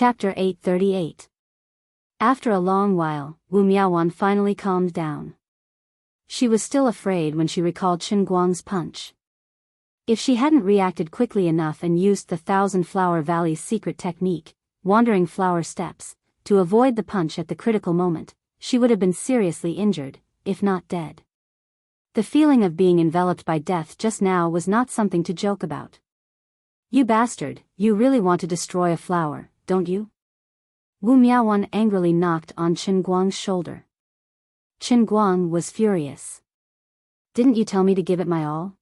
Chapter 838. After a long while, Wu Miaowan finally calmed down. She was still afraid when she recalled Qin Guang's punch. If she hadn't reacted quickly enough and used the Thousand Flower Valley's secret technique, Wandering Flower Steps, to avoid the punch at the critical moment, she would have been seriously injured, if not dead. The feeling of being enveloped by death just now was not something to joke about. "You bastard, you really want to destroy a flower, don't you?" Wu Miaowan angrily knocked on Qin Guang's shoulder. Qin Guang was furious. "Didn't you tell me to give it my all?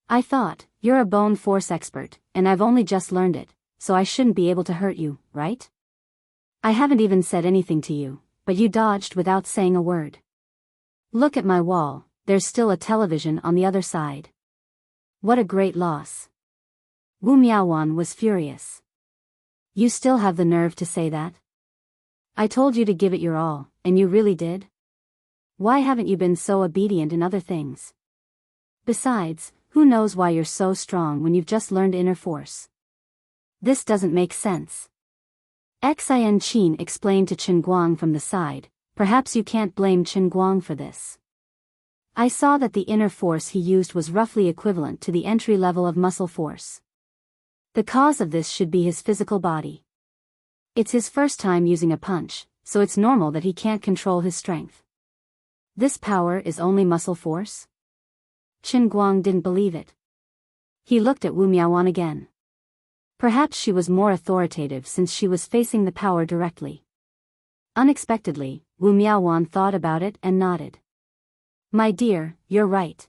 I thought, you're a bone force expert, and I've only just learned it, so I shouldn't be able to hurt you, right? I haven't even said anything to you, but you dodged without saying a word. Look at my wall, there's still a television on the other side. What a great loss." Wu Miaowan was furious. "You still have the nerve to say that? I told you to give it your all, and you really did? Why haven't you been so obedient in other things? Besides, who knows why you're so strong when you've just learned inner force? This doesn't make sense." Enchanting explained to Qin Guang from the side, "Perhaps you can't blame Qin Guang for this. I saw that the inner force he used was roughly equivalent to the entry level of muscle force. The cause of this should be his physical body. It's his first time using a punch, so it's normal that he can't control his strength. This power is only muscle force?" Qin Guang didn't believe it. He looked at Wu Miaowan again. Perhaps she was more authoritative since she was facing the power directly. Unexpectedly, Wu Miaowan thought about it and nodded. "My dear, you're right.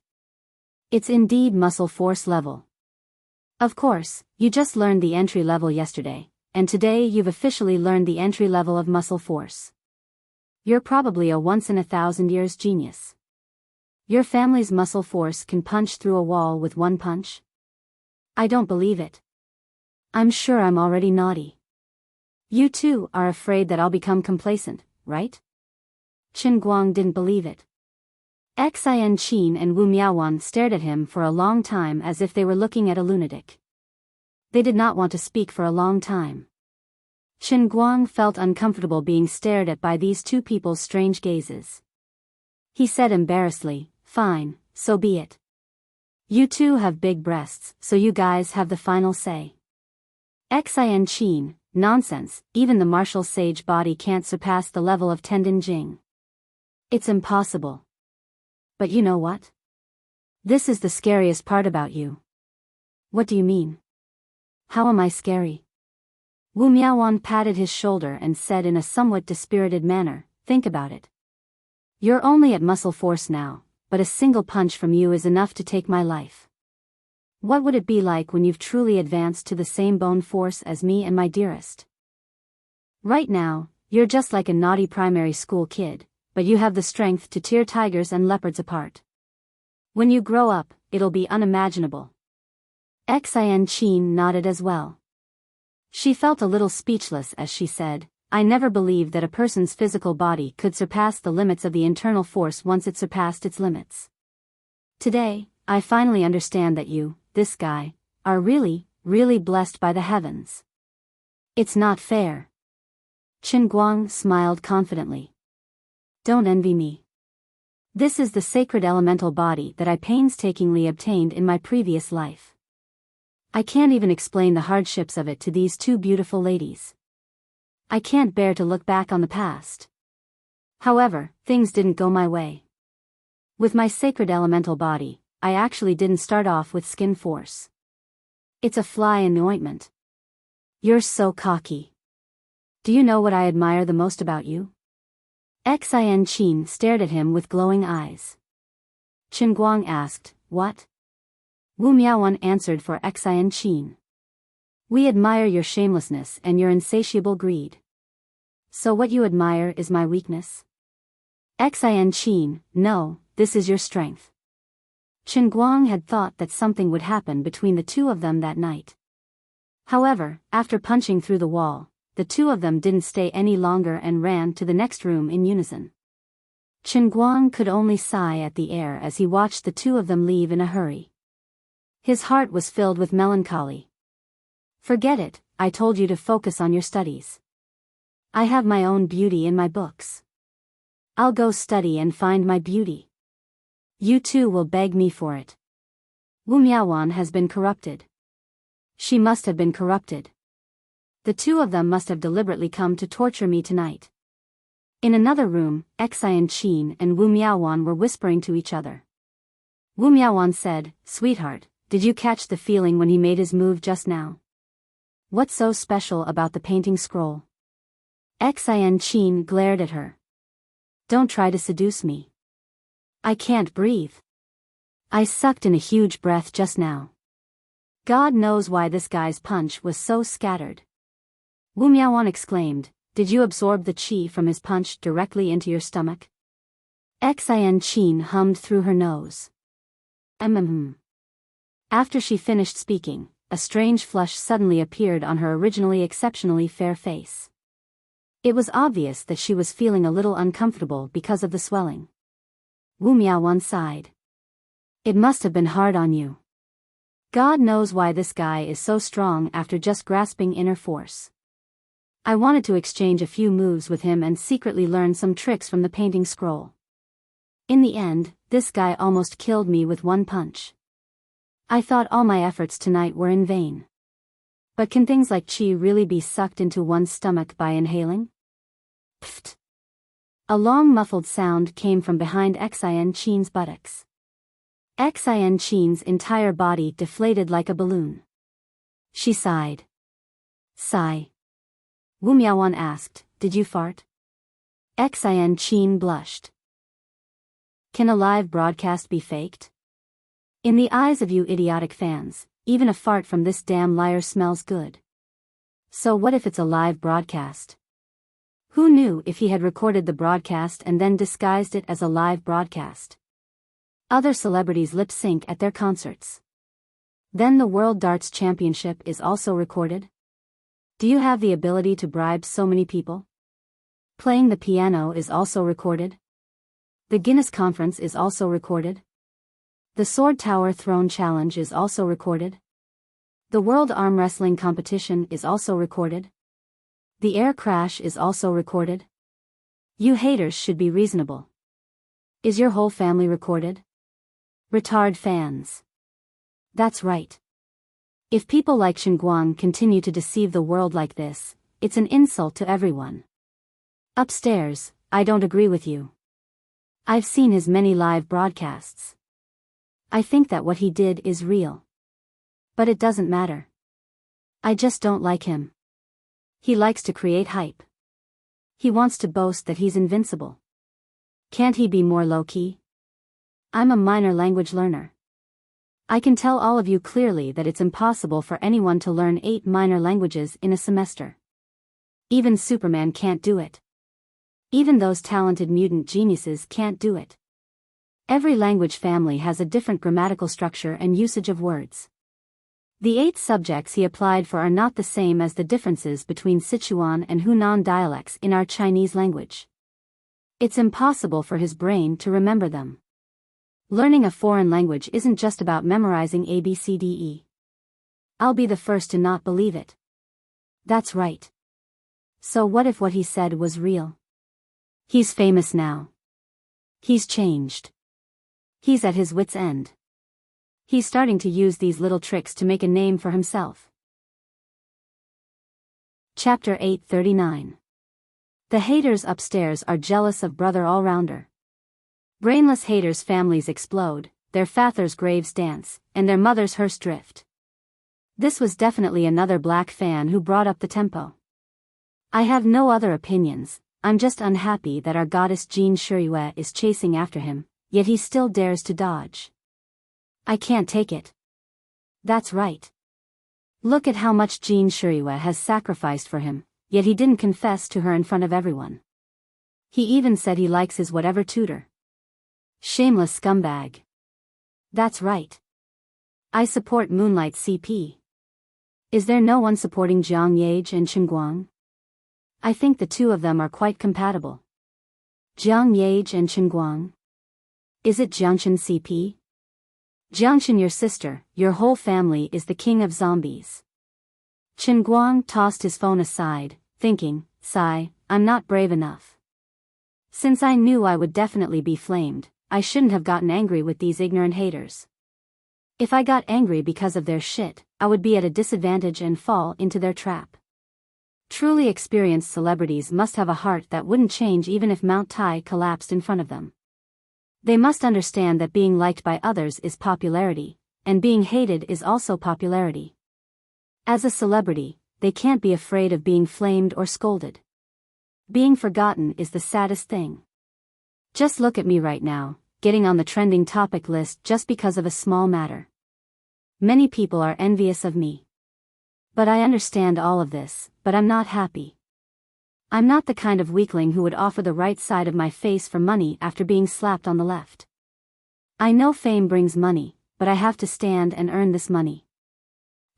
It's indeed muscle force level. Of course, you just learned the entry level yesterday, and today you've officially learned the entry level of muscle force. You're probably a once-in-a-thousand-years genius. Your family's muscle force can punch through a wall with one punch? I don't believe it. I'm sure I'm already naughty. You too are afraid that I'll become complacent, right?" Qin Guang didn't believe it. Enchanting and Wu Miaowan stared at him for a long time as if they were looking at a lunatic. They did not want to speak for a long time. Qin Guang felt uncomfortable being stared at by these two people's strange gazes. He said embarrassedly, "Fine, so be it. You two have big breasts, so you guys have the final say." Enchanting, "Nonsense, even the martial sage body can't surpass the level of Tendon Jing. It's impossible. But you know what? This is the scariest part about you." "What do you mean? How am I scary?" Wu Miaowan patted his shoulder and said in a somewhat dispirited manner, "Think about it. You're only at muscle force now, but a single punch from you is enough to take my life. What would it be like when you've truly advanced to the same bone force as me and my dearest? Right now, you're just like a naughty primary school kid, but you have the strength to tear tigers and leopards apart. When you grow up, it'll be unimaginable." Enchanting nodded as well. She felt a little speechless as she said, "I never believed that a person's physical body could surpass the limits of the internal force once it surpassed its limits. Today, I finally understand that you, this guy, are really, really blessed by the heavens. It's not fair." Qin Guang smiled confidently. "Don't envy me. This is the sacred elemental body that I painstakingly obtained in my previous life. I can't even explain the hardships of it to these two beautiful ladies. I can't bear to look back on the past. However, things didn't go my way. With my sacred elemental body, I actually didn't start off with skin force. It's a fly in the ointment. You're so cocky. Do you know what I admire the most about you?" Enchanting stared at him with glowing eyes. Qin Guang asked, "What?" Wu Miaowan answered for Enchanting. "We admire your shamelessness and your insatiable greed. So what you admire is my weakness?" Enchanting, "No, this is your strength." Qin Guang had thought that something would happen between the two of them that night. However, after punching through the wall, the two of them didn't stay any longer and ran to the next room in unison. Qin Guang could only sigh at the air as he watched the two of them leave in a hurry. His heart was filled with melancholy. "Forget it, I told you to focus on your studies. I have my own beauty in my books. I'll go study and find my beauty. You too will beg me for it. Wu Miaowan has been corrupted. She must have been corrupted. The two of them must have deliberately come to torture me tonight. In another room, Enchanting and Wu Miaowan were whispering to each other. Wu Miaowan said, "Sweetheart, did you catch the feeling when he made his move just now? What's so special about the painting scroll?" Enchanting glared at her. "Don't try to seduce me. I can't breathe. I sucked in a huge breath just now. God knows why this guy's punch was so scattered." Wu Miaowan exclaimed, "Did you absorb the qi from his punch directly into your stomach?" Enchanting hummed through her nose. After she finished speaking, a strange flush suddenly appeared on her originally exceptionally fair face. It was obvious that she was feeling a little uncomfortable because of the swelling. Wu Miaowan sighed. "It must have been hard on you. God knows why this guy is so strong after just grasping inner force. I wanted to exchange a few moves with him and secretly learn some tricks from the painting scroll. In the end, this guy almost killed me with one punch. I thought all my efforts tonight were in vain. But can things like qi really be sucked into one's stomach by inhaling?" Pfft. A long muffled sound came from behind Enchanting's buttocks. Enchanting's entire body deflated like a balloon. She sighed. "Sigh." Wu Miaowan asked, "Did you fart?" Enchanting blushed. Can a live broadcast be faked? In the eyes of you idiotic fans, even a fart from this damn liar smells good. So what if it's a live broadcast? Who knew if he had recorded the broadcast and then disguised it as a live broadcast? Other celebrities lip sync at their concerts. Then the World Darts Championship is also recorded? Do you have the ability to bribe so many people? Playing the piano is also recorded? The Guinness Conference is also recorded? The Sword Tower Throne Challenge is also recorded? The World Arm Wrestling Competition is also recorded? The air crash is also recorded? You haters should be reasonable. Is your whole family recorded? Retard fans. That's right. If people like Xinguang continue to deceive the world like this, it's an insult to everyone. Upstairs, I don't agree with you. I've seen his many live broadcasts. I think that what he did is real. But it doesn't matter. I just don't like him. He likes to create hype. He wants to boast that he's invincible. Can't he be more low-key? I'm a minor language learner. I can tell all of you clearly that it's impossible for anyone to learn 8 minor languages in a semester. Even Superman can't do it. Even those talented mutant geniuses can't do it. Every language family has a different grammatical structure and usage of words. The 8 subjects he applied for are not the same as the differences between Sichuan and Hunan dialects in our Chinese language. It's impossible for his brain to remember them. Learning a foreign language isn't just about memorizing ABCDE. I'll be the first to not believe it. That's right. So what if what he said was real? He's famous now. He's changed. He's at his wit's end. He's starting to use these little tricks to make a name for himself. Chapter 839. The haters upstairs are jealous of brother all-rounder. Brainless haters' families explode, their fathers' graves dance, and their mothers' hearse drift. This was definitely another black fan who brought up the tempo. I have no other opinions, I'm just unhappy that our goddess Jin Shiyue is chasing after him, yet he still dares to dodge. I can't take it. That's right. Look at how much Jin Shiyue has sacrificed for him, yet he didn't confess to her in front of everyone. He even said he likes his whatever tutor. Shameless scumbag. That's right. I support Moonlight CP. Is there no one supporting Jiang Yage and Xinguang? I think the two of them are quite compatible. Jiang Yage and Xinguang. Is it Jiangchen CP? Jiangchen, your sister, your whole family is the king of zombies. Chen Guang tossed his phone aside, thinking, sigh, I'm not brave enough. Since I knew I would definitely be flamed, I shouldn't have gotten angry with these ignorant haters. If I got angry because of their shit, I would be at a disadvantage and fall into their trap. Truly experienced celebrities must have a heart that wouldn't change even if Mount Tai collapsed in front of them. They must understand that being liked by others is popularity, and being hated is also popularity. As a celebrity, they can't be afraid of being flamed or scolded. Being forgotten is the saddest thing. Just look at me right now, getting on the trending topic list just because of a small matter. Many people are envious of me. But I understand all of this, but I'm not happy. I'm not the kind of weakling who would offer the right side of my face for money after being slapped on the left. I know fame brings money, but I have to stand and earn this money.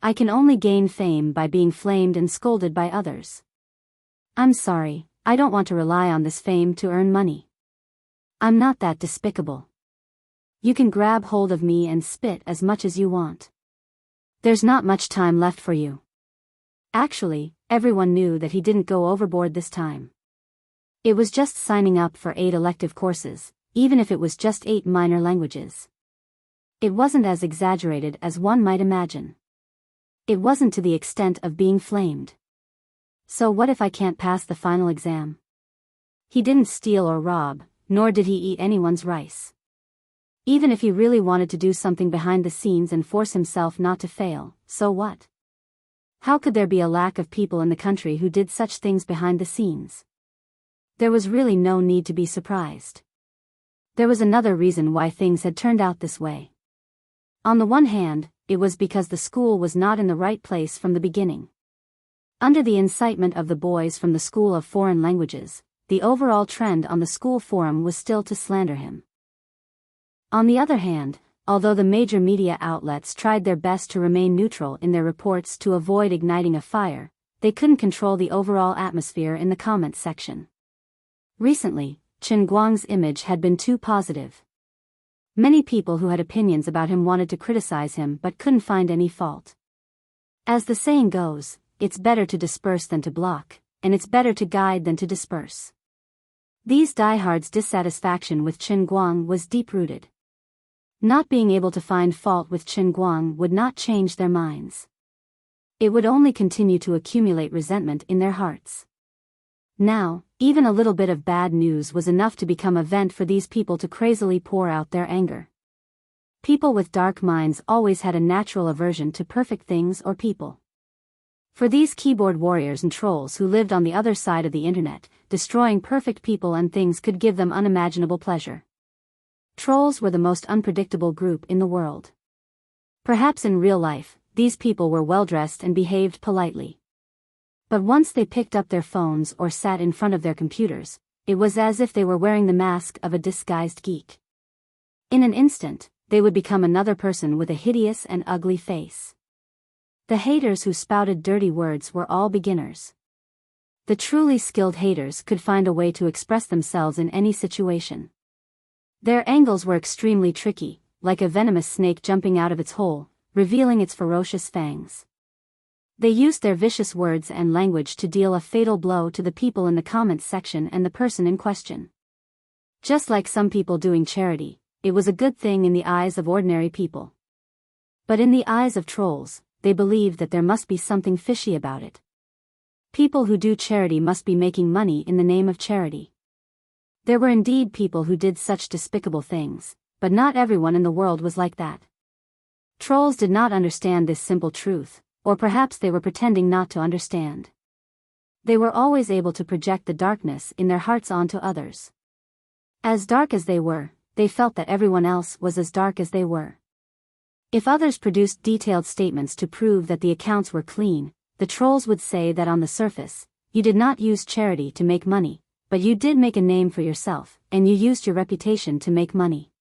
I can only gain fame by being flamed and scolded by others. I'm sorry, I don't want to rely on this fame to earn money. I'm not that despicable. You can grab hold of me and spit as much as you want. There's not much time left for you. Actually, everyone knew that he didn't go overboard this time. It was just signing up for 8 elective courses, even if it was just 8 minor languages. It wasn't as exaggerated as one might imagine. It wasn't to the extent of being flamed. So what if I can't pass the final exam? He didn't steal or rob, nor did he eat anyone's rice. Even if he really wanted to do something behind the scenes and force himself not to fail, so what? How could there be a lack of people in the country who did such things behind the scenes? There was really no need to be surprised. There was another reason why things had turned out this way. On the one hand, it was because the school was not in the right place from the beginning. Under the incitement of the boys from the School of Foreign Languages, the overall trend on the school forum was still to slander him. On the other hand, although the major media outlets tried their best to remain neutral in their reports to avoid igniting a fire, they couldn't control the overall atmosphere in the comments section. Recently, Chen Guang's image had been too positive. Many people who had opinions about him wanted to criticize him but couldn't find any fault. As the saying goes, it's better to disperse than to block, and it's better to guide than to disperse. These diehards' dissatisfaction with Chen Guang was deep-rooted. Not being able to find fault with Chen Guang would not change their minds. It would only continue to accumulate resentment in their hearts. Now, even a little bit of bad news was enough to become a vent for these people to crazily pour out their anger. People with dark minds always had a natural aversion to perfect things or people. For these keyboard warriors and trolls who lived on the other side of the internet, destroying perfect people and things could give them unimaginable pleasure. Trolls were the most unpredictable group in the world. Perhaps in real life, these people were well-dressed and behaved politely. But once they picked up their phones or sat in front of their computers, it was as if they were wearing the mask of a disguised geek. In an instant, they would become another person with a hideous and ugly face. The haters who spouted dirty words were all beginners. The truly skilled haters could find a way to express themselves in any situation. Their angles were extremely tricky, like a venomous snake jumping out of its hole, revealing its ferocious fangs. They used their vicious words and language to deal a fatal blow to the people in the comments section and the person in question. Just like some people doing charity, it was a good thing in the eyes of ordinary people. But in the eyes of trolls, they believed that there must be something fishy about it. People who do charity must be making money in the name of charity. There were indeed people who did such despicable things, but not everyone in the world was like that. Trolls did not understand this simple truth, or perhaps they were pretending not to understand. They were always able to project the darkness in their hearts onto others. As dark as they were, they felt that everyone else was as dark as they were. If others produced detailed statements to prove that the accounts were clean, the trolls would say that on the surface, you did not use charity to make money, but you did make a name for yourself, and you used your reputation to make money.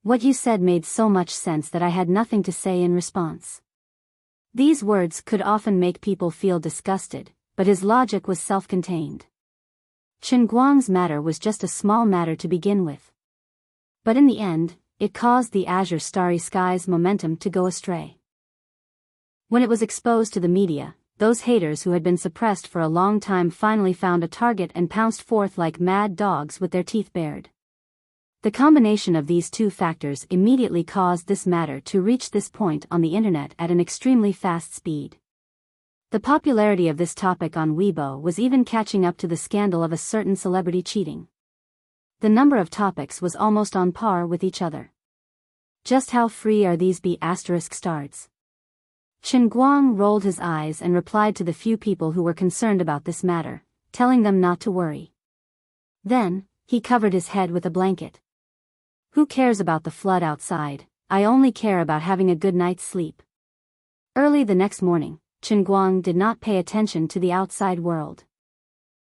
What you said made so much sense that I had nothing to say in response. These words could often make people feel disgusted, but his logic was self-contained. Chen Guang's matter was just a small matter to begin with. But in the end, it caused the Azure Starry Skies momentum to go astray. When it was exposed to the media, those haters who had been suppressed for a long time finally found a target and pounced forth like mad dogs with their teeth bared. The combination of these two factors immediately caused this matter to reach this point on the internet at an extremely fast speed. The popularity of this topic on Weibo was even catching up to the scandal of a certain celebrity cheating. The number of topics was almost on par with each other. Just how free are these stars? Chen Guang rolled his eyes and replied to the few people who were concerned about this matter, telling them not to worry. Then, he covered his head with a blanket. Who cares about the flood outside? I only care about having a good night's sleep. Early the next morning, Chen Guang did not pay attention to the outside world.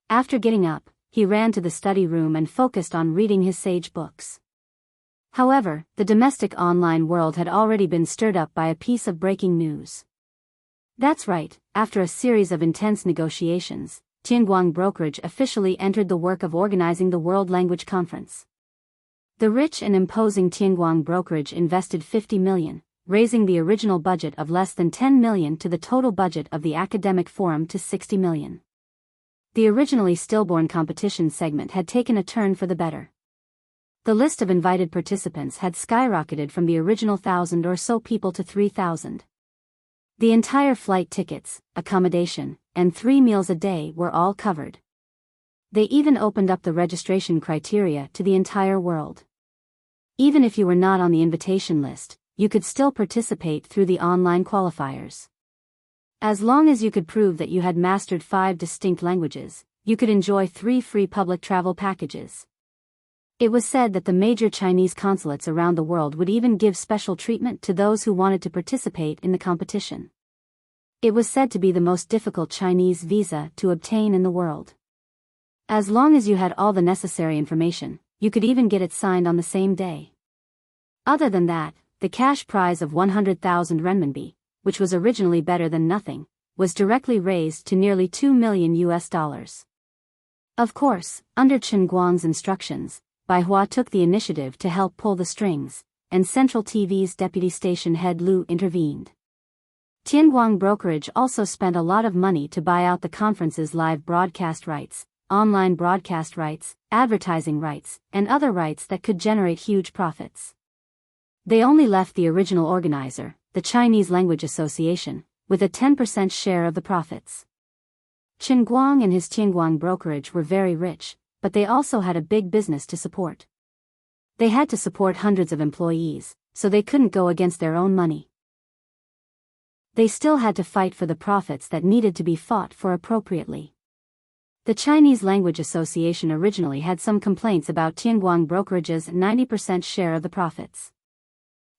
After getting up, he ran to the study room and focused on reading his sage books. However, the domestic online world had already been stirred up by a piece of breaking news. That's right, after a series of intense negotiations, Tianguang Brokerage officially entered the work of organizing the World Language Conference. The rich and imposing Tianguang Brokerage invested 50 million, raising the original budget of less than 10 million to the total budget of the academic forum to 60 million. The originally stillborn competition segment had taken a turn for the better. The list of invited participants had skyrocketed from the original 1,000 or so people to 3,000. The entire flight tickets, accommodation, and 3 meals a day were all covered. They even opened up the registration criteria to the entire world. Even if you were not on the invitation list, you could still participate through the online qualifiers. As long as you could prove that you had mastered 5 distinct languages, you could enjoy 3 free public travel packages. It was said that the major Chinese consulates around the world would even give special treatment to those who wanted to participate in the competition. It was said to be the most difficult Chinese visa to obtain in the world. As long as you had all the necessary information, you could even get it signed on the same day. Other than that, the cash prize of 100,000 renminbi, which was originally better than nothing, was directly raised to nearly $2 million. Of course, under Chen Guang's instructions, Bai Hua took the initiative to help pull the strings, and Central TV's deputy station head Lu intervened. Tianguang Brokerage also spent a lot of money to buy out the conference's live broadcast rights, online broadcast rights, advertising rights, and other rights that could generate huge profits. They only left the original organizer, the Chinese Language Association, with a 10% share of the profits. Chen Guang and his Tianguang Brokerage were very rich, but they also had a big business to support. They had to support hundreds of employees, so they couldn't go against their own money. They still had to fight for the profits that needed to be fought for appropriately. The Chinese Language Association originally had some complaints about Tianguang Brokerage's 90% share of the profits.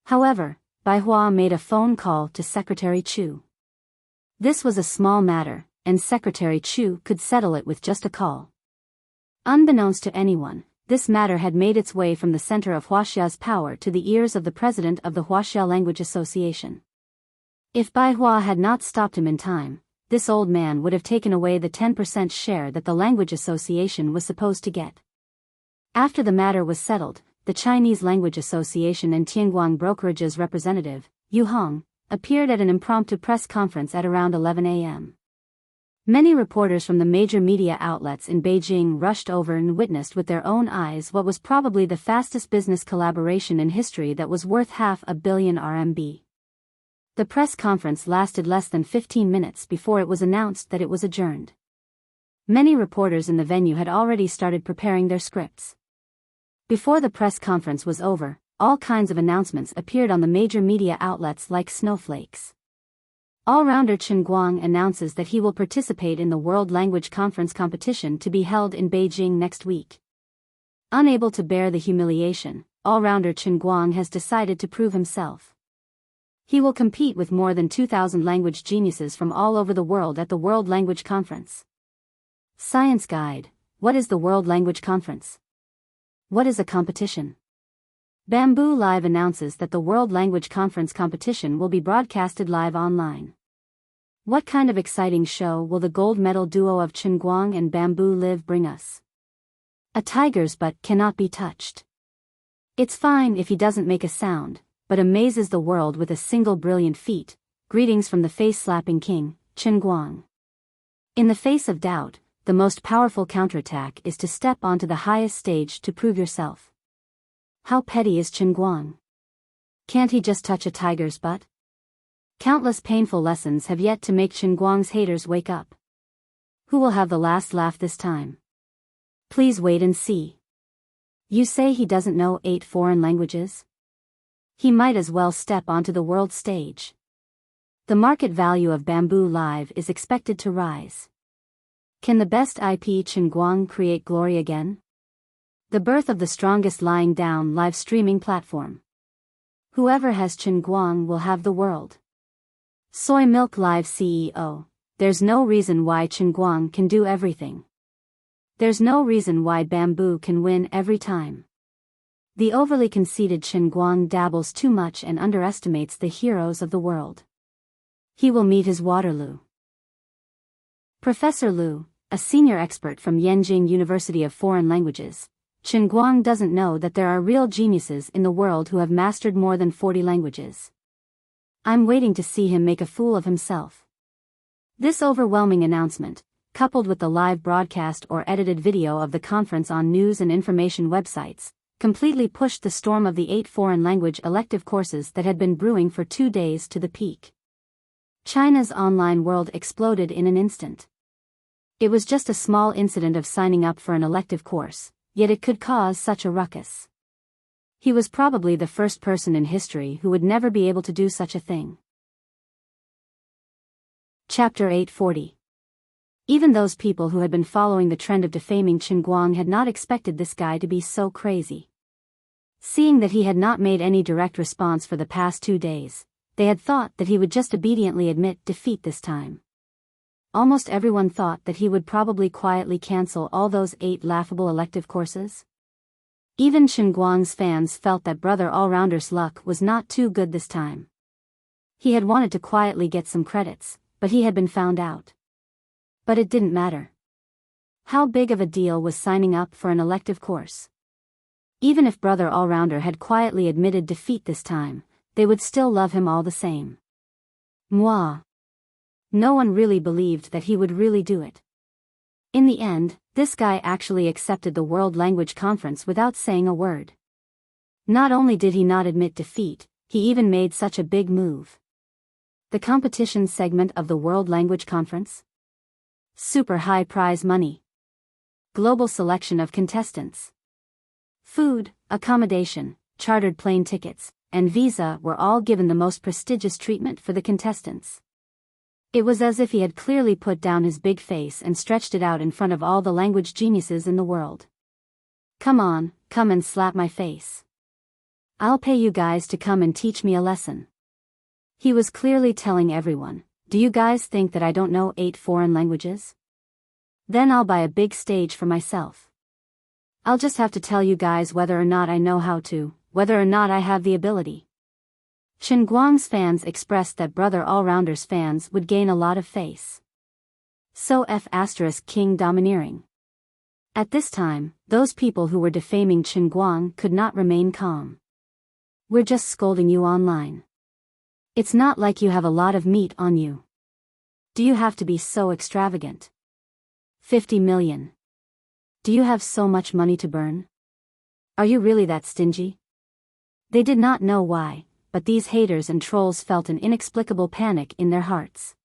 However, Bai Hua made a phone call to Secretary Chu. This was a small matter, and Secretary Chu could settle it with just a call. Unbeknownst to anyone, this matter had made its way from the center of Huaxia's power to the ears of the president of the Huaxia Language Association. If Bai Hua had not stopped him in time, this old man would have taken away the 10% share that the Language Association was supposed to get. After the matter was settled, the Chinese Language Association and Tianguang Brokerage's representative, Yu Hong, appeared at an impromptu press conference at around 11 a.m. Many reporters from the major media outlets in Beijing rushed over and witnessed with their own eyes what was probably the fastest business collaboration in history that was worth 500 million RMB. The press conference lasted less than 15 minutes before it was announced that it was adjourned. Many reporters in the venue had already started preparing their scripts. Before the press conference was over, all kinds of announcements appeared on the major media outlets like snowflakes. All-rounder Chen Guang announces that he will participate in the World Language Conference competition to be held in Beijing next week. Unable to bear the humiliation, all-rounder Chen Guang has decided to prove himself. He will compete with more than 2,000 language geniuses from all over the world at the World Language Conference. Science Guide: What is the World Language Conference? What is a competition? Bamboo Live announces that the World Language Conference competition will be broadcasted live online. What kind of exciting show will the gold medal duo of Chen Guang and Bamboo Live bring us? A tiger's butt cannot be touched. It's fine if he doesn't make a sound, but amazes the world with a single brilliant feat. Greetings from the face-slapping king, Chen Guang. In the face of doubt, the most powerful counterattack is to step onto the highest stage to prove yourself. How petty is Chen Guang? Can't he just touch a tiger's butt? Countless painful lessons have yet to make Chen Guang's haters wake up. Who will have the last laugh this time? Please wait and see. You say he doesn't know 8 foreign languages? He might as well step onto the world stage. The market value of Bamboo Live is expected to rise. Can the best IP Chen Guang create glory again? The birth of the strongest lying down live streaming platform. Whoever has Chen Guang will have the world. Soy Milk Live CEO. There's no reason why Chen Guang can do everything. There's no reason why Bamboo can win every time. The overly conceited Chen Guang dabbles too much and underestimates the heroes of the world. He will meet his Waterloo. Professor Liu, a senior expert from Yenjing University of Foreign Languages, Chen Guang doesn't know that there are real geniuses in the world who have mastered more than 40 languages. I'm waiting to see him make a fool of himself. This overwhelming announcement, coupled with the live broadcast or edited video of the conference on news and information websites, completely pushed the storm of the 8 foreign language elective courses that had been brewing for 2 days to the peak. China's online world exploded in an instant. It was just a small incident of signing up for an elective course, yet it could cause such a ruckus. He was probably the first person in history who would never be able to do such a thing. Chapter 840. Even those people who had been following the trend of defaming Chen Guang had not expected this guy to be so crazy. Seeing that he had not made any direct response for the past 2 days, they had thought that he would just obediently admit defeat this time. Almost everyone thought that he would probably quietly cancel all those 8 laughable elective courses. Even Chen Guang's fans felt that Brother Allrounder's luck was not too good this time. He had wanted to quietly get some credits, but he had been found out. But it didn't matter. How big of a deal was signing up for an elective course? Even if Brother Allrounder had quietly admitted defeat this time, they would still love him all the same. Moi. No one really believed that he would really do it. In the end, this guy actually accepted the World Language Conference without saying a word. Not only did he not admit defeat, he even made such a big move. The competition segment of the World Language Conference? Super high prize money. Global selection of contestants. Food, accommodation, chartered plane tickets, and visa were all given the most prestigious treatment for the contestants. It was as if he had clearly put down his big face and stretched it out in front of all the language geniuses in the world. Come on, come and slap my face. I'll pay you guys to come and teach me a lesson. He was clearly telling everyone, do you guys think that I don't know 8 foreign languages? Then I'll buy a big stage for myself. I'll just have to tell you guys whether or not I know how to, whether or not I have the ability. Chen Guang's fans expressed that Brother Allrounder's fans would gain a lot of face. So King domineering. At this time, those people who were defaming Chen Guang could not remain calm. We're just scolding you online. It's not like you have a lot of meat on you. Do you have to be so extravagant? 50 million. Do you have so much money to burn? Are you really that stingy? They did not know why, but these haters and trolls felt an inexplicable panic in their hearts.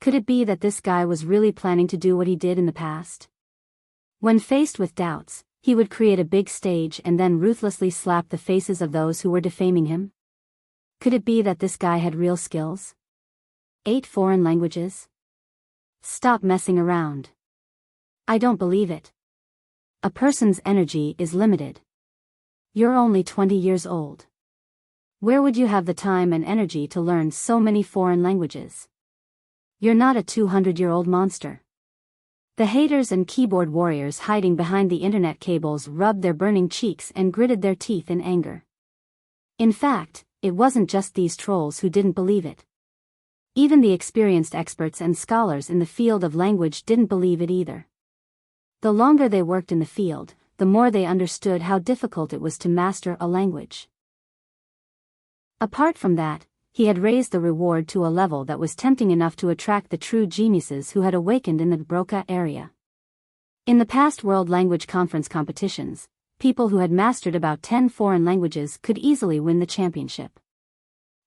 Could it be that this guy was really planning to do what he did in the past? When faced with doubts, he would create a big stage and then ruthlessly slap the faces of those who were defaming him? Could it be that this guy had real skills? 8 foreign languages? Stop messing around. I don't believe it. A person's energy is limited. You're only 20 years old. Where would you have the time and energy to learn so many foreign languages? You're not a 200-year-old monster. The haters and keyboard warriors hiding behind the internet cables rubbed their burning cheeks and gritted their teeth in anger. In fact, it wasn't just these trolls who didn't believe it. Even the experienced experts and scholars in the field of language didn't believe it either. The longer they worked in the field, the more they understood how difficult it was to master a language. Apart from that, he had raised the reward to a level that was tempting enough to attract the true geniuses who had awakened in the Broca area. In the past World Language Conference competitions, people who had mastered about 10 foreign languages could easily win the championship.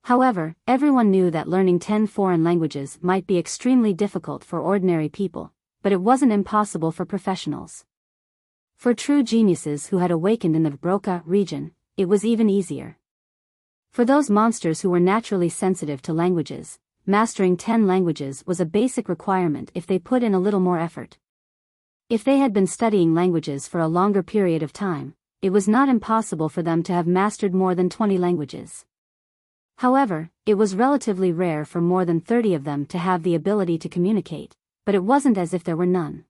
However, everyone knew that learning 10 foreign languages might be extremely difficult for ordinary people, but it wasn't impossible for professionals. For true geniuses who had awakened in the Broca region, it was even easier. For those monsters who were naturally sensitive to languages, mastering 10 languages was a basic requirement if they put in a little more effort. If they had been studying languages for a longer period of time, it was not impossible for them to have mastered more than 20 languages. However, it was relatively rare for more than 30 of them to have the ability to communicate, but it wasn't as if there were none.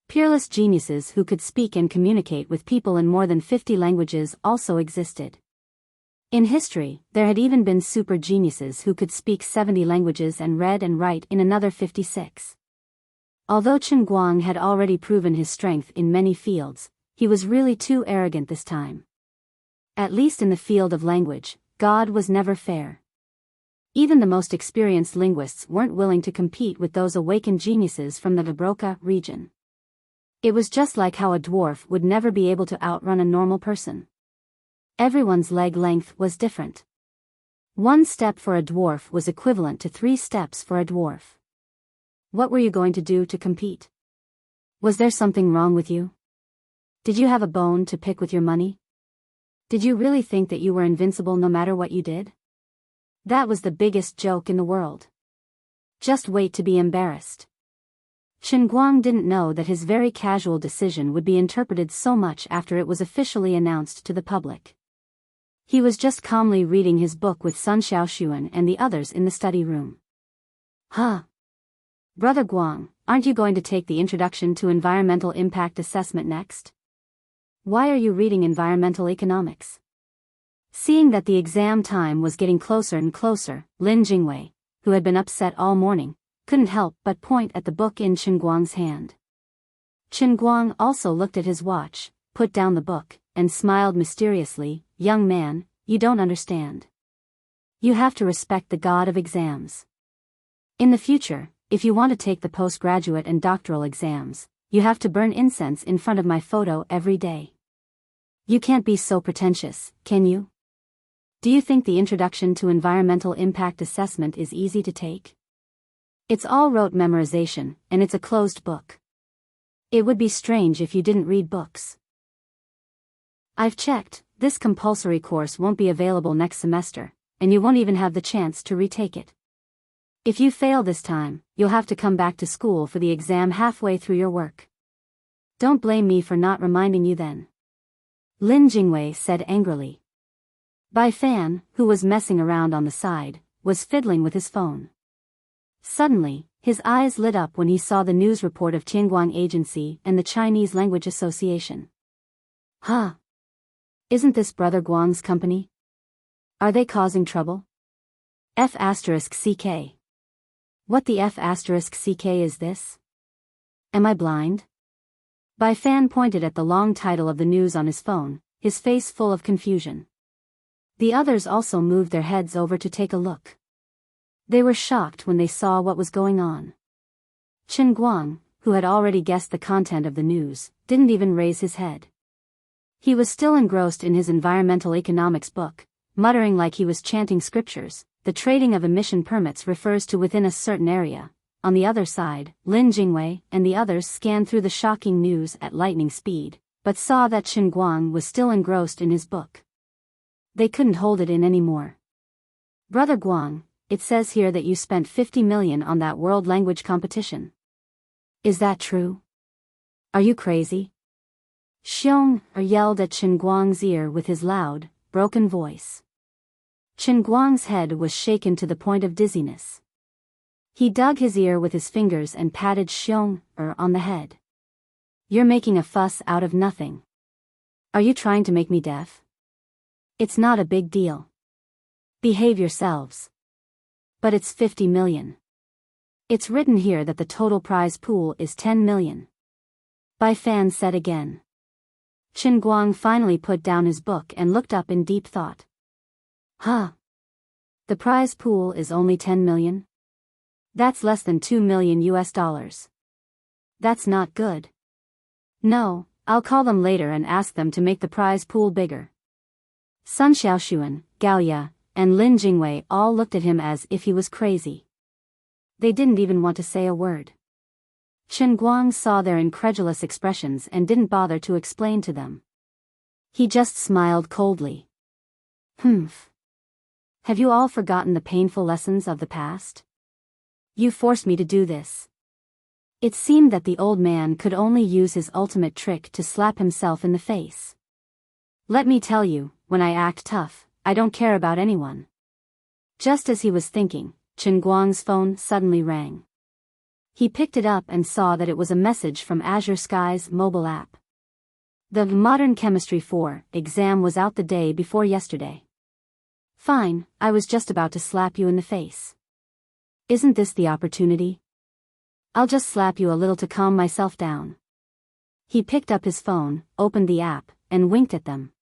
Peerless geniuses who could speak and communicate with people in more than 50 languages also existed. In history, there had even been super geniuses who could speak 70 languages and read and write in another 56. Although Chen Guang had already proven his strength in many fields, he was really too arrogant this time. At least in the field of language, God was never fair. Even the most experienced linguists weren't willing to compete with those awakened geniuses from the Broca region. It was just like how a dwarf would never be able to outrun a normal person. Everyone's leg length was different. 1 step for a dwarf was equivalent to 3 steps for a dwarf. What were you going to do to compete? Was there something wrong with you? Did you have a bone to pick with your money? Did you really think that you were invincible no matter what you did? That was the biggest joke in the world. Just wait to be embarrassed. Chen Guang didn't know that his very casual decision would be interpreted so much after it was officially announced to the public. He was just calmly reading his book with Sun Xiaoxuan and the others in the study room. Huh? Brother Guang, aren't you going to take the Introduction to Environmental Impact Assessment next? Why are you reading environmental economics? Seeing that the exam time was getting closer and closer, Lin Jingwei, who had been upset all morning, couldn't help but point at the book in Chen Guang's hand. Chen Guang also looked at his watch, put down the book, and smiled mysteriously. Young man, you don't understand. You have to respect the god of exams. In the future, if you want to take the postgraduate and doctoral exams, you have to burn incense in front of my photo every day. You can't be so pretentious, can you? Do you think the Introduction to Environmental Impact Assessment is easy to take? It's all rote memorization, and it's a closed book. It would be strange if you didn't read books. I've checked, this compulsory course won't be available next semester, and you won't even have the chance to retake it. If you fail this time, you'll have to come back to school for the exam halfway through your work. Don't blame me for not reminding you then. Lin Jingwei said angrily. Bai Fan, who was messing around on the side, was fiddling with his phone. Suddenly, his eyes lit up when he saw the news report of Tianguang Agency and the Chinese Language Association. Huh? Isn't this Brother Guang's company? Are they causing trouble? F***CK. What the F***CK is this? Am I blind? Bai Fan pointed at the long title of the news on his phone, his face full of confusion. The others also moved their heads over to take a look. They were shocked when they saw what was going on. Chen Guang, who had already guessed the content of the news, didn't even raise his head. He was still engrossed in his environmental economics book, muttering like he was chanting scriptures. The trading of emission permits refers to within a certain area. On the other side, Lin Jingwei and the others scanned through the shocking news at lightning speed, but saw that Chen Guang was still engrossed in his book. They couldn't hold it in anymore. Brother Guang, it says here that you spent 50 million on that world language competition. Is that true? Are you crazy? Xiong yelled at Chen Guang's ear with his loud, broken voice. Chen Guang's head was shaken to the point of dizziness. He dug his ear with his fingers and patted Xiong on the head. You're making a fuss out of nothing. Are you trying to make me deaf? It's not a big deal. Behave yourselves. But it's 50 million. It's written here that the total prize pool is 10 million. Bai Fan said again. Chen Guang finally put down his book and looked up in deep thought. Huh. The prize pool is only 10 million? That's less than 2 million US dollars. That's not good. No, I'll call them later and ask them to make the prize pool bigger. Sun Xiaoxuan, Gao Ya, and Lin Jingwei all looked at him as if he was crazy. They didn't even want to say a word. Chen Guang saw their incredulous expressions and didn't bother to explain to them. He just smiled coldly. Humph. Have you all forgotten the painful lessons of the past? You forced me to do this. It seemed that the old man could only use his ultimate trick to slap himself in the face. Let me tell you, when I act tough, I don't care about anyone. Just as he was thinking, Chen Guang's phone suddenly rang. He picked it up and saw that it was a message from Azure Sky's mobile app. The Modern Chemistry 4 exam was out the day before yesterday. Fine, I was just about to slap you in the face. Isn't this the opportunity? I'll just slap you a little to calm myself down. He picked up his phone, opened the app, and winked at them.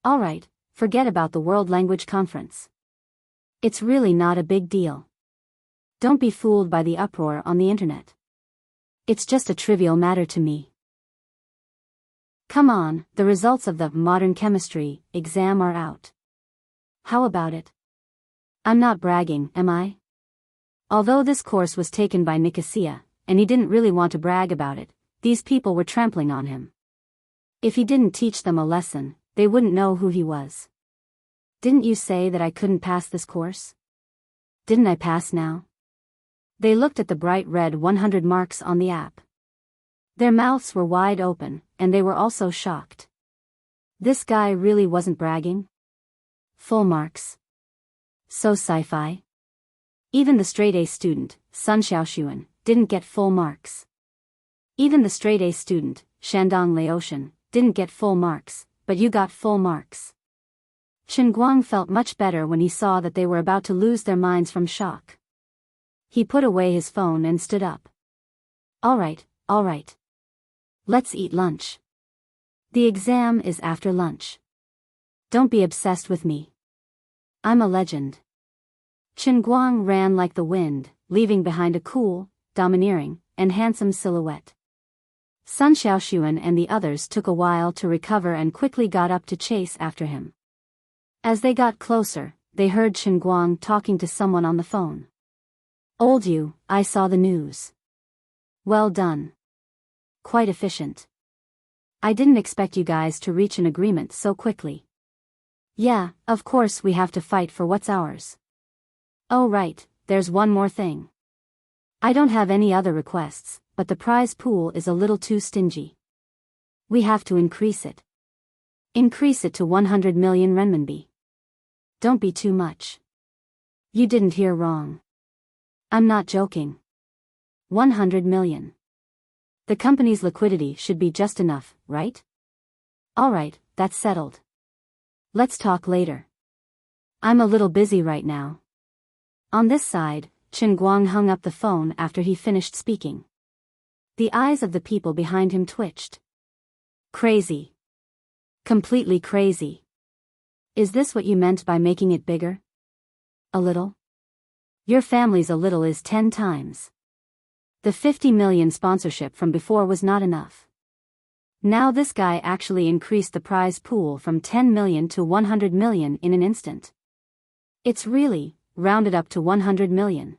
Alright, forget about the World Language Conference. It's really not a big deal. Don't be fooled by the uproar on the internet. It's just a trivial matter to me. Come on, the results of the Modern Chemistry exam are out. How about it? I'm not bragging, am I? Although this course was taken by Nicosia, and he didn't really want to brag about it, these people were trampling on him. If he didn't teach them a lesson, they wouldn't know who he was. Didn't you say that I couldn't pass this course? Didn't I pass now? They looked at the bright red 100 marks on the app. Their mouths were wide open, and they were also shocked. This guy really wasn't bragging? Full marks. So sci-fi. Even the straight-A student, Sun Xiaoxuan, didn't get full marks. Even the straight-A student, Shandong Laotian, didn't get full marks, but you got full marks. Chen Guang felt much better when he saw that they were about to lose their minds from shock. He put away his phone and stood up. Alright. Let's eat lunch. The exam is after lunch. Don't be obsessed with me. I'm a legend. Chen Guang ran like the wind, leaving behind a cool, domineering, and handsome silhouette. Sun Xiaoxuan and the others took a while to recover and quickly got up to chase after him. As they got closer, they heard Chen Guang talking to someone on the phone. Old you, I saw the news. Well done. Quite efficient. I didn't expect you guys to reach an agreement so quickly. Yeah, of course we have to fight for what's ours. Oh right, there's one more thing. I don't have any other requests, but the prize pool is a little too stingy. We have to increase it. Increase it to 100 million renminbi. Don't be too much. You didn't hear wrong. I'm not joking. 100 million. The company's liquidity should be just enough, right? Alright, that's settled. Let's talk later. I'm a little busy right now. On this side, Chen Guang hung up the phone after he finished speaking. The eyes of the people behind him twitched. Crazy. Completely crazy. Is this what you meant by making it bigger? A little? Your family's a little is 10 times. The 50 million sponsorship from before was not enough. Now this guy actually increased the prize pool from 10 million to 100 million in an instant. It's really, rounded up to 100 million.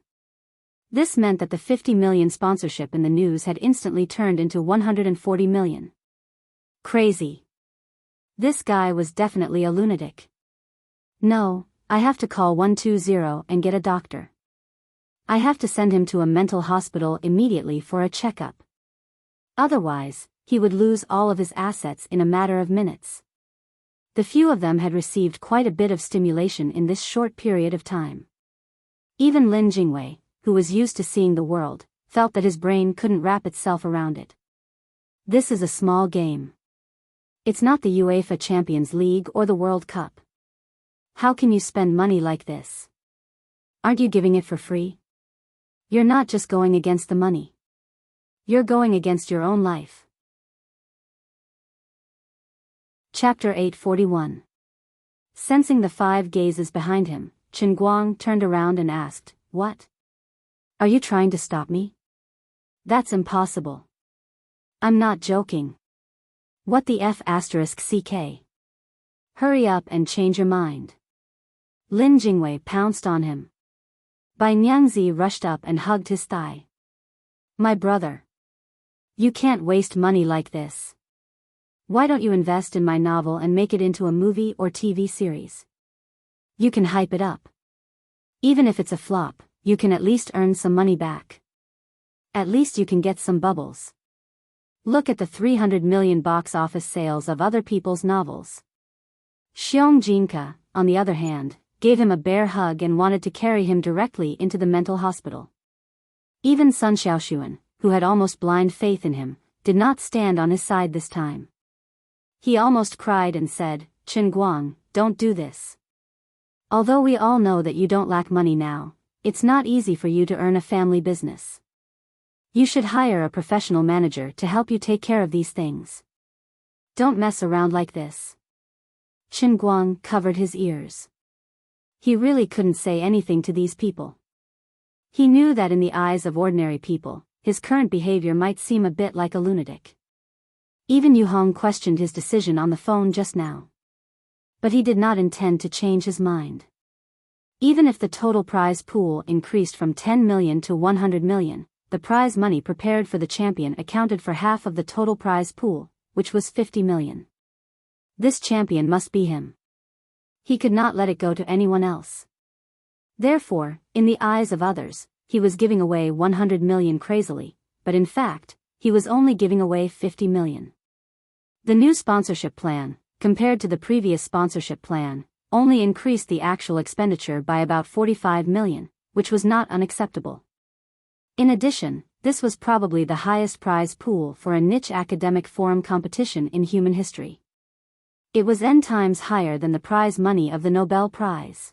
This meant that the 50 million sponsorship in the news had instantly turned into 140 million. Crazy. This guy was definitely a lunatic. No, I have to call 120 and get a doctor. I have to send him to a mental hospital immediately for a checkup. Otherwise, he would lose all of his assets in a matter of minutes. The few of them had received quite a bit of stimulation in this short period of time. Even Lin Jingwei, who was used to seeing the world, felt that his brain couldn't wrap itself around it. This is a small game. It's not the UEFA Champions League or the World Cup. How can you spend money like this? Aren't you giving it for free? You're not just going against the money. You're going against your own life. Chapter 841. Sensing the 5 gazes behind him, Chen Guang turned around and asked, "What? Are you trying to stop me?" "That's impossible. I'm not joking." "What the F *CK? Hurry up and change your mind." Lin Jingwei pounced on him. Bai Nyangzi rushed up and hugged his thigh. "My brother. You can't waste money like this. Why don't you invest in my novel and make it into a movie or TV series? You can hype it up. Even if it's a flop, you can at least earn some money back. At least you can get some bubbles. Look at the 300 million box office sales of other people's novels." Xiong Jinka, on the other hand, gave him a bear hug and wanted to carry him directly into the mental hospital. Even Sun Xiaoshuan, who had almost blind faith in him, did not stand on his side this time. He almost cried and said, "Chen Guang, don't do this. Although we all know that you don't lack money now, it's not easy for you to earn a family business. You should hire a professional manager to help you take care of these things. Don't mess around like this." Chen Guang covered his ears. He really couldn't say anything to these people. He knew that in the eyes of ordinary people, his current behavior might seem a bit like a lunatic. Even Yu Hong questioned his decision on the phone just now. But he did not intend to change his mind. Even if the total prize pool increased from 10 million to 100 million, the prize money prepared for the champion accounted for half of the total prize pool, which was 50 million. This champion must be him. He could not let it go to anyone else. Therefore, in the eyes of others, he was giving away 100 million crazily, but in fact, he was only giving away 50 million. The new sponsorship plan, compared to the previous sponsorship plan, only increased the actual expenditure by about 45 million, which was not unacceptable. In addition, this was probably the highest prize pool for a niche academic forum competition in human history. It was n times higher than the prize money of the Nobel Prize.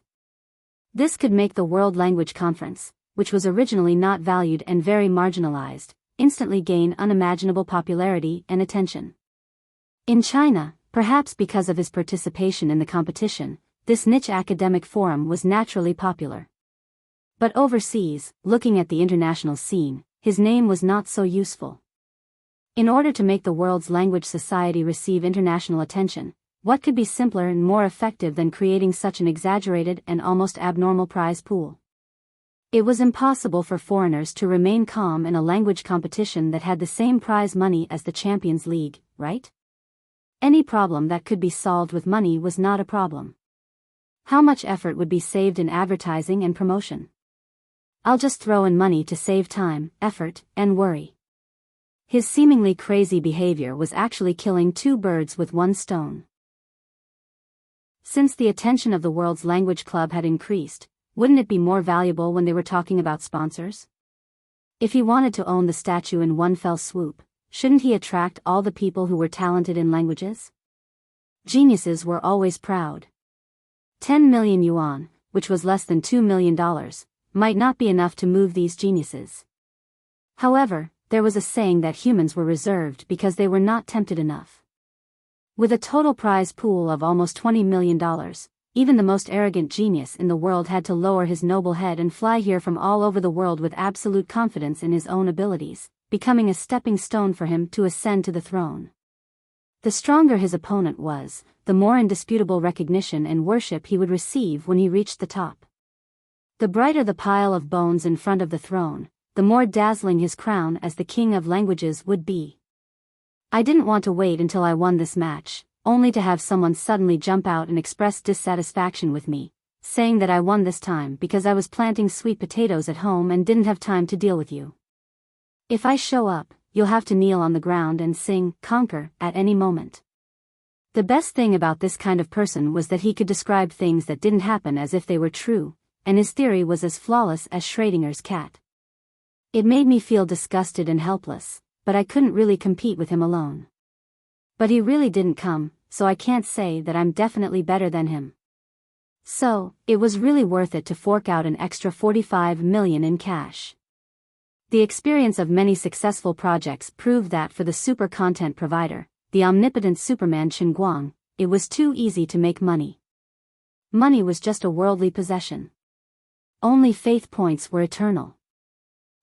This could make the World Language Conference, which was originally not valued and very marginalized, instantly gain unimaginable popularity and attention. In China, perhaps because of his participation in the competition, this niche academic forum was naturally popular. But overseas, looking at the international scene, his name was not so useful. In order to make the world's language society receive international attention, what could be simpler and more effective than creating such an exaggerated and almost abnormal prize pool? It was impossible for foreigners to remain calm in a language competition that had the same prize money as the Champions League, right? Any problem that could be solved with money was not a problem. How much effort would be saved in advertising and promotion? I'll just throw in money to save time, effort, and worry. His seemingly crazy behavior was actually killing two birds with one stone. Since the attention of the World's Language Club had increased, wouldn't it be more valuable when they were talking about sponsors? If he wanted to own the statue in one fell swoop, shouldn't he attract all the people who were talented in languages? Geniuses were always proud. 10 million yuan, which was less than $2 million, might not be enough to move these geniuses. However, there was a saying that humans were reserved because they were not tempted enough. With a total prize pool of almost $20 million, even the most arrogant genius in the world had to lower his noble head and fly here from all over the world with absolute confidence in his own abilities, becoming a stepping stone for him to ascend to the throne. The stronger his opponent was, the more indisputable recognition and worship he would receive when he reached the top. The brighter the pile of bones in front of the throne, the more dazzling his crown as the king of languages would be. I didn't want to wait until I won this match, only to have someone suddenly jump out and express dissatisfaction with me, saying that I won this time because I was planting sweet potatoes at home and didn't have time to deal with you. If I show up, you'll have to kneel on the ground and sing "Conquer" at any moment. The best thing about this kind of person was that he could describe things that didn't happen as if they were true, and his theory was as flawless as Schrodinger's cat. It made me feel disgusted and helpless, but I couldn't really compete with him alone. But he really didn't come, so I can't say that I'm definitely better than him. So, it was really worth it to fork out an extra 45 million in cash. The experience of many successful projects proved that for the super content provider, the omnipotent Superman Chen Guang, it was too easy to make money. Money was just a worldly possession. Only faith points were eternal.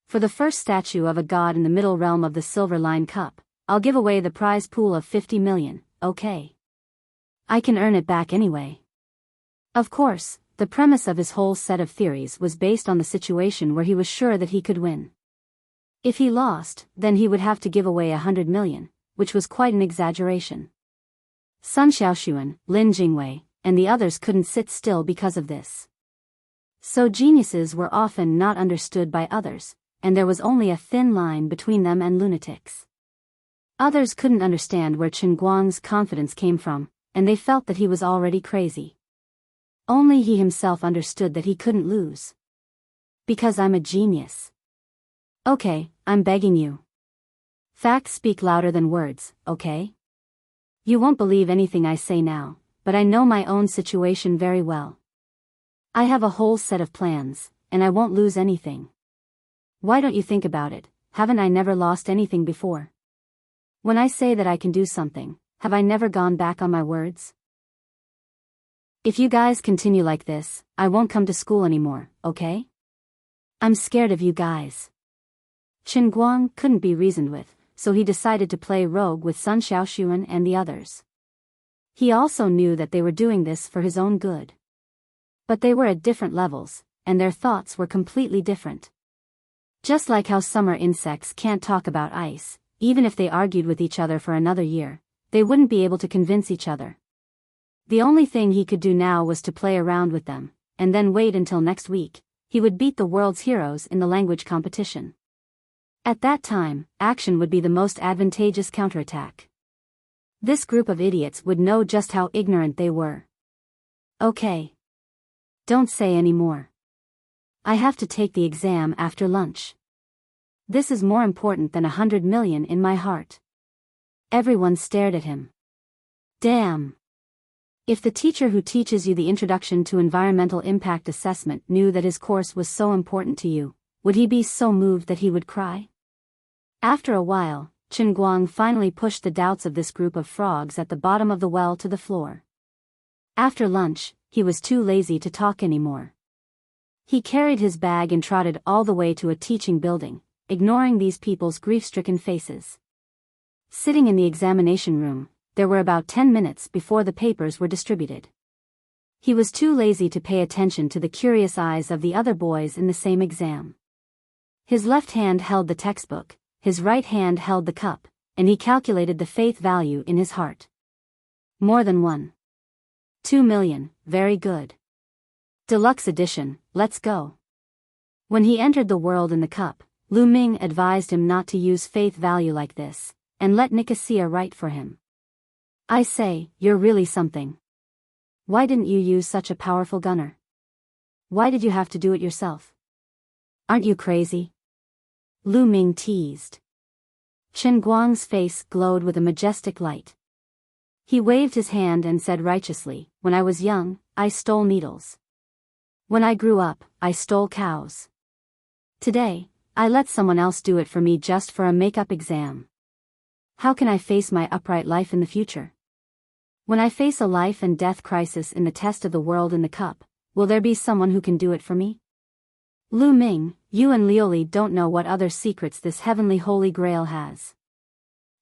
For the first statue of a god in the middle realm of the Silver Line Cup, I'll give away the prize pool of 50 million, okay? I can earn it back anyway. Of course, the premise of his whole set of theories was based on the situation where he was sure that he could win. If he lost, then he would have to give away 100 million, which was quite an exaggeration. Sun Xiaoxuan, Lin Jingwei, and the others couldn't sit still because of this. So geniuses were often not understood by others, and there was only a thin line between them and lunatics. Others couldn't understand where Chen Guang's confidence came from, and they felt that he was already crazy. Only he himself understood that he couldn't lose. Because I'm a genius. Okay, I'm begging you. Facts speak louder than words, okay? You won't believe anything I say now, but I know my own situation very well. I have a whole set of plans, and I won't lose anything. Why don't you think about it? Haven't I never lost anything before? When I say that I can do something, have I never gone back on my words? If you guys continue like this, I won't come to school anymore, okay? I'm scared of you guys. Chen Guang couldn't be reasoned with, so he decided to play rogue with Sun Xiaoxuan and the others. He also knew that they were doing this for his own good. But they were at different levels, and their thoughts were completely different. Just like how summer insects can't talk about ice, even if they argued with each other for another year, they wouldn't be able to convince each other. The only thing he could do now was to play around with them, and then wait until next week. He would beat the world's heroes in the language competition. At that time, action would be the most advantageous counterattack. This group of idiots would know just how ignorant they were. Okay. Don't say any more. I have to take the exam after lunch. This is more important than 100 million in my heart. Everyone stared at him. Damn. If the teacher who teaches you the Introduction to Environmental Impact Assessment knew that his course was so important to you, would he be so moved that he would cry? After a while, Chen Guang finally pushed the doubts of this group of frogs at the bottom of the well to the floor. After lunch, he was too lazy to talk anymore. He carried his bag and trotted all the way to a teaching building, ignoring these people's grief-stricken faces. Sitting in the examination room, there were about 10 minutes before the papers were distributed. He was too lazy to pay attention to the curious eyes of the other boys in the same exam. His left hand held the textbook, his right hand held the cup, and he calculated the faith value in his heart. More than 1.2 million, very good. Deluxe edition, let's go. When he entered the world in the cup, Lu Ming advised him not to use faith value like this, and let Nicosia write for him. I say, you're really something. Why didn't you use such a powerful gunner? Why did you have to do it yourself? Aren't you crazy? Lu Ming teased. Chen Guang's face glowed with a majestic light. He waved his hand and said righteously, when I was young, I stole needles. When I grew up, I stole cows. Today, I let someone else do it for me just for a make-up exam. How can I face my upright life in the future? When I face a life and death crisis in the test of the world in the cup, will there be someone who can do it for me? Lu Ming, you and Lioli don't know what other secrets this heavenly holy grail has.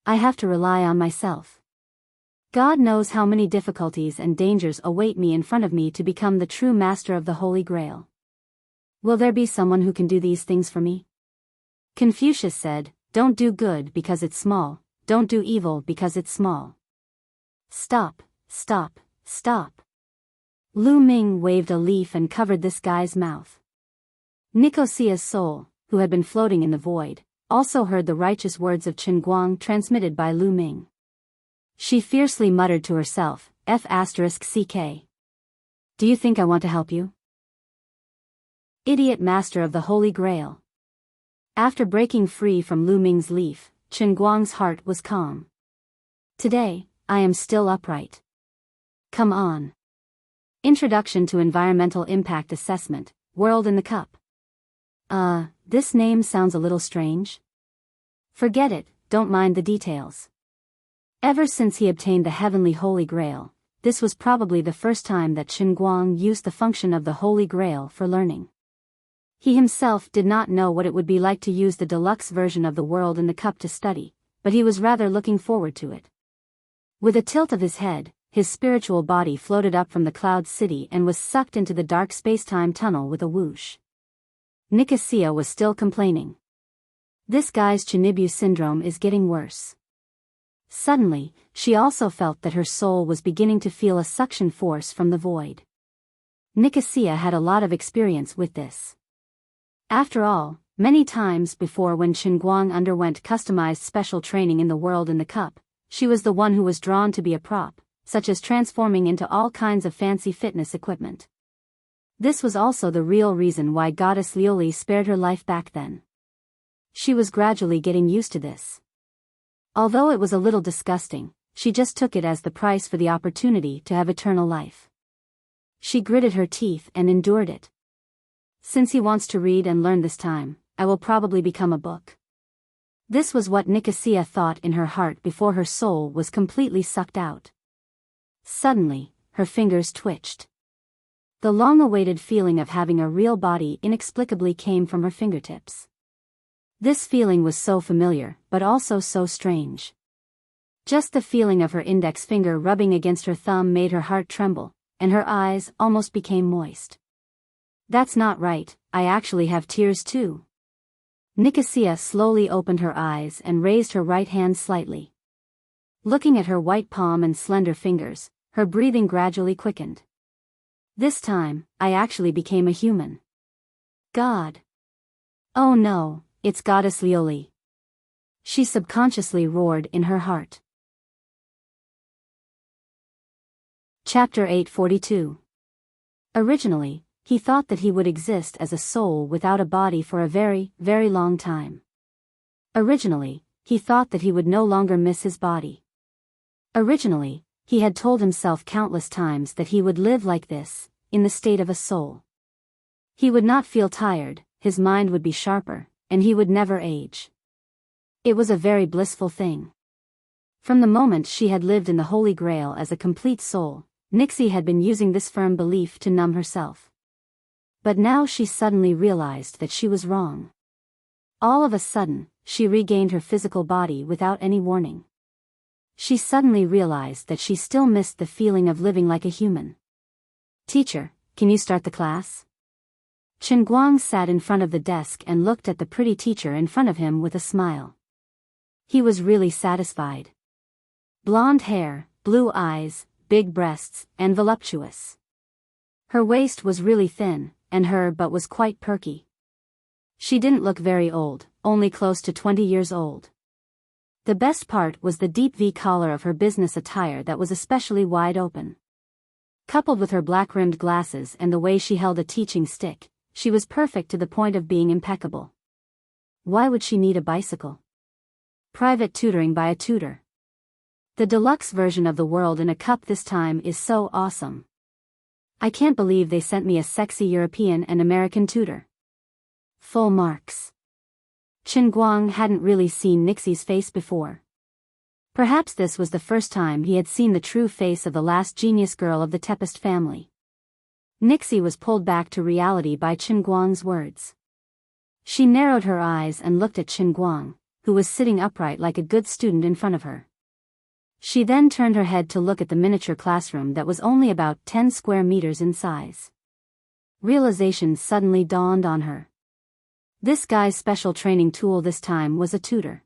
I have to rely on myself. God knows how many difficulties and dangers await me in front of me to become the true master of the Holy Grail. Will there be someone who can do these things for me? Confucius said, don't do good because it's small, don't do evil because it's small. Stop, stop, stop. Lu Ming waved a leaf and covered this guy's mouth. Nicosia's soul, who had been floating in the void, also heard the righteous words of Chen Guang transmitted by Lu Ming. She fiercely muttered to herself, F***CK. Do you think I want to help you? Idiot master of the Holy Grail. After breaking free from Lu Ming's leaf, Chen Guang's heart was calm. Today, I am still upright. Come on. Introduction to Environmental Impact Assessment, World in the Cup. This name sounds a little strange. Forget it, don't mind the details. Ever since he obtained the heavenly Holy Grail, this was probably the first time that Chen Guang used the function of the Holy Grail for learning. He himself did not know what it would be like to use the deluxe version of the World in the Cup to study, but he was rather looking forward to it. With a tilt of his head, his spiritual body floated up from the Cloud City and was sucked into the dark space-time tunnel with a whoosh. Nicosia was still complaining. This guy's Chinibu syndrome is getting worse. Suddenly, she also felt that her soul was beginning to feel a suction force from the void. Nicosia had a lot of experience with this. After all, many times before when Chen Guang underwent customized special training in the World in the Cup, she was the one who was drawn to be a prop, such as transforming into all kinds of fancy fitness equipment. This was also the real reason why Goddess Lioli spared her life back then. She was gradually getting used to this. Although it was a little disgusting, she just took it as the price for the opportunity to have eternal life. She gritted her teeth and endured it. Since he wants to read and learn this time, I will probably become a book. This was what Nicosia thought in her heart before her soul was completely sucked out. Suddenly, her fingers twitched. The long-awaited feeling of having a real body inexplicably came from her fingertips. This feeling was so familiar, but also so strange. Just the feeling of her index finger rubbing against her thumb made her heart tremble, and her eyes almost became moist. That's not right, I actually have tears too. Nicosia slowly opened her eyes and raised her right hand slightly. Looking at her white palm and slender fingers, her breathing gradually quickened. This time, I actually became a human. God. Oh no, it's Goddess Lioli. She subconsciously roared in her heart. Chapter 842. Originally, he thought that he would exist as a soul without a body for a very, very long time. Originally, he thought that he would no longer miss his body. Originally, he had told himself countless times that he would live like this, in the state of a soul. He would not feel tired, his mind would be sharper, and he would never age. It was a very blissful thing. From the moment she had lived in the Holy Grail as a complete soul, Nixie had been using this firm belief to numb herself. But now she suddenly realized that she was wrong. All of a sudden, she regained her physical body without any warning. She suddenly realized that she still missed the feeling of living like a human. Teacher, can you start the class? Chen Guang sat in front of the desk and looked at the pretty teacher in front of him with a smile. He was really satisfied. Blonde hair, blue eyes, big breasts, and voluptuous. Her waist was really thin, and her butt was quite perky. She didn't look very old, only close to 20 years old. The best part was the deep V collar of her business attire that was especially wide open. Coupled with her black-rimmed glasses and the way she held a teaching stick, she was perfect to the point of being impeccable. Why would she need a bicycle? Private tutoring by a tutor. The deluxe version of the World in a Cup this time is so awesome. I can't believe they sent me a sexy European and American tutor. Full marks. Chen Guang hadn't really seen Nixie's face before. Perhaps this was the first time he had seen the true face of the last genius girl of the Tempest family. Nixie was pulled back to reality by Chen Guang's words. She narrowed her eyes and looked at Chen Guang, who was sitting upright like a good student in front of her. She then turned her head to look at the miniature classroom that was only about 10 square meters in size. Realization suddenly dawned on her. This guy's special training tool this time was a tutor.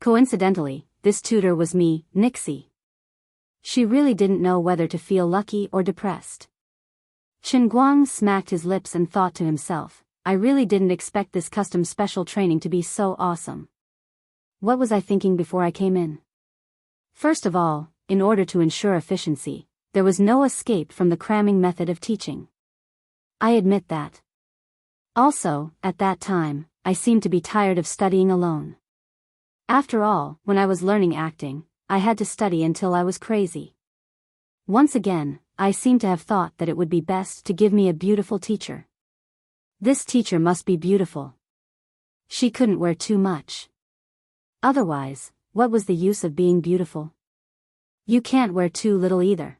Coincidentally, this tutor was me, Nixie. She really didn't know whether to feel lucky or depressed. Chen Guang smacked his lips and thought to himself, I really didn't expect this custom special training to be so awesome. What was I thinking before I came in? First of all, in order to ensure efficiency, there was no escape from the cramming method of teaching. I admit that. Also, at that time, I seemed to be tired of studying alone. After all, when I was learning acting, I had to study until I was crazy. Once again, I seemed to have thought that it would be best to give me a beautiful teacher. This teacher must be beautiful. She couldn't wear too much. Otherwise, what was the use of being beautiful? You can't wear too little either.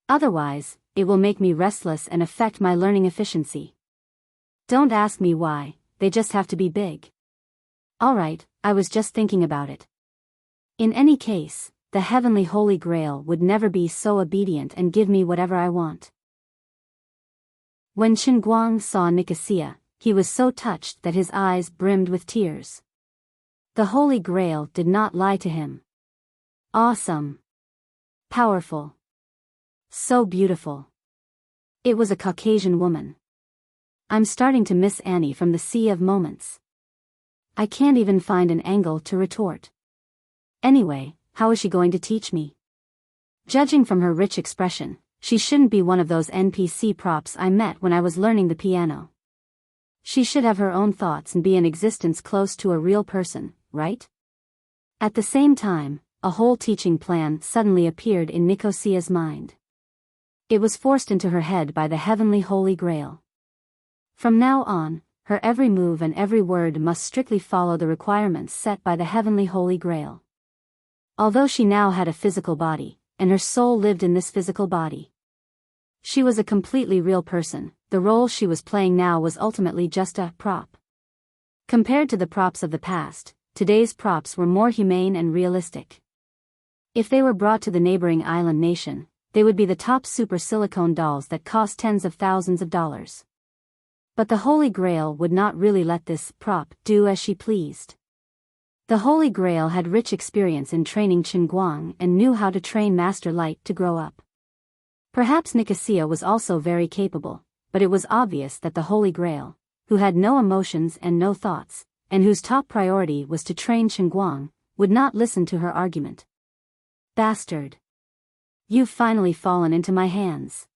Otherwise, it will make me restless and affect my learning efficiency. Don't ask me why, they just have to be big. Alright, I was just thinking about it. In any case, the heavenly Holy Grail would never be so obedient and give me whatever I want. When Qinguang saw Nicosia, he was so touched that his eyes brimmed with tears. The Holy Grail did not lie to him. Awesome. Powerful. So beautiful. It was a Caucasian woman. I'm starting to miss Annie from the Sea of Moments. I can't even find an angle to retort. Anyway, how is she going to teach me? Judging from her rich expression, she shouldn't be one of those NPC props I met when I was learning the piano. She should have her own thoughts and be in existence close to a real person, right? At the same time, a whole teaching plan suddenly appeared in Nicosia's mind. It was forced into her head by the heavenly Holy Grail. From now on, her every move and every word must strictly follow the requirements set by the heavenly Holy Grail. Although she now had a physical body, and her soul lived in this physical body, she was a completely real person. The role she was playing now was ultimately just a prop. Compared to the props of the past, today's props were more humane and realistic. If they were brought to the neighboring island nation, they would be the top super silicone dolls that cost tens of thousands of dollars. But the Holy Grail would not really let this prop do as she pleased. The Holy Grail had rich experience in training Qinguang and knew how to train Master Light to grow up. Perhaps Nicosia was also very capable, but it was obvious that the Holy Grail, who had no emotions and no thoughts, and whose top priority was to train Qinguang, would not listen to her argument. Bastard. You've finally fallen into my hands.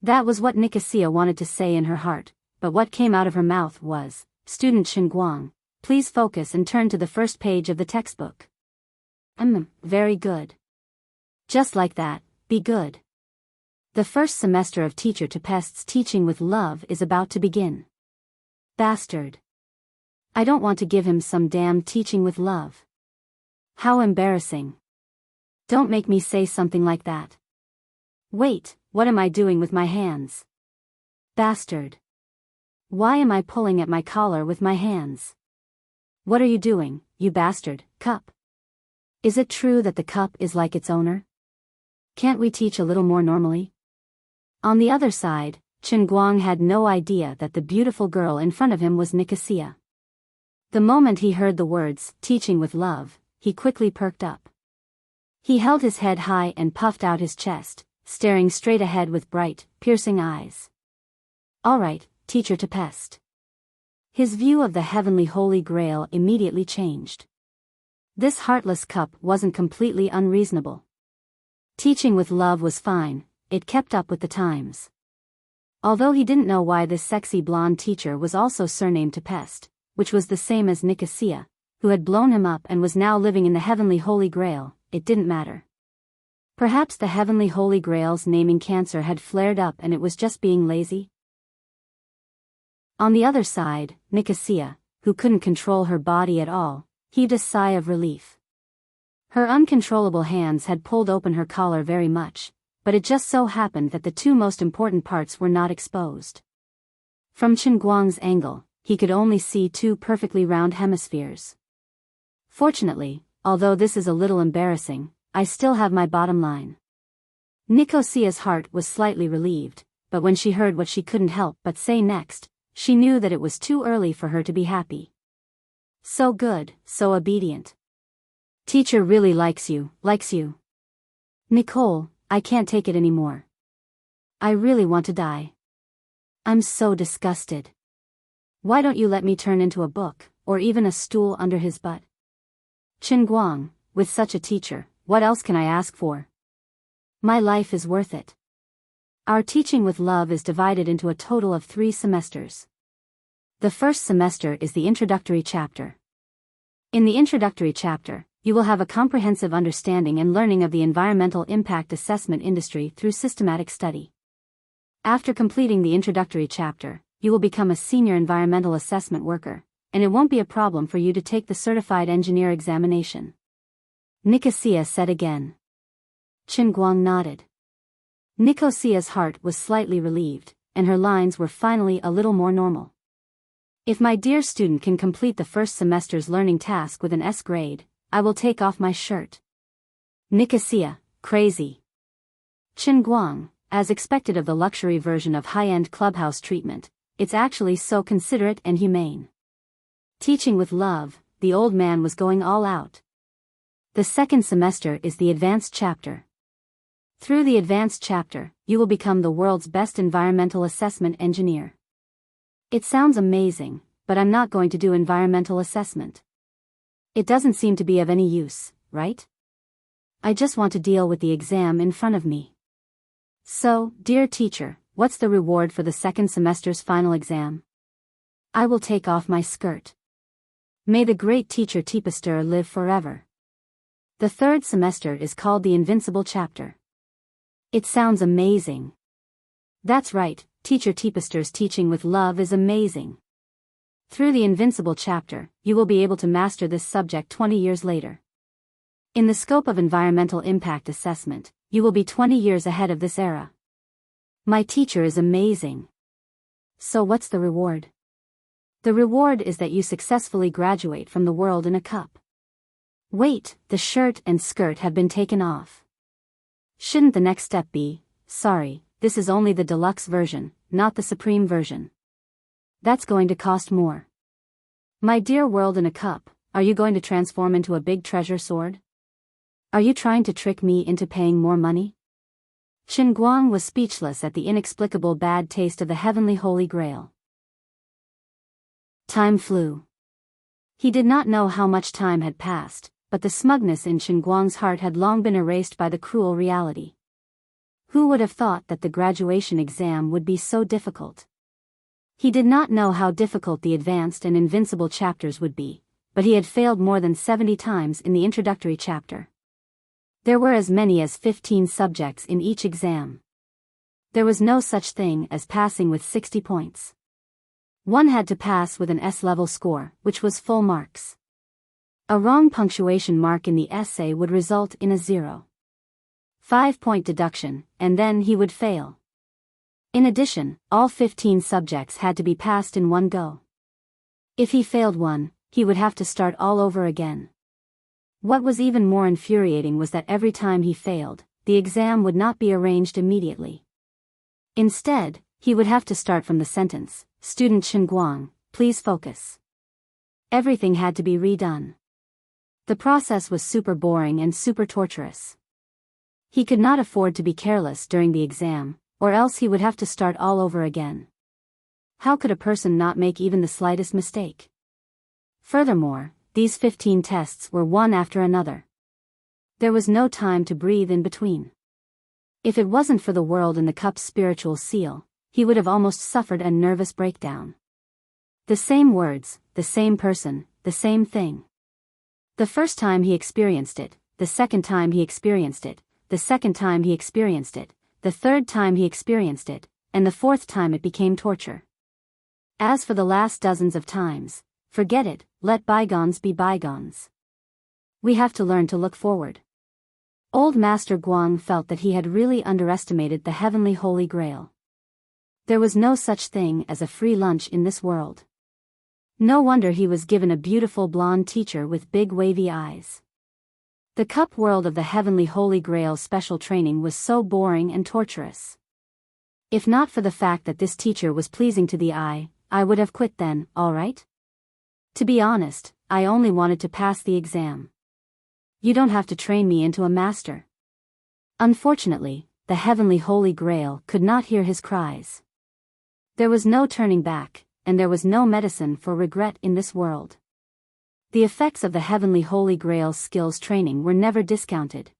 That was what Nicosia wanted to say in her heart, but what came out of her mouth was, Student Qinguang, please focus and turn to the first page of the textbook. Very good. Just like that, be good. The first semester of Teacher to Pest's Teaching with Love is about to begin. Bastard. I don't want to give him some damn teaching with love. How embarrassing. Don't make me say something like that. Wait, what am I doing with my hands? Bastard. Why am I pulling at my collar with my hands? What are you doing, you bastard, cup? Is it true that the cup is like its owner? Can't we teach a little more normally? On the other side, Qinguang had no idea that the beautiful girl in front of him was Nicosia. The moment he heard the words, teaching with love, he quickly perked up. He held his head high and puffed out his chest, staring straight ahead with bright, piercing eyes. Alright, Teacher to Pest. His view of the heavenly Holy Grail immediately changed. This heartless cup wasn't completely unreasonable. Teaching with love was fine, it kept up with the times. Although he didn't know why this sexy blonde teacher was also surnamed to Pest, which was the same as Nicosia, who had blown him up and was now living in the heavenly Holy Grail, it didn't matter. Perhaps the heavenly Holy Grail's naming cancer had flared up and it was just being lazy? On the other side, Nicosia, who couldn't control her body at all, heaved a sigh of relief. Her uncontrollable hands had pulled open her collar very much, but it just so happened that the two most important parts were not exposed. From Qinguang's angle, he could only see two perfectly round hemispheres. Fortunately, although this is a little embarrassing, I still have my bottom line. Nicosia's heart was slightly relieved, but when she heard what she couldn't help but say next, she knew that it was too early for her to be happy. So good, so obedient. Teacher really likes you. Nicole, I can't take it anymore. I really want to die. I'm so disgusted. Why don't you let me turn into a book, or even a stool under his butt? Qinguang, with such a teacher, what else can I ask for? My life is worth it. Our teaching with love is divided into a total of 3 semesters. The first semester is the introductory chapter. In the introductory chapter, you will have a comprehensive understanding and learning of the environmental impact assessment industry through systematic study. After completing the introductory chapter, you will become a senior environmental assessment worker, and it won't be a problem for you to take the certified engineer examination. Nicosia said again. Qinguang nodded. Nicosia's heart was slightly relieved, and her lines were finally a little more normal. If my dear student can complete the first semester's learning task with an S grade, I will take off my shirt. Nicosia, crazy. Chen Guang, as expected of the luxury version of high-end clubhouse treatment, it's actually so considerate and humane. Teaching with love, the old man was going all out. The second semester is the advanced chapter. Through the advanced chapter, you will become the world's best environmental assessment engineer. It sounds amazing, but I'm not going to do environmental assessment. It doesn't seem to be of any use, right? I just want to deal with the exam in front of me. So, dear teacher, what's the reward for the second semester's final exam? I will take off my skirt. May the great teacher Teepaster live forever. The third semester is called the Invincible Chapter. It sounds amazing. That's right, Teacher Teepaster's teaching with love is amazing. Through the Invincible Chapter, you will be able to master this subject 20 years later. In the scope of environmental impact assessment, you will be 20 years ahead of this era. My teacher is amazing. So what's the reward? The reward is that you successfully graduate from the world in a cup. Wait, the shirt and skirt have been taken off. Shouldn't the next step be, sorry, this is only the deluxe version, not the supreme version. That's going to cost more. My dear world in a cup, are you going to transform into a big treasure sword? Are you trying to trick me into paying more money? Chen Guang was speechless at the inexplicable bad taste of the heavenly Holy Grail. Time flew. He did not know how much time had passed, but the smugness in Chen Guang's heart had long been erased by the cruel reality. Who would have thought that the graduation exam would be so difficult? He did not know how difficult the advanced and invincible chapters would be, but he had failed more than 70 times in the introductory chapter. There were as many as 15 subjects in each exam. There was no such thing as passing with 60 points. One had to pass with an S-level score, which was full marks. A wrong punctuation mark in the essay would result in a 0.5-point deduction, and then he would fail. In addition, all 15 subjects had to be passed in one go. If he failed one, he would have to start all over again. What was even more infuriating was that every time he failed, the exam would not be arranged immediately. Instead, he would have to start from the sentence, "Student Chen Guang, please focus." Everything had to be redone. The process was super boring and super torturous. He could not afford to be careless during the exam, or else he would have to start all over again. How could a person not make even the slightest mistake? Furthermore, these 15 tests were one after another. There was no time to breathe in between. If it wasn't for the world in the cup's spiritual seal, he would have almost suffered a nervous breakdown. The same words, the same person, the same thing. The first time he experienced it, the second time he experienced it, the second time he experienced it, the third time he experienced it, and the fourth time it became torture. As for the last dozens of times, forget it, let bygones be bygones. We have to learn to look forward. Old Master Guang felt that he had really underestimated the heavenly Holy Grail. There was no such thing as a free lunch in this world. No wonder he was given a beautiful blonde teacher with big wavy eyes. The cup world of the heavenly Holy Grail special training was so boring and torturous. If not for the fact that this teacher was pleasing to the eye, I would have quit then, all right? To be honest, I only wanted to pass the exam. You don't have to train me into a master. Unfortunately, the heavenly Holy Grail could not hear his cries. There was no turning back, and there was no medicine for regret in this world. The effects of the heavenly Holy Grail's skills training were never discounted.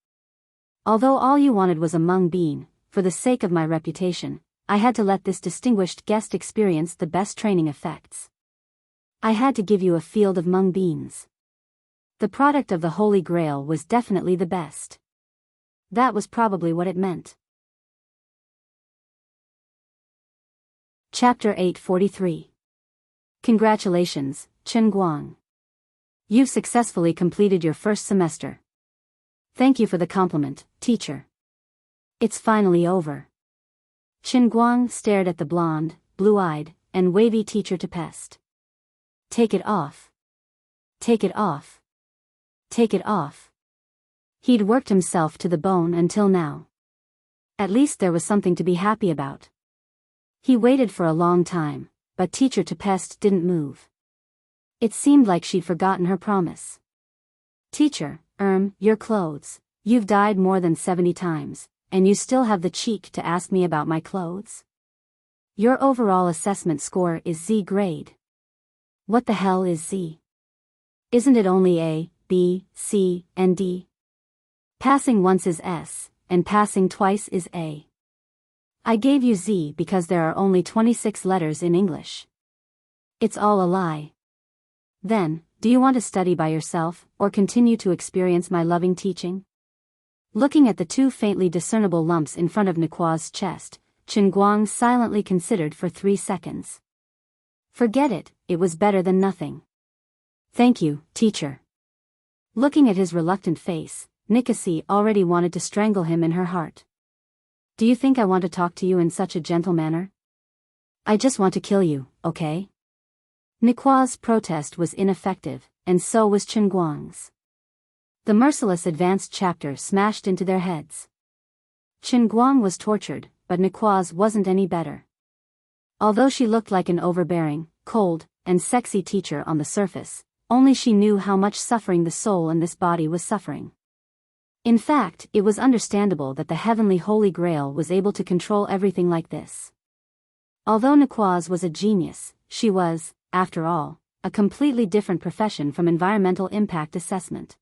Although all you wanted was a mung bean, for the sake of my reputation, I had to let this distinguished guest experience the best training effects. I had to give you a field of mung beans. The product of the Holy Grail was definitely the best. That was probably what it meant. Chapter 843. Congratulations, Chen Guang. You've successfully completed your first semester. Thank you for the compliment, teacher. It's finally over. Chen Guang stared at the blonde, blue-eyed, and wavy teacher to pest. Take it off. Take it off. Take it off. He'd worked himself to the bone until now. At least there was something to be happy about. He waited for a long time, but teacher to pest didn't move. It seemed like she'd forgotten her promise. Teacher, your clothes. You've died more than 70 times, and you still have the cheek to ask me about my clothes? Your overall assessment score is Z grade. What the hell is Z? Isn't it only A, B, C, and D? Passing once is S, and passing twice is A. I gave you Z because there are only 26 letters in English. It's all a lie. Then, do you want to study by yourself, or continue to experience my loving teaching? Looking at the two faintly discernible lumps in front of Nikwa's chest, Chen Guang silently considered for 3 seconds. Forget it, it was better than nothing. Thank you, teacher. Looking at his reluctant face, Nikasi already wanted to strangle him in her heart. Do you think I want to talk to you in such a gentle manner? I just want to kill you, okay? Nikwa's protest was ineffective, and so was Chen Guang's. The merciless advanced chapter smashed into their heads. Chen Guang was tortured, but Nikwa's wasn't any better. Although she looked like an overbearing, cold, and sexy teacher on the surface, only she knew how much suffering the soul in this body was suffering. In fact, it was understandable that the heavenly Holy Grail was able to control everything like this. Although Nikwa's was a genius, she was, after all, a completely different profession from environmental impact assessment.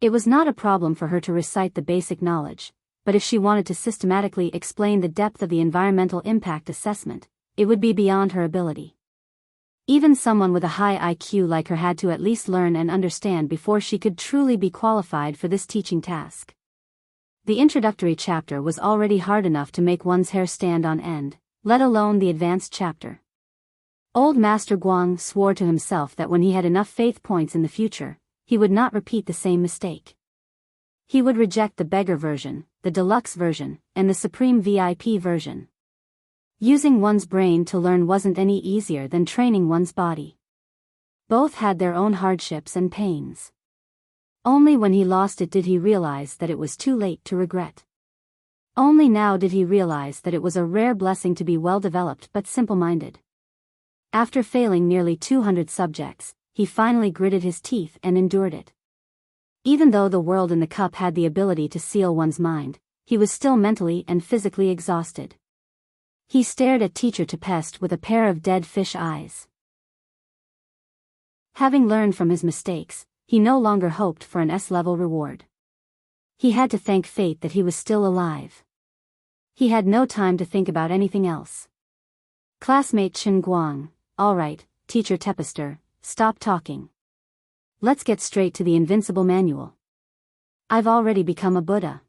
It was not a problem for her to recite the basic knowledge, but if she wanted to systematically explain the depth of the environmental impact assessment, it would be beyond her ability. Even someone with a high IQ like her had to at least learn and understand before she could truly be qualified for this teaching task. The introductory chapter was already hard enough to make one's hair stand on end, let alone the advanced chapter. Old Master Guang swore to himself that when he had enough faith points in the future, he would not repeat the same mistake. He would reject the beggar version, the deluxe version, and the supreme VIP version. Using one's brain to learn wasn't any easier than training one's body. Both had their own hardships and pains. Only when he lost it did he realize that it was too late to regret. Only now did he realize that it was a rare blessing to be well-developed but simple-minded. After failing nearly 200 subjects, he finally gritted his teeth and endured it. Even though the world in the cup had the ability to seal one's mind, he was still mentally and physically exhausted. He stared at teacher to pest with a pair of dead fish eyes. Having learned from his mistakes, he no longer hoped for an S-level reward. He had to thank fate that he was still alive. He had no time to think about anything else. Classmate Chen Guang, all right, teacher Tepester, stop talking. Let's get straight to the invincible manual. I've already become a Buddha.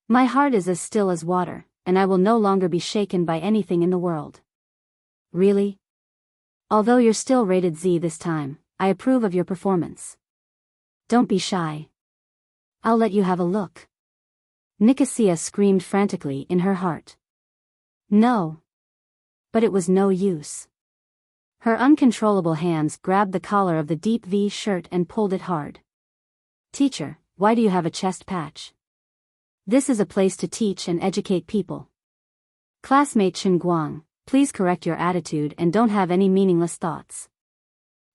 My heart is as still as water, and I will no longer be shaken by anything in the world. Really? Although you're still rated Z this time, I approve of your performance. Don't be shy. I'll let you have a look. Nicosia screamed frantically in her heart. No. But it was no use. Her uncontrollable hands grabbed the collar of the deep V shirt and pulled it hard. Teacher, why do you have a chest patch? This is a place to teach and educate people. Classmate Chen Guang, please correct your attitude and don't have any meaningless thoughts.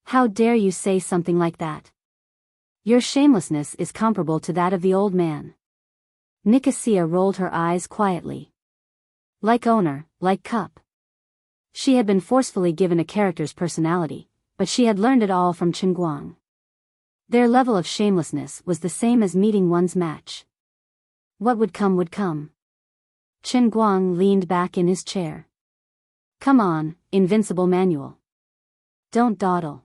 How dare you say something like that? Your shamelessness is comparable to that of the old man. Nicosia rolled her eyes quietly. Like owner, like cup. She had been forcefully given a character's personality, but she had learned it all from Chen Guang. Their level of shamelessness was the same as meeting one's match. What would come would come. Chen Guang leaned back in his chair. Come on, invincible manual. Don't dawdle.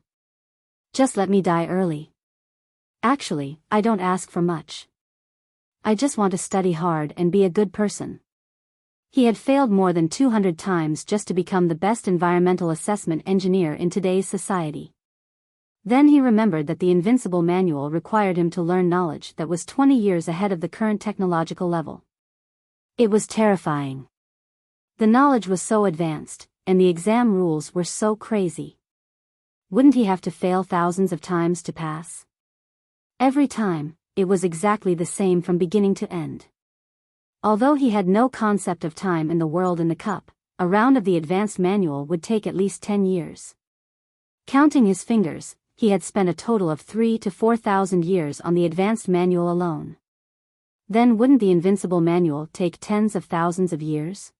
Just let me die early. Actually, I don't ask for much. I just want to study hard and be a good person. He had failed more than 200 times just to become the best environmental assessment engineer in today's society. Then he remembered that the invincible manual required him to learn knowledge that was 20 years ahead of the current technological level. It was terrifying. The knowledge was so advanced, and the exam rules were so crazy. Wouldn't he have to fail thousands of times to pass? Every time, it was exactly the same from beginning to end. Although he had no concept of time in the world in the cup, a round of the advanced manual would take at least 10 years. Counting his fingers, he had spent a total of 3,000 to 4,000 years on the advanced manual alone. Then wouldn't the invincible manual take tens of thousands of years?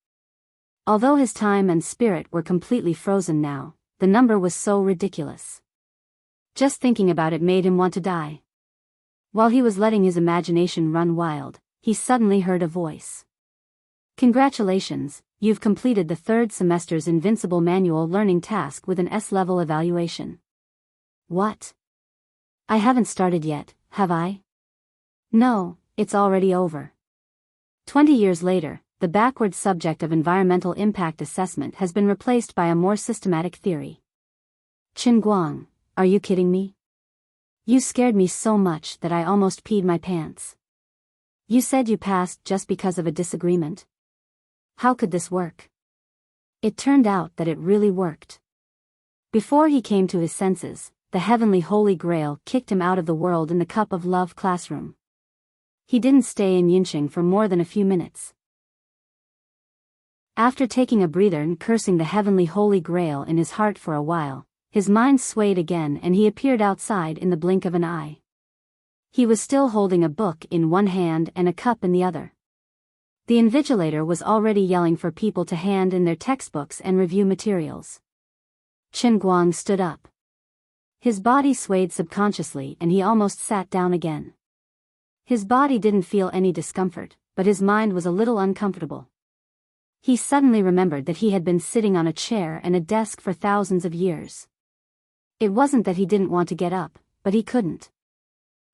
Although his time and spirit were completely frozen now, the number was so ridiculous. Just thinking about it made him want to die. While he was letting his imagination run wild, he suddenly heard a voice. "Congratulations, you've completed the third semester's Invincible Manual learning task with an S-level evaluation." "What? I haven't started yet, have I?" "No, it's already over." 20 years later, the backward subject of environmental impact assessment has been replaced by a more systematic theory. Qin Guang, are you kidding me? You scared me so much that I almost peed my pants. You said you passed just because of a disagreement? How could this work? It turned out that it really worked. Before he came to his senses, the heavenly Holy Grail kicked him out of the world in the Cup of Love classroom. He didn't stay in Yinqing for more than a few minutes. After taking a breather and cursing the heavenly Holy Grail in his heart for a while, his mind swayed again and he appeared outside in the blink of an eye. He was still holding a book in one hand and a cup in the other. The invigilator was already yelling for people to hand in their textbooks and review materials. Qin Guang stood up. His body swayed subconsciously and he almost sat down again. His body didn't feel any discomfort, but his mind was a little uncomfortable. He suddenly remembered that he had been sitting on a chair and a desk for thousands of years. It wasn't that he didn't want to get up, but he couldn't.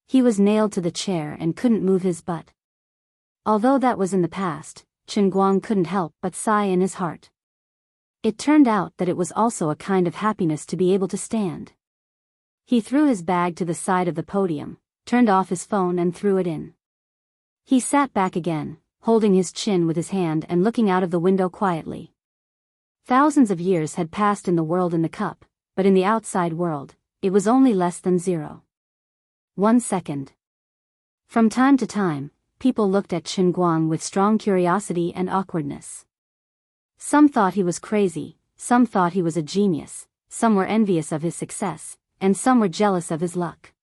He was nailed to the chair and couldn't move his butt. Although that was in the past, Qin Guang couldn't help but sigh in his heart. It turned out that it was also a kind of happiness to be able to stand. He threw his bag to the side of the podium, turned off his phone and threw it in. He sat back again, holding his chin with his hand and looking out of the window quietly. Thousands of years had passed in the world in the cup, but in the outside world, it was only less than 0. 1 second. From time to time, people looked at Qin Guang with strong curiosity and awkwardness. Some thought he was crazy, some thought he was a genius, some were envious of his success, and some were jealous of his luck.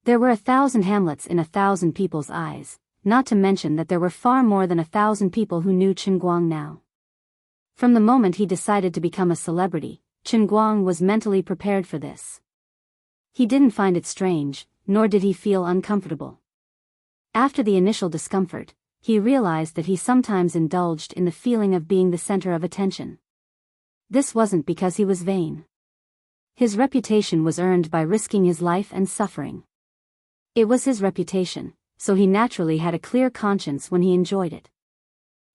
There were 1,000 Hamlets in 1,000 people's eyes, not to mention that there were far more than 1,000 people who knew Qin Guang now. From the moment he decided to become a celebrity, Qin Guang was mentally prepared for this. He didn't find it strange, nor did he feel uncomfortable. After the initial discomfort, he realized that he sometimes indulged in the feeling of being the center of attention. This wasn't because he was vain. His reputation was earned by risking his life and suffering. It was his reputation, so he naturally had a clear conscience when he enjoyed it.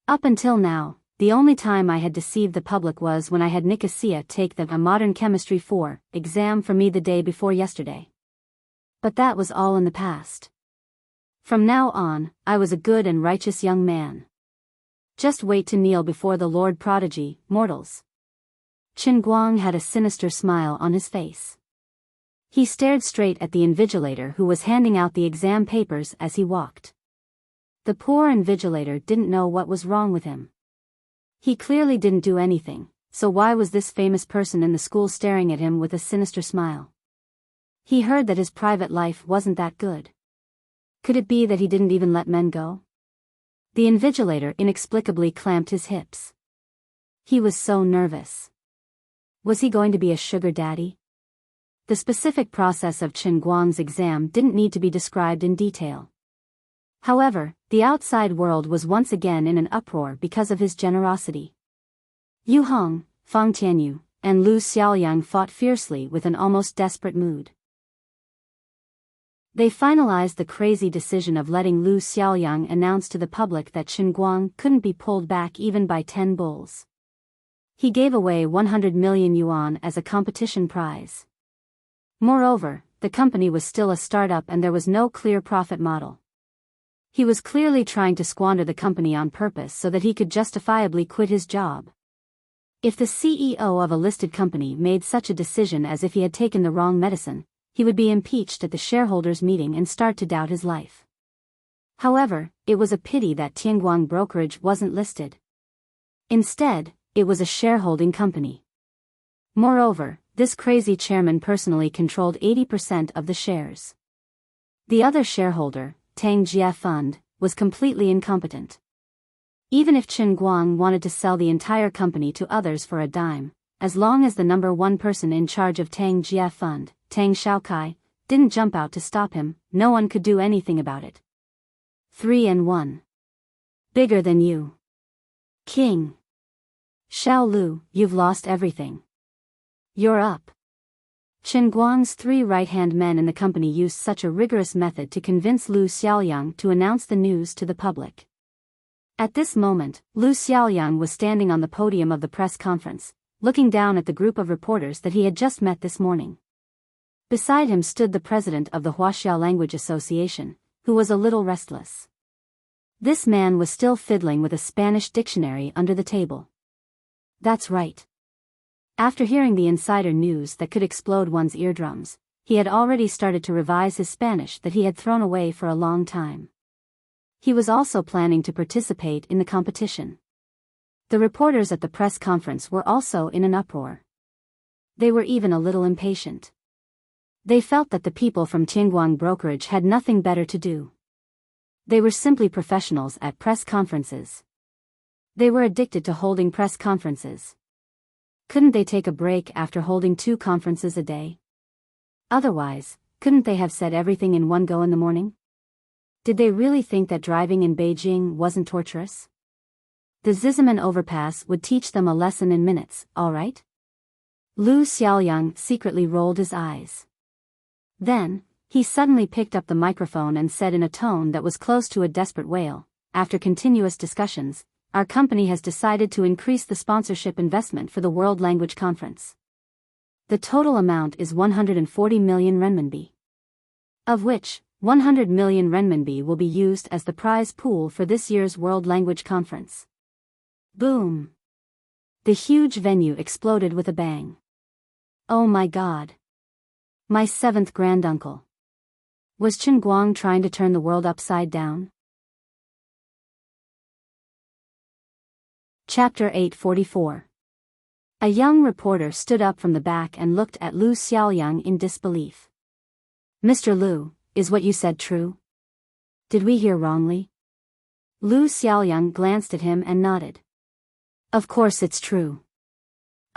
Up until now, the only time I had deceived the public was when I had Nicosia take a Modern Chemistry 4 exam for me the day before yesterday. But that was all in the past. From now on, I was a good and righteous young man. Just wait to kneel before the Lord Prodigy, mortals. Qin Guang had a sinister smile on his face. He stared straight at the invigilator who was handing out the exam papers as he walked. The poor invigilator didn't know what was wrong with him. He clearly didn't do anything, so why was this famous person in the school staring at him with a sinister smile? He heard that his private life wasn't that good. Could it be that he didn't even let men go? The invigilator inexplicably clamped his hips. He was so nervous. Was he going to be a sugar daddy? The specific process of Qin Guang's exam didn't need to be described in detail. However, the outside world was once again in an uproar because of his generosity. Yu Hong, Fang Tianyu, and Lu Xiaoyang fought fiercely with an almost desperate mood. They finalized the crazy decision of letting Lu Xiaoyang announce to the public that Qin Guang couldn't be pulled back even by 10 bulls. He gave away 100 million yuan as a competition prize. Moreover, the company was still a startup and there was no clear profit model. He was clearly trying to squander the company on purpose so that he could justifiably quit his job. If the CEO of a listed company made such a decision as if he had taken the wrong medicine, he would be impeached at the shareholders' meeting and start to doubt his life. However, it was a pity that Tianguang Brokerage wasn't listed. Instead, it was a shareholding company. Moreover, this crazy chairman personally controlled 80% of the shares. The other shareholder, Tang Jie Fund, was completely incompetent. Even if Chen Guang wanted to sell the entire company to others for a dime, as long as the number one person in charge of Tang Jie Fund, Tang Shaokai, didn't jump out to stop him, no one could do anything about it. 3-1. Bigger than you. King. Xiao Lu, you've lost everything. You're up. Chen Guang's 3 right-hand men in the company used such a rigorous method to convince Lu Xiaoyang to announce the news to the public. At this moment, Lu Xiaoyang was standing on the podium of the press conference, looking down at the group of reporters that he had just met this morning. Beside him stood the president of the Huaxiao Language Association, who was a little restless. This man was still fiddling with a Spanish dictionary under the table. That's right. After hearing the insider news that could explode one's eardrums, he had already started to revise his Spanish that he had thrown away for a long time. He was also planning to participate in the competition. The reporters at the press conference were also in an uproar. They were even a little impatient. They felt that the people from Tianguang Brokerage had nothing better to do. They were simply professionals at press conferences. They were addicted to holding press conferences. Couldn't they take a break after holding 2 conferences a day? Otherwise, couldn't they have said everything in one go in the morning? Did they really think that driving in Beijing wasn't torturous? The Ziziman overpass would teach them a lesson in minutes, all right? Lu Xiaoyang secretly rolled his eyes. Then, he suddenly picked up the microphone and said in a tone that was close to a desperate wail, after continuous discussions, our company has decided to increase the sponsorship investment for the World Language Conference. The total amount is 140 million renminbi. Of which, 100 million renminbi will be used as the prize pool for this year's World Language Conference. Boom! The huge venue exploded with a bang. Oh my God! My 7th granduncle. Was Chen Guang trying to turn the world upside down? Chapter 844. A young reporter stood up from the back and looked at Lu Xiaoyang in disbelief. Mr. Lu, is what you said true? Did we hear wrongly? Lu Xiaoyang glanced at him and nodded. Of course it's true.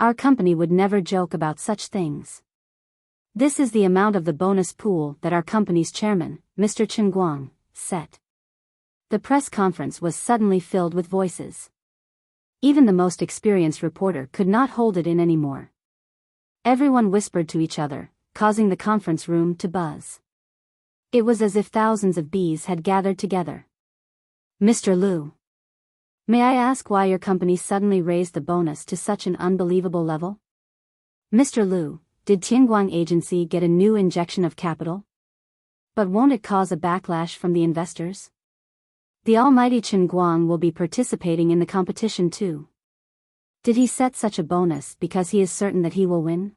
Our company would never joke about such things. This is the amount of the bonus pool that our company's chairman, Mr. Chen Guang, set. The press conference was suddenly filled with voices. Even the most experienced reporter could not hold it in anymore. Everyone whispered to each other, causing the conference room to buzz. It was as if thousands of bees had gathered together. Mr. Lu, may I ask why your company suddenly raised the bonus to such an unbelievable level? Mr. Lu, did Tianguang Agency get a new injection of capital? But won't it cause a backlash from the investors? The almighty Chen Guang will be participating in the competition too. Did he set such a bonus because he is certain that he will win?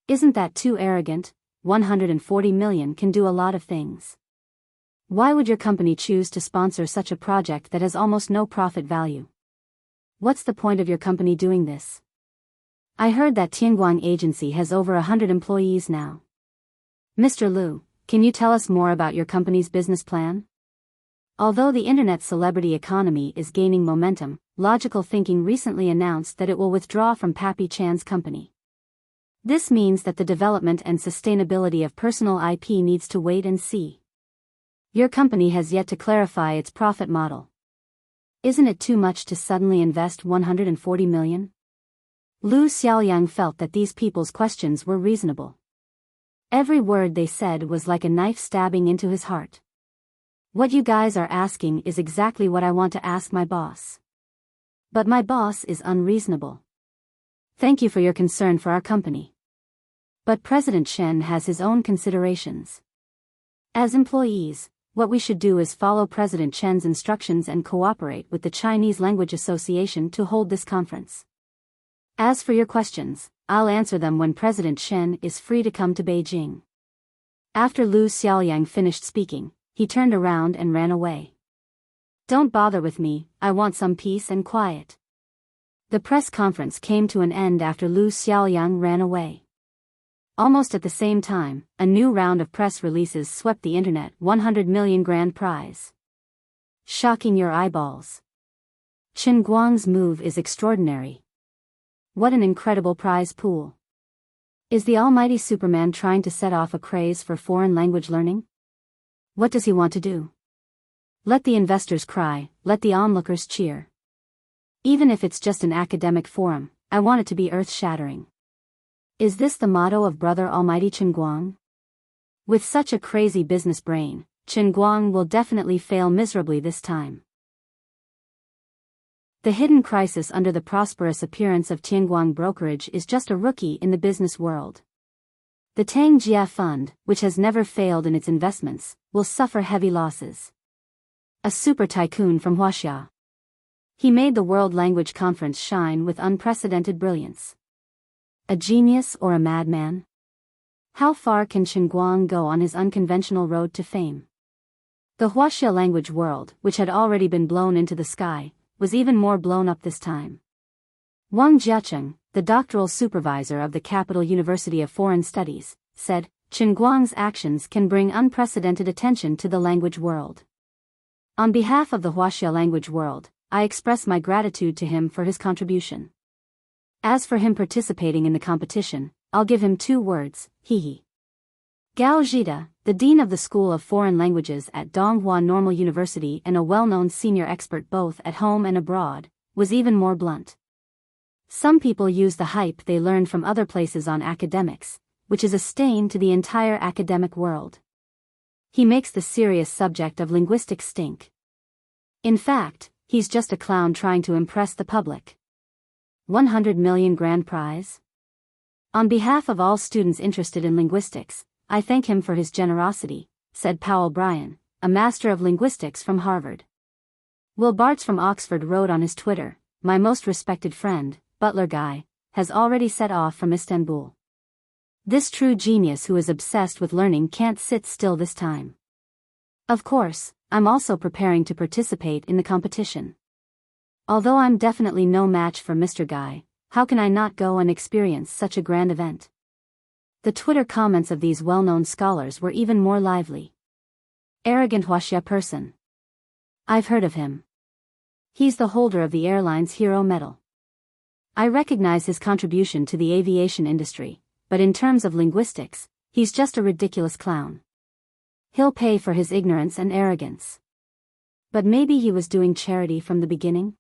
Isn't that too arrogant? 140 million can do a lot of things. Why would your company choose to sponsor such a project that has almost no profit value? What's the point of your company doing this? I heard that Tianguang Agency has over 100 employees now. Mr. Lu, can you tell us more about your company's business plan? Although the internet celebrity economy is gaining momentum, Logical Thinking recently announced that it will withdraw from Pappy Chan's company. This means that the development and sustainability of personal IP needs to wait and see. Your company has yet to clarify its profit model. Isn't it too much to suddenly invest 140 million? Lu Xiaoyang felt that these people's questions were reasonable. Every word they said was like a knife stabbing into his heart. What you guys are asking is exactly what I want to ask my boss. But my boss is unreasonable. Thank you for your concern for our company. But President Shen has his own considerations. As employees, what we should do is follow President Chen's instructions and cooperate with the Chinese Language Association to hold this conference. As for your questions, I'll answer them when President Chen is free to come to Beijing." After Lu Xiaoliang finished speaking, he turned around and ran away. "Don't bother with me, I want some peace and quiet." The press conference came to an end after Lu Xiaoliang ran away. Almost at the same time, a new round of press releases swept the internet. 100 million grand prize. Shocking your eyeballs. Chen Guang's move is extraordinary. What an incredible prize pool. Is the almighty Superman trying to set off a craze for foreign language learning? What does he want to do? Let the investors cry, let the onlookers cheer. Even if it's just an academic forum, I want it to be earth-shattering. Is this the motto of Brother Almighty Chen Guang? With such a crazy business brain, Chen Guang will definitely fail miserably this time. The hidden crisis under the prosperous appearance of Tianguang brokerage is just a rookie in the business world. The Tang Jia Fund, which has never failed in its investments, will suffer heavy losses. A super tycoon from Huaxia. He made the World Language Conference shine with unprecedented brilliance. A genius or a madman? How far can Chen Guang go on his unconventional road to fame? The Huaxia language world, which had already been blown into the sky, was even more blown up this time. Wang Jiacheng, the doctoral supervisor of the Capital University of Foreign Studies, said, "Chen Guang's actions can bring unprecedented attention to the language world. On behalf of the Huaxia language world, I express my gratitude to him for his contribution. As for him participating in the competition, I'll give him 2 words, hee. Gao Zhida, the dean of the School of Foreign Languages at Donghua Normal University and a well-known senior expert both at home and abroad, was even more blunt. Some people use the hype they learned from other places on academics, which is a stain to the entire academic world. He makes the serious subject of linguistics stink. In fact, he's just a clown trying to impress the public. 100 million grand prize? On behalf of all students interested in linguistics, I thank him for his generosity, said Powell Bryan, a master of linguistics from Harvard. Will Bartz from Oxford wrote on his Twitter, "My most respected friend, Butler Guy, has already set off from Istanbul. This true genius who is obsessed with learning can't sit still this time. Of course, I'm also preparing to participate in the competition. Although I'm definitely no match for Mr. Guy, how can I not go and experience such a grand event?" The Twitter comments of these well-known scholars were even more lively. Arrogant Huaxia person. I've heard of him. He's the holder of the airline's Hero Medal. I recognize his contribution to the aviation industry, but in terms of linguistics, he's just a ridiculous clown. He'll pay for his ignorance and arrogance. But maybe he was doing charity from the beginning?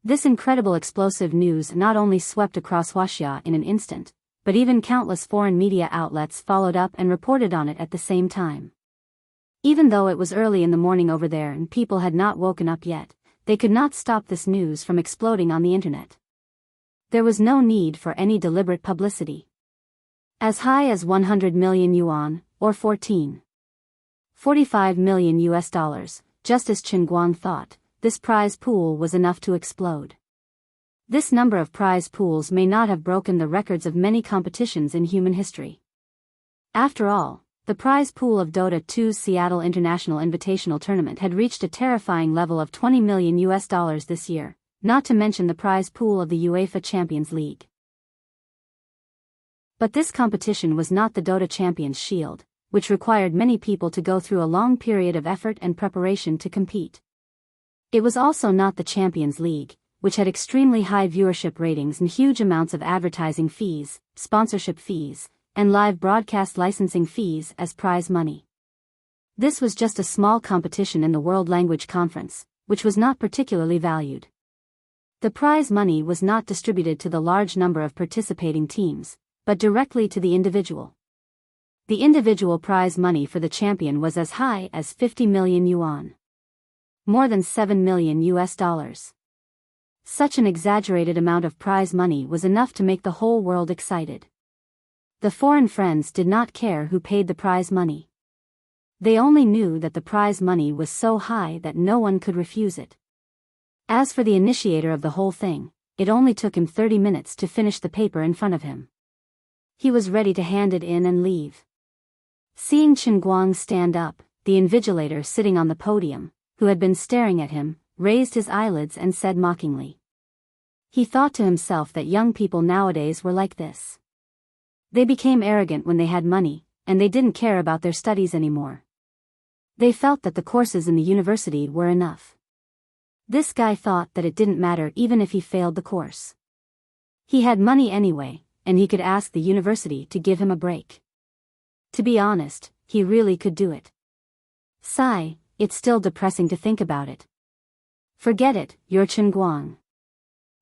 This incredible explosive news not only swept across Huaxia in an instant, but even countless foreign media outlets followed up and reported on it at the same time. Even though it was early in the morning over there and people had not woken up yet, they could not stop this news from exploding on the internet. There was no need for any deliberate publicity. As high as 100 million yuan, or 45 million US dollars, just as Chen Guang thought, this prize pool was enough to explode. This number of prize pools may not have broken the records of many competitions in human history. After all, the prize pool of Dota 2's Seattle International Invitational Tournament had reached a terrifying level of 20 million US dollars this year, not to mention the prize pool of the UEFA Champions League. But this competition was not the Dota Champions Shield, which required many people to go through a long period of effort and preparation to compete. It was also not the Champions League, which had extremely high viewership ratings and huge amounts of advertising fees, sponsorship fees, and live broadcast licensing fees as prize money. This was just a small competition in the World Language Conference, which was not particularly valued. The prize money was not distributed to the large number of participating teams, but directly to the individual. The individual prize money for the champion was as high as 50 million yuan. More than 7 million US dollars. Such an exaggerated amount of prize money was enough to make the whole world excited. The foreign friends did not care who paid the prize money. They only knew that the prize money was so high that no one could refuse it. As for the initiator of the whole thing, it only took him 30 minutes to finish the paper in front of him. He was ready to hand it in and leave. Seeing Chen Guang stand up, the invigilator sitting on the podium, who had been staring at him, raised his eyelids and said mockingly. He thought to himself that young people nowadays were like this. They became arrogant when they had money, and they didn't care about their studies anymore. They felt that the courses in the university were enough. This guy thought that it didn't matter even if he failed the course. He had money anyway, and he could ask the university to give him a break. To be honest, he really could do it. Sigh, it's still depressing to think about it. Forget it, you're Chen Guang.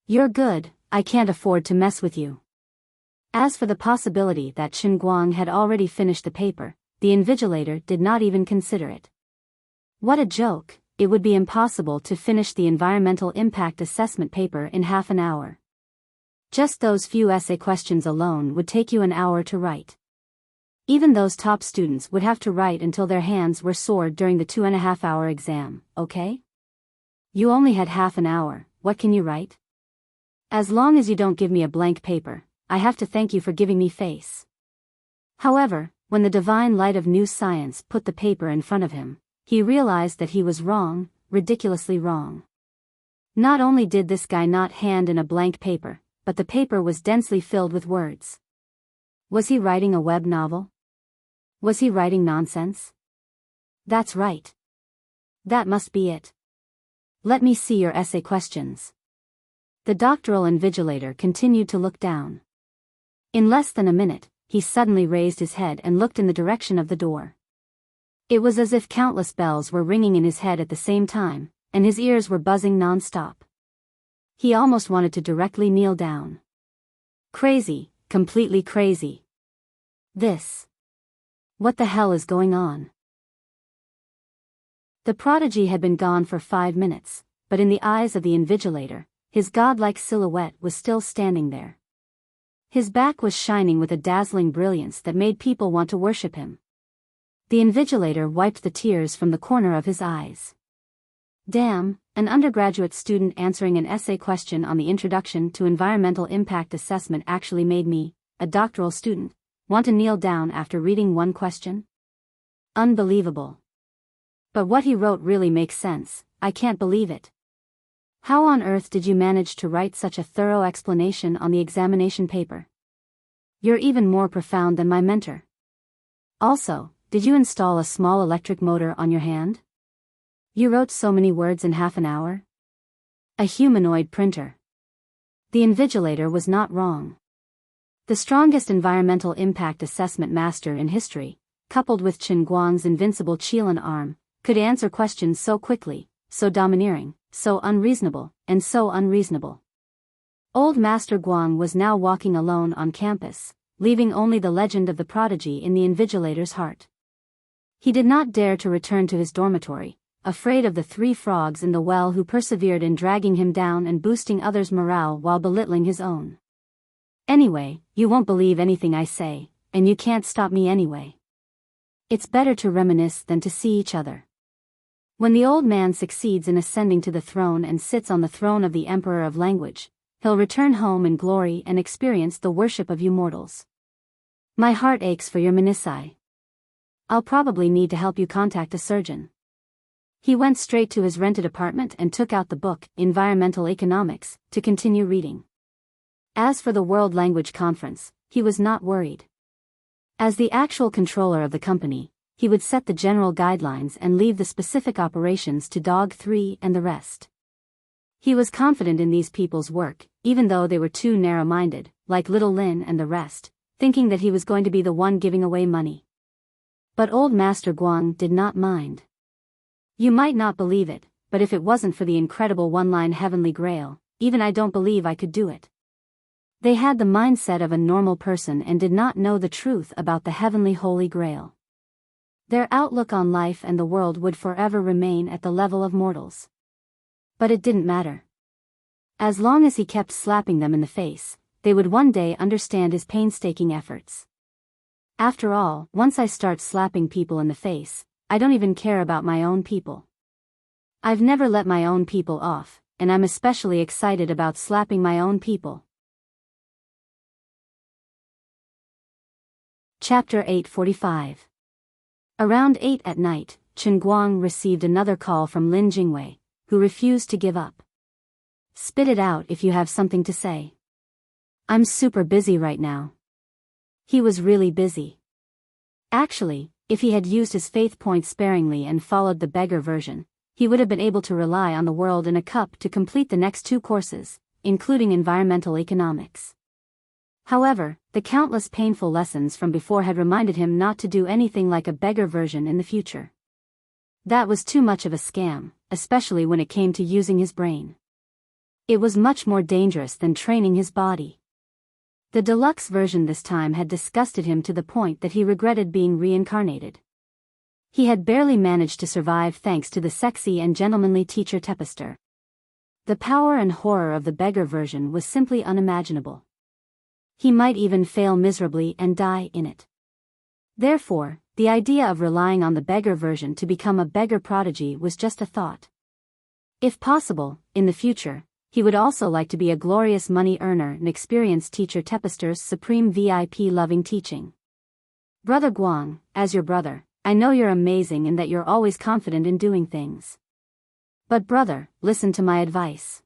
You're good, I can't afford to mess with you. As for the possibility that Chen Guang had already finished the paper, the invigilator did not even consider it. What a joke, it would be impossible to finish the environmental impact assessment paper in half an hour. Just those few essay questions alone would take you an hour to write. Even those top students would have to write until their hands were sore during the 2.5-hour exam, okay? You only had half an hour, what can you write? As long as you don't give me a blank paper, I have to thank you for giving me face. However, when the divine light of new science put the paper in front of him, he realized that he was wrong, ridiculously wrong. Not only did this guy not hand in a blank paper, but the paper was densely filled with words. Was he writing a web novel? Was he writing nonsense? That's right. That must be it. Let me see your essay questions. The doctoral invigilator continued to look down. In less than a minute, he suddenly raised his head and looked in the direction of the door. It was as if countless bells were ringing in his head at the same time, and his ears were buzzing non-stop. He almost wanted to directly kneel down. Crazy, completely crazy. What the hell is going on? The prodigy had been gone for 5 minutes, but in the eyes of the invigilator, his godlike silhouette was still standing there. His back was shining with a dazzling brilliance that made people want to worship him. The invigilator wiped the tears from the corner of his eyes. Damn, an undergraduate student answering an essay question on the Introduction to Environmental Impact Assessment actually made me, a doctoral student, want to kneel down after reading one question? Unbelievable. But what he wrote really makes sense, I can't believe it. How on earth did you manage to write such a thorough explanation on the examination paper? You're even more profound than my mentor. Also, did you install a small electric motor on your hand? You wrote so many words in half an hour? A humanoid printer. The invigilator was not wrong. The strongest environmental impact assessment master in history, coupled with Chen Guang's invincible Qilin arm, could answer questions so quickly, so domineering, so unreasonable, and so unreasonable. Old Master Guang was now walking alone on campus, leaving only the legend of the prodigy in the invigilator's heart. He did not dare to return to his dormitory, afraid of the 3 frogs in the well who persevered in dragging him down and boosting others' morale while belittling his own. Anyway, you won't believe anything I say, and you can't stop me anyway. It's better to reminisce than to see each other. When the old man succeeds in ascending to the throne and sits on the throne of the Emperor of Language, he'll return home in glory and experience the worship of you mortals. My heart aches for your menisci. I'll probably need to help you contact a surgeon. He went straight to his rented apartment and took out the book, Environmental Economics, to continue reading. As for the World Language Conference, he was not worried. As the actual controller of the company, he would set the general guidelines and leave the specific operations to Dog 3 and the rest. He was confident in these people's work, even though they were too narrow-minded, like Little Lin and the rest, thinking that he was going to be the one giving away money. But old Master Guang did not mind. You might not believe it, but if it wasn't for the incredible one-line Heavenly Grail, even I don't believe I could do it. They had the mindset of a normal person and did not know the truth about the Heavenly Holy Grail. Their outlook on life and the world would forever remain at the level of mortals. But it didn't matter. As long as he kept slapping them in the face, they would one day understand his painstaking efforts. After all, once I start slapping people in the face, I don't even care about my own people. I've never let my own people off, and I'm especially excited about slapping my own people. Chapter 845. Around 8 at night, Chen Guang received another call from Lin Jingwei, who refused to give up. Spit it out if you have something to say. I'm super busy right now. He was really busy. Actually, if he had used his faith points sparingly and followed the beggar version, he would have been able to rely on the world in a cup to complete the next 2 courses, including environmental economics. However, the countless painful lessons from before had reminded him not to do anything like a beggar version in the future. That was too much of a scam, especially when it came to using his brain. It was much more dangerous than training his body. The deluxe version this time had disgusted him to the point that he regretted being reincarnated. He had barely managed to survive thanks to the sexy and gentlemanly teacher Tepester. The power and horror of the beggar version was simply unimaginable. He might even fail miserably and die in it. Therefore, the idea of relying on the beggar version to become a beggar prodigy was just a thought. If possible, in the future, he would also like to be a glorious money earner and experience teacher Tepester's supreme VIP loving teaching. Brother Guang, as your brother, I know you're amazing and that you're always confident in doing things. But brother, listen to my advice.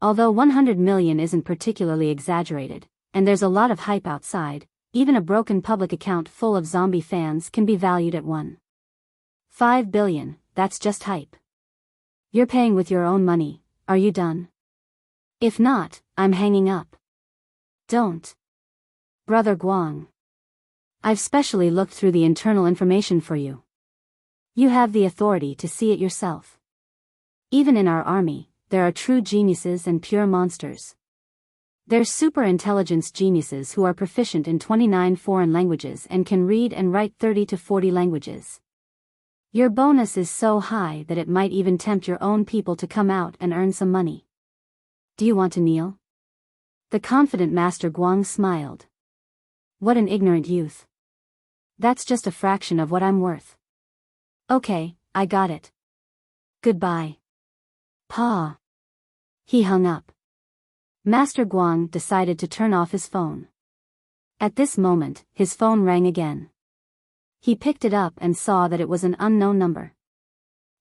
Although 100 million isn't particularly exaggerated, and there's a lot of hype outside, even a broken public account full of zombie fans can be valued at 1.5 billion, that's just hype. You're paying with your own money, are you done? If not, I'm hanging up. Don't. Brother Guang. I've specially looked through the internal information for you. You have the authority to see it yourself. Even in our army, there are true geniuses and pure monsters. There's super intelligence geniuses who are proficient in 29 foreign languages and can read and write 30 to 40 languages. Your bonus is so high that it might even tempt your own people to come out and earn some money. Do you want to kneel? The confident Master Guang smiled. What an ignorant youth. That's just a fraction of what I'm worth. Okay, I got it. Goodbye. Pa. He hung up. Master Guang decided to turn off his phone. At this moment, his phone rang again. He picked it up and saw that it was an unknown number.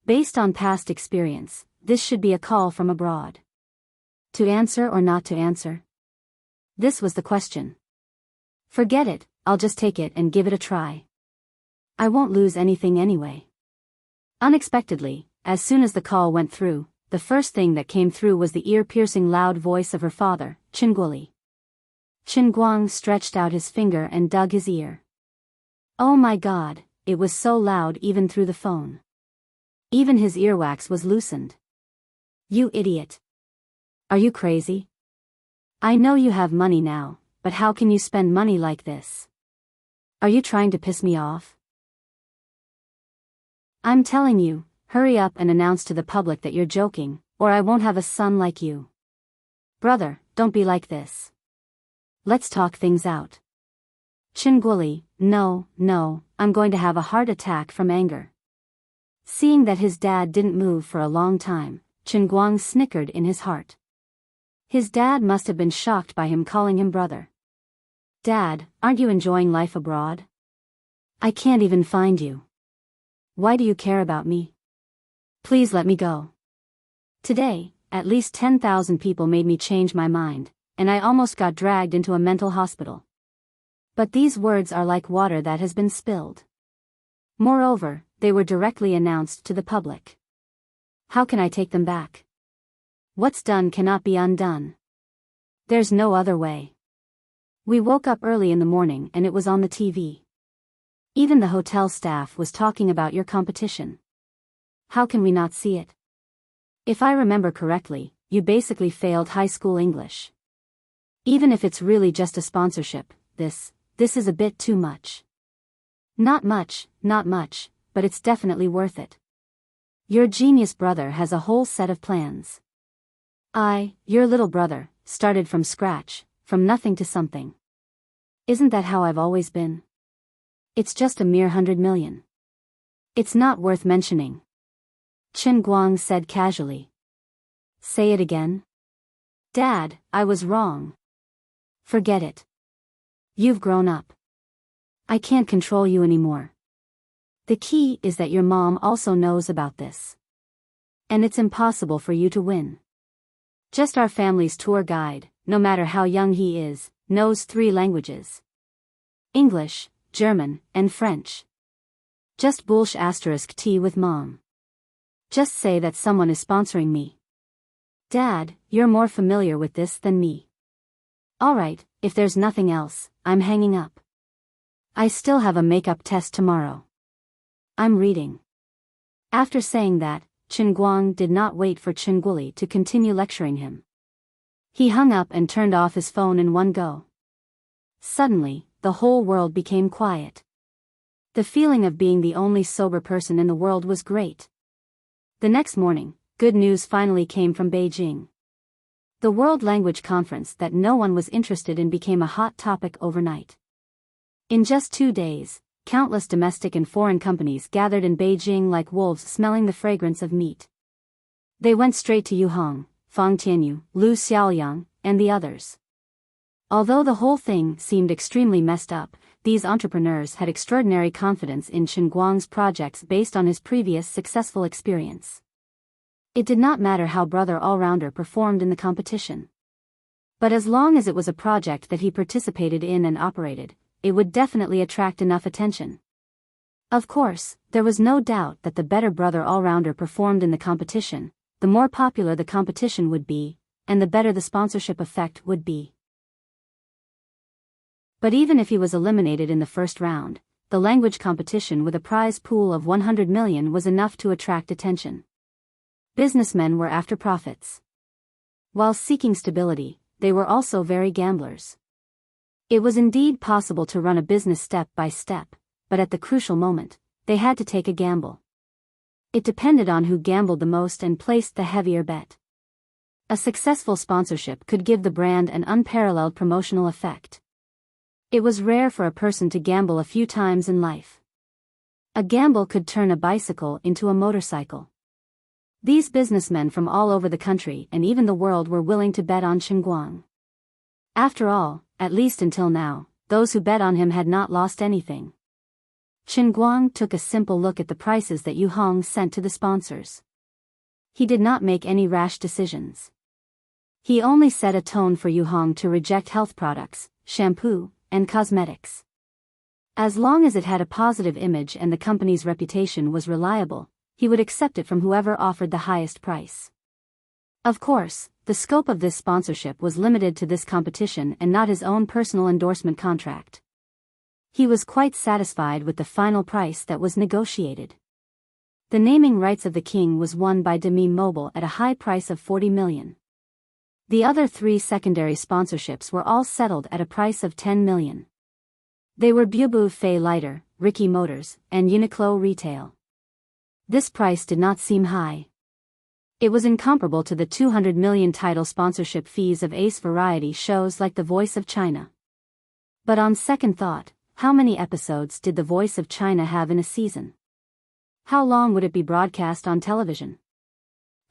Based on past experience, this should be a call from abroad. To answer or not to answer? This was the question. Forget it, I'll just take it and give it a try. I won't lose anything anyway. Unexpectedly, as soon as the call went through, the first thing that came through was the ear-piercing loud voice of her father, Qinguoli. Chen Guang stretched out his finger and dug his ear. Oh my God, it was so loud even through the phone. Even his earwax was loosened. You idiot. Are you crazy? I know you have money now, but how can you spend money like this? Are you trying to piss me off? I'm telling you, hurry up and announce to the public that you're joking, or I won't have a son like you. Brother, don't be like this. Let's talk things out. Qinguoli, no, I'm going to have a heart attack from anger. Seeing that his dad didn't move for a long time, Chen Guang snickered in his heart. His dad must have been shocked by him calling him brother. Dad, aren't you enjoying life abroad? I can't even find you. Why do you care about me? Please let me go. Today, at least 10,000 people made me change my mind, and I almost got dragged into a mental hospital. But these words are like water that has been spilled. Moreover, they were directly announced to the public. How can I take them back? What's done cannot be undone. There's no other way. We woke up early in the morning and it was on the TV. Even the hotel staff was talking about your competition. How can we not see it? If I remember correctly, you basically failed high school English. Even if it's really just a sponsorship, this is a bit too much. Not much, but it's definitely worth it. Your genius brother has a whole set of plans. Your little brother, started from scratch, from nothing to something. Isn't that how I've always been? It's just a mere 100 million. It's not worth mentioning. Chen Guang said casually. Say it again? Dad, I was wrong. Forget it. You've grown up. I can't control you anymore. The key is that your mom also knows about this. And it's impossible for you to win. Just our family's tour guide, no matter how young he is, knows 3 languages. English, German, and French. Just bullsh tea with mom. Just say that someone is sponsoring me. Dad, you're more familiar with this than me. Alright, if there's nothing else, I'm hanging up. I still have a makeup test tomorrow. I'm reading. After saying that, Chen Guang did not wait for Chen Guoli to continue lecturing him. He hung up and turned off his phone in one go. Suddenly, the whole world became quiet. The feeling of being the only sober person in the world was great. The next morning, good news finally came from Beijing. The World Language Conference that no one was interested in became a hot topic overnight. In just 2 days, countless domestic and foreign companies gathered in Beijing like wolves smelling the fragrance of meat. They went straight to Yu Hong, Fang Tianyu, Lu Xiaoyang, and the others. Although the whole thing seemed extremely messed up, these entrepreneurs had extraordinary confidence in Chen Guang's projects based on his previous successful experience. It did not matter how Brother All-Rounder performed in the competition. But as long as it was a project that he participated in and operated, it would definitely attract enough attention. Of course, there was no doubt that the better Brother All-Rounder performed in the competition, the more popular the competition would be, and the better the sponsorship effect would be. But even if he was eliminated in the first round, the language competition with a prize pool of 100 million was enough to attract attention. Businessmen were after profits. While seeking stability, they were also very gamblers. It was indeed possible to run a business step by step, but at the crucial moment, they had to take a gamble. It depended on who gambled the most and placed the heavier bet. A successful sponsorship could give the brand an unparalleled promotional effect. It was rare for a person to gamble a few times in life. A gamble could turn a bicycle into a motorcycle. These businessmen from all over the country and even the world were willing to bet on Chen Guang. After all, at least until now, those who bet on him had not lost anything. Chen Guang took a simple look at the prices that Yu Hong sent to the sponsors. He did not make any rash decisions. He only set a tone for Yu Hong to reject health products, shampoo, and cosmetics. As long as it had a positive image and the company's reputation was reliable, he would accept it from whoever offered the highest price. Of course, the scope of this sponsorship was limited to this competition and not his own personal endorsement contract. He was quite satisfied with the final price that was negotiated. The naming rights of the king was won by Demi Mobile at a high price of 40 million. The other 3 secondary sponsorships were all settled at a price of 10 million. They were Bubu Fei Lighter, Ricky Motors, and Uniqlo Retail. This price did not seem high. It was incomparable to the 200 million title sponsorship fees of ace variety shows like The Voice of China. But on second thought, how many episodes did The Voice of China have in a season? How long would it be broadcast on television?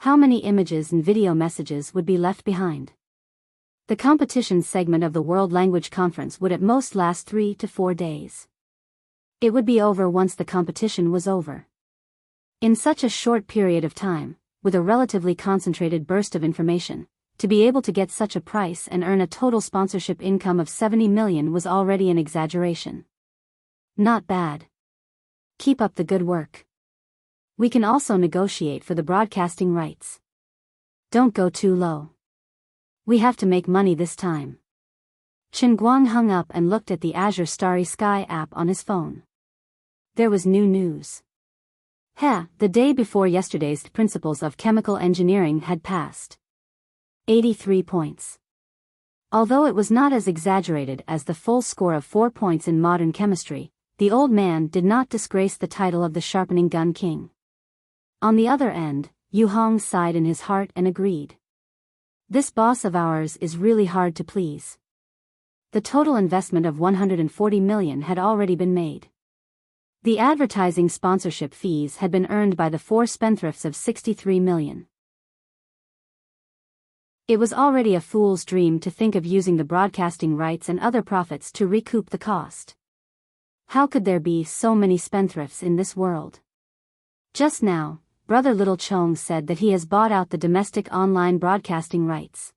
How many images and video messages would be left behind? The competition segment of the World Language Conference would at most last 3 to 4 days. It would be over once the competition was over. In such a short period of time, with a relatively concentrated burst of information, to be able to get such a price and earn a total sponsorship income of 70 million was already an exaggeration. Not bad. Keep up the good work. We can also negotiate for the broadcasting rights. Don't go too low. We have to make money this time. Chen Guang hung up and looked at the Azure Starry Sky app on his phone. There was new news. The day before yesterday's principles of chemical engineering had passed. 83 points. Although it was not as exaggerated as the full score of 4 points in modern chemistry, the old man did not disgrace the title of the sharpening gun king. On the other end, Yu Hong sighed in his heart and agreed. This boss of ours is really hard to please. The total investment of 140 million had already been made. The advertising sponsorship fees had been earned by the four spendthrifts of 63 million. It was already a fool's dream to think of using the broadcasting rights and other profits to recoup the cost. How could there be so many spendthrifts in this world? Just now, Brother Little Chong said that he has bought out the domestic online broadcasting rights.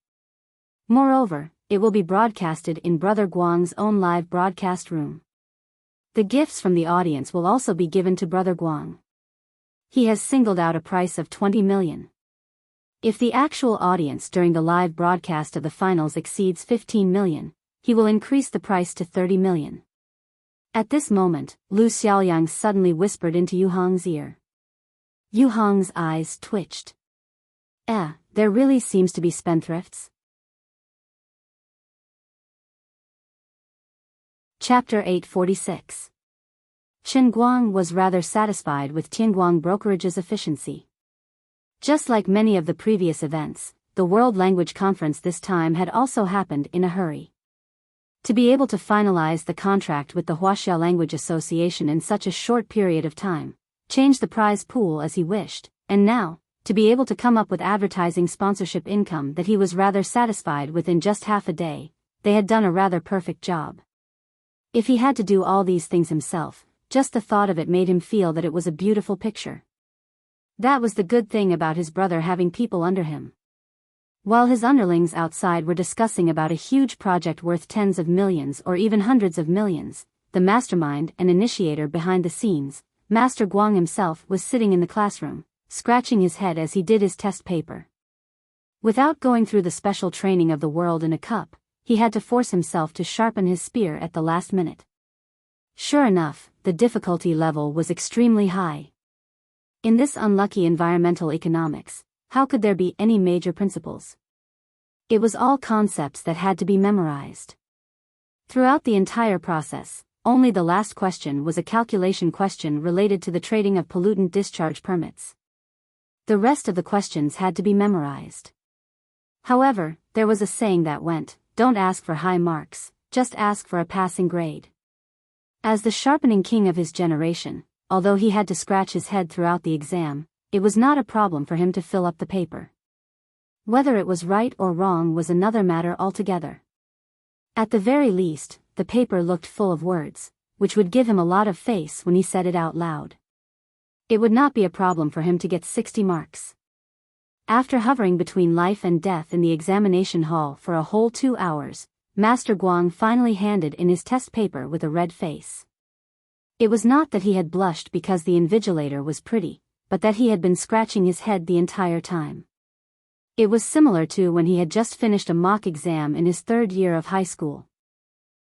Moreover, it will be broadcasted in Brother Guang's own live broadcast room. The gifts from the audience will also be given to Brother Guang. He has singled out a price of 20 million. If the actual audience during the live broadcast of the finals exceeds 15 million, he will increase the price to 30 million. At this moment, Lu Xiaoyang suddenly whispered into Yu Hong's ear. Yu Hong's eyes twitched. There really seems to be spendthrifts. Chapter 846. Chen Guang was rather satisfied with Tianguang Brokerage's efficiency. Just like many of the previous events, the World Language Conference this time had also happened in a hurry. To be able to finalize the contract with the Huaxia Language Association in such a short period of time, change the prize pool as he wished, and now, to be able to come up with advertising sponsorship income that he was rather satisfied with in just half a day, they had done a rather perfect job. If he had to do all these things himself, just the thought of it made him feel that it was a beautiful picture. That was the good thing about his brother having people under him. While his underlings outside were discussing about a huge project worth tens of millions or even hundreds of millions, the mastermind and initiator behind the scenes, Master Guang himself was sitting in the classroom, scratching his head as he did his test paper. Without going through the special training of the world in a cup, he had to force himself to sharpen his spear at the last minute. Sure enough, the difficulty level was extremely high. In this unlucky environmental economics, how could there be any major principles? It was all concepts that had to be memorized. Throughout the entire process, only the last question was a calculation question related to the trading of pollutant discharge permits. The rest of the questions had to be memorized. However, there was a saying that went, "Don't ask for high marks, just ask for a passing grade." As the sharpening king of his generation, although he had to scratch his head throughout the exam, it was not a problem for him to fill up the paper. Whether it was right or wrong was another matter altogether. At the very least, the paper looked full of words, which would give him a lot of face when he said it out loud. It would not be a problem for him to get 60 marks. After hovering between life and death in the examination hall for a whole 2 hours, Master Guang finally handed in his test paper with a red face. It was not that he had blushed because the invigilator was pretty, but that he had been scratching his head the entire time. It was similar to when he had just finished a mock exam in his 3rd year of high school.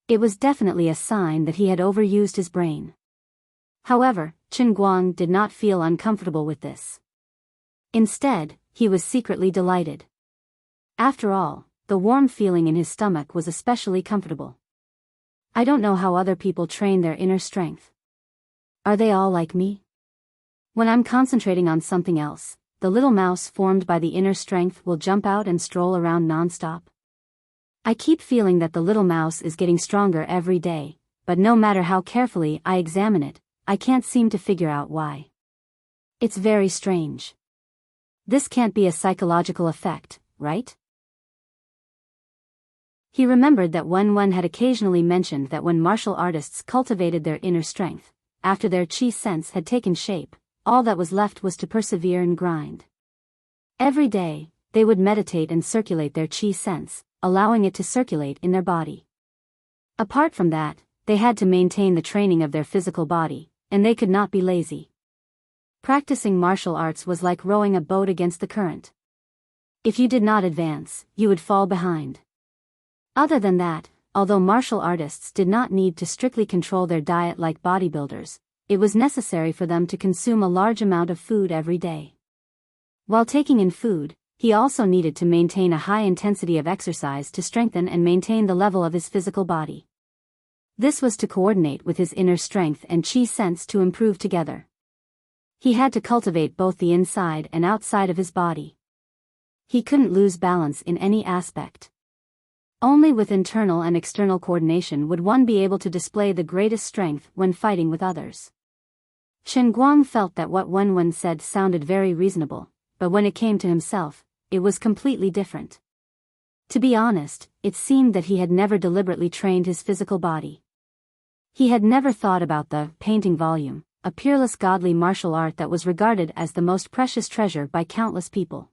It was definitely a sign that he had overused his brain. However, Chen Guang did not feel uncomfortable with this. Instead, he was secretly delighted. After all, the warm feeling in his stomach was especially comfortable. I don't know how other people train their inner strength. Are they all like me? When I'm concentrating on something else, the little mouse formed by the inner strength will jump out and stroll around non-stop. I keep feeling that the little mouse is getting stronger every day, but no matter how carefully I examine it, I can't seem to figure out why. It's very strange. This can't be a psychological effect, right? He remembered that Wen had occasionally mentioned that when martial artists cultivated their inner strength, after their chi sense had taken shape, all that was left was to persevere and grind. Every day, they would meditate and circulate their chi sense, allowing it to circulate in their body. Apart from that, they had to maintain the training of their physical body, and they could not be lazy. Practicing martial arts was like rowing a boat against the current. If you did not advance, you would fall behind. Other than that, although martial artists did not need to strictly control their diet like bodybuilders, it was necessary for them to consume a large amount of food every day. While taking in food, he also needed to maintain a high intensity of exercise to strengthen and maintain the level of his physical body. This was to coordinate with his inner strength and chi sense to improve together. He had to cultivate both the inside and outside of his body. He couldn't lose balance in any aspect. Only with internal and external coordination would one be able to display the greatest strength when fighting with others. Chen Guang felt that what Wenwen said sounded very reasonable, but when it came to himself, it was completely different. To be honest, it seemed that he had never deliberately trained his physical body. He had never thought about the painting volume, a peerless godly martial art that was regarded as the most precious treasure by countless people.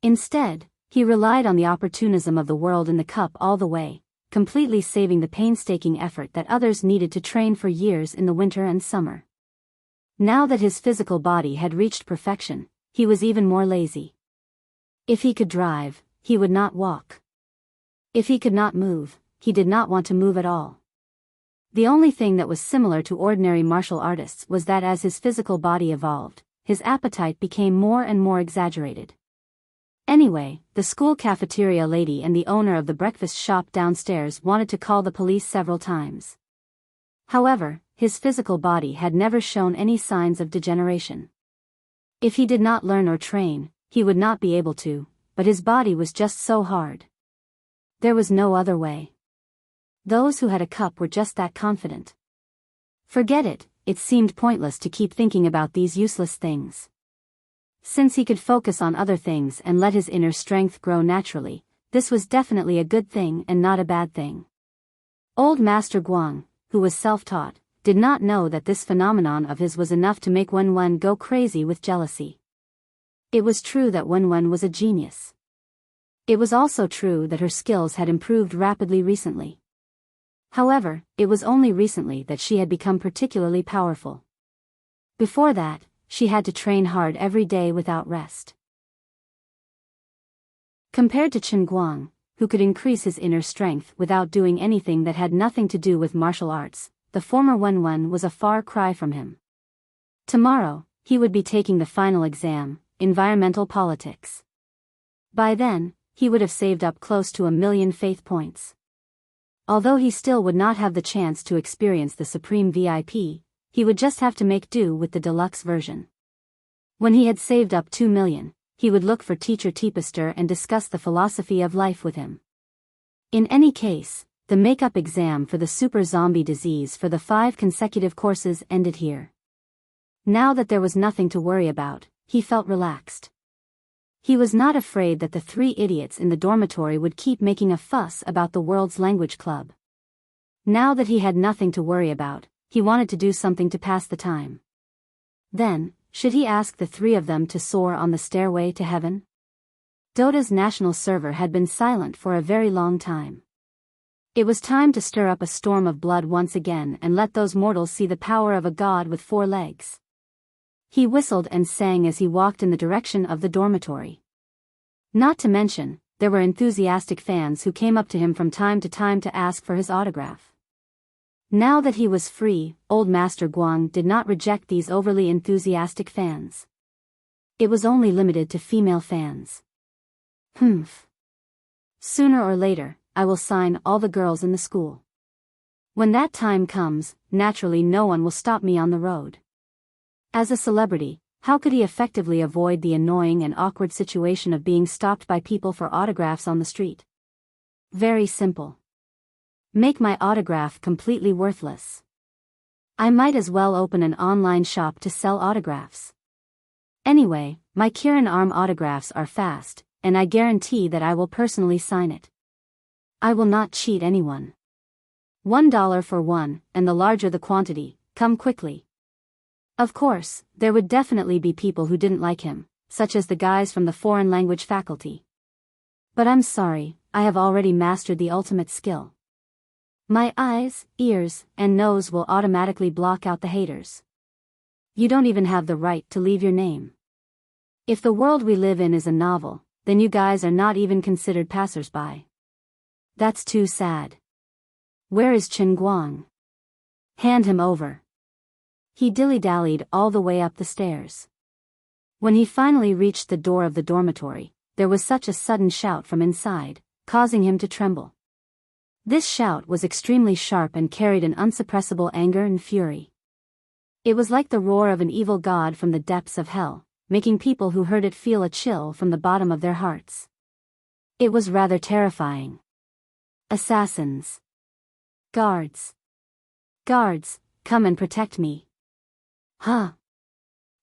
Instead, he relied on the opportunism of the world in the cup all the way, completely saving the painstaking effort that others needed to train for years in the winter and summer. Now that his physical body had reached perfection, he was even more lazy. If he could drive, he would not walk. If he could not move, he did not want to move at all. The only thing that was similar to ordinary martial artists was that as his physical body evolved, his appetite became more and more exaggerated. Anyway, the school cafeteria lady and the owner of the breakfast shop downstairs wanted to call the police several times. However, his physical body had never shown any signs of degeneration. If he did not learn or train, he would not be able to, but his body was just so hard. There was no other way. Those who had a cup were just that confident. Forget it, it seemed pointless to keep thinking about these useless things. Since he could focus on other things and let his inner strength grow naturally, this was definitely a good thing and not a bad thing. Old Master Guang, who was self-taught, did not know that this phenomenon of his was enough to make Wenwen go crazy with jealousy. It was true that Wenwen was a genius. It was also true that her skills had improved rapidly recently. However, it was only recently that she had become particularly powerful. Before that, she had to train hard every day without rest. Compared to Chen Guang, who could increase his inner strength without doing anything that had nothing to do with martial arts, the former Wenwen was a far cry from him. Tomorrow, he would be taking the final exam, environmental politics. By then, he would have saved up close to 1,000,000 faith points. Although he still would not have the chance to experience the Supreme VIP, he would just have to make do with the deluxe version. When he had saved up 2 million, he would look for Teacher Teepister and discuss the philosophy of life with him. In any case, the makeup exam for the super zombie disease for the 5 consecutive courses ended here. Now that there was nothing to worry about, he felt relaxed. He was not afraid that the 3 idiots in the dormitory would keep making a fuss about the world's language club. Now that he had nothing to worry about, he wanted to do something to pass the time. Then, should he ask the 3 of them to soar on the stairway to heaven? Dota's national server had been silent for a very long time. It was time to stir up a storm of blood once again and let those mortals see the power of a god with 4 legs. He whistled and sang as he walked in the direction of the dormitory. Not to mention, there were enthusiastic fans who came up to him from time to ask for his autograph. Now that he was free, old Master Guang did not reject these overly enthusiastic fans. It was only limited to female fans. Sooner or later, I will sign all the girls in the school. When that time comes, naturally no one will stop me on the road. As a celebrity, how could he effectively avoid the annoying and awkward situation of being stopped by people for autographs on the street? Very simple. Make my autograph completely worthless. I might as well open an online shop to sell autographs. Anyway, my Kirin Arm autographs are fast, and I guarantee that I will personally sign it. I will not cheat anyone. $1 for one, and the larger the quantity, come quickly. Of course, there would definitely be people who didn't like him, such as the guys from the foreign language faculty. But I'm sorry, I have already mastered the ultimate skill. My eyes, ears, and nose will automatically block out the haters. You don't even have the right to leave your name. If the world we live in is a novel, then you guys are not even considered passersby. That's too sad. Where is Chen Guang? Hand him over. He dilly-dallied all the way up the stairs. When he finally reached the door of the dormitory, there was such a sudden shout from inside, causing him to tremble. This shout was extremely sharp and carried an unsuppressible anger and fury. It was like the roar of an evil god from the depths of hell, making people who heard it feel a chill from the bottom of their hearts. It was rather terrifying. Assassins. Guards. Guards, come and protect me. Huh?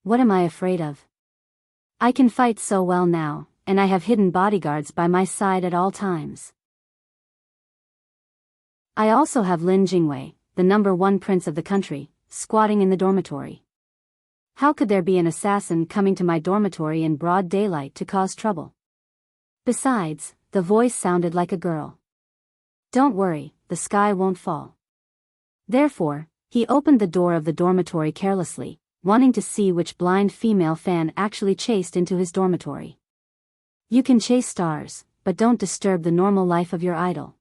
What am I afraid of? I can fight so well now, and I have hidden bodyguards by my side at all times. I also have Lin Jingwei, the #1 prince of the country, squatting in the dormitory. How could there be an assassin coming to my dormitory in broad daylight to cause trouble? Besides, the voice sounded like a girl. Don't worry, the sky won't fall. Therefore, he opened the door of the dormitory carelessly, wanting to see which blind female fan actually chased into his dormitory. You can chase stars, but don't disturb the normal life of your idol.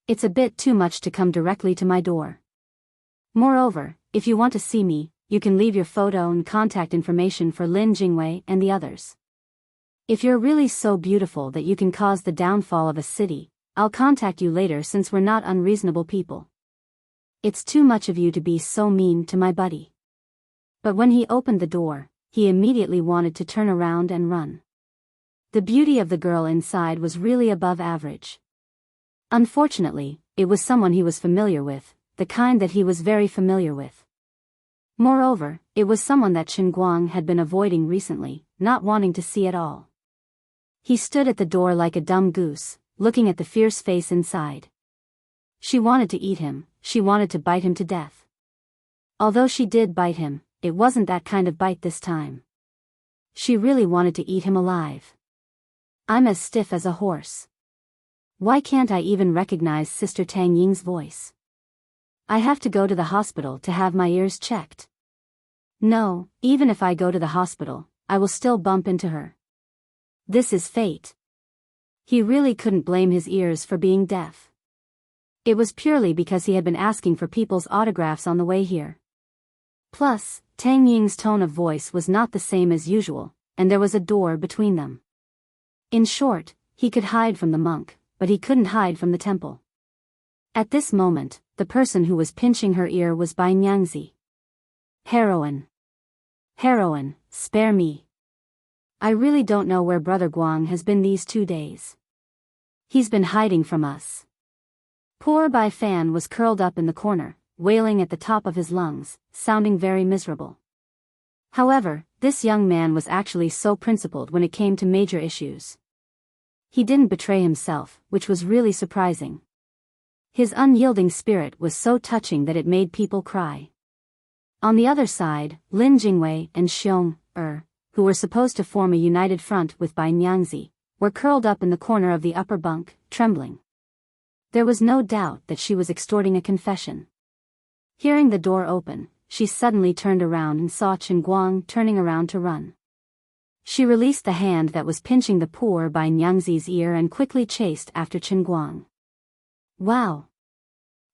It's a bit too much to come directly to my door. Moreover, if you want to see me, you can leave your photo and contact information for Lin Jingwei and the others. If you're really so beautiful that you can cause the downfall of a city, I'll contact you later since we're not unreasonable people. It's too much of you to be so mean to my buddy. But when he opened the door, he immediately wanted to turn around and run. The beauty of the girl inside was really above average. Unfortunately, it was someone he was familiar with, the kind that he was very familiar with. Moreover, it was someone that Chen Guang had been avoiding recently, not wanting to see at all. He stood at the door like a dumb goose, looking at the fierce face inside. She wanted to eat him, she wanted to bite him to death. Although she did bite him, it wasn't that kind of bite this time. She really wanted to eat him alive. I'm as stiff as a horse. Why can't I even recognize Sister Tang Ying's voice? I have to go to the hospital to have my ears checked. No, even if I go to the hospital, I will still bump into her. This is fate. He really couldn't blame his ears for being deaf. It was purely because he had been asking for people's autographs on the way here. Plus, Tang Ying's tone of voice was not the same as usual, and there was a door between them. In short, he could hide from the monk, but he couldn't hide from the temple. At this moment, the person who was pinching her ear was Bai Nyangzi. Heroine. Heroine, spare me. I really don't know where Brother Guang has been these 2 days. He's been hiding from us. Poor Bai Fan was curled up in the corner, wailing at the top of his lungs, sounding very miserable. However, this young man was actually so principled when it came to major issues. He didn't betray himself, which was really surprising. His unyielding spirit was so touching that it made people cry. On the other side, Lin Jingwei and Xiong Er, who were supposed to form a united front with Bai Nyangzi, were curled up in the corner of the upper bunk, trembling. There was no doubt that she was extorting a confession. Hearing the door open, she suddenly turned around and saw Chen Guang turning around to run. She released the hand that was pinching the poor Bai Nyangzi's ear and quickly chased after Chen Guang. Wow!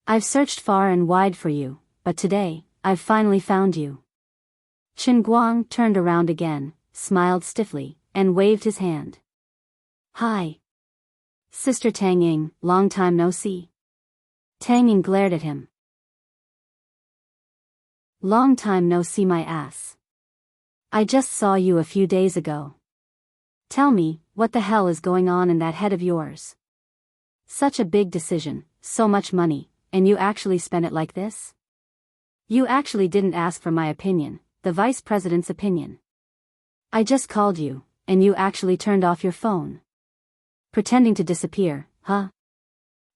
I've searched far and wide for you, but today, I've finally found you. Chen Guang turned around again, smiled stiffly, and waved his hand. Hi. Sister Tang Ying, long time no see. Tang Ying glared at him. Long time no see my ass. I just saw you a few days ago. Tell me, what the hell is going on in that head of yours? Such a big decision, so much money, and you actually spent it like this? You actually didn't ask for my opinion, the vice president's opinion. I just called you, and you actually turned off your phone. Pretending to disappear, huh?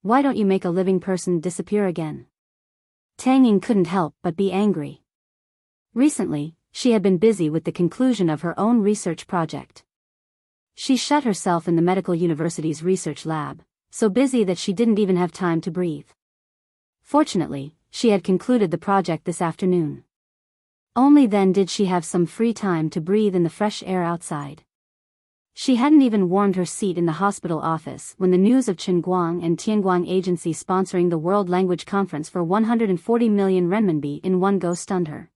Why don't you make a living person disappear again? Tang Ying couldn't help but be angry. Recently, she had been busy with the conclusion of her own research project. She shut herself in the medical university's research lab, so busy that she didn't even have time to breathe. Fortunately, she had concluded the project this afternoon. Only then did she have some free time to breathe in the fresh air outside. She hadn't even warmed her seat in the hospital office when the news of Qinguang and Tianguang Agency sponsoring the World Language Conference for 140 million renminbi in one go stunned her.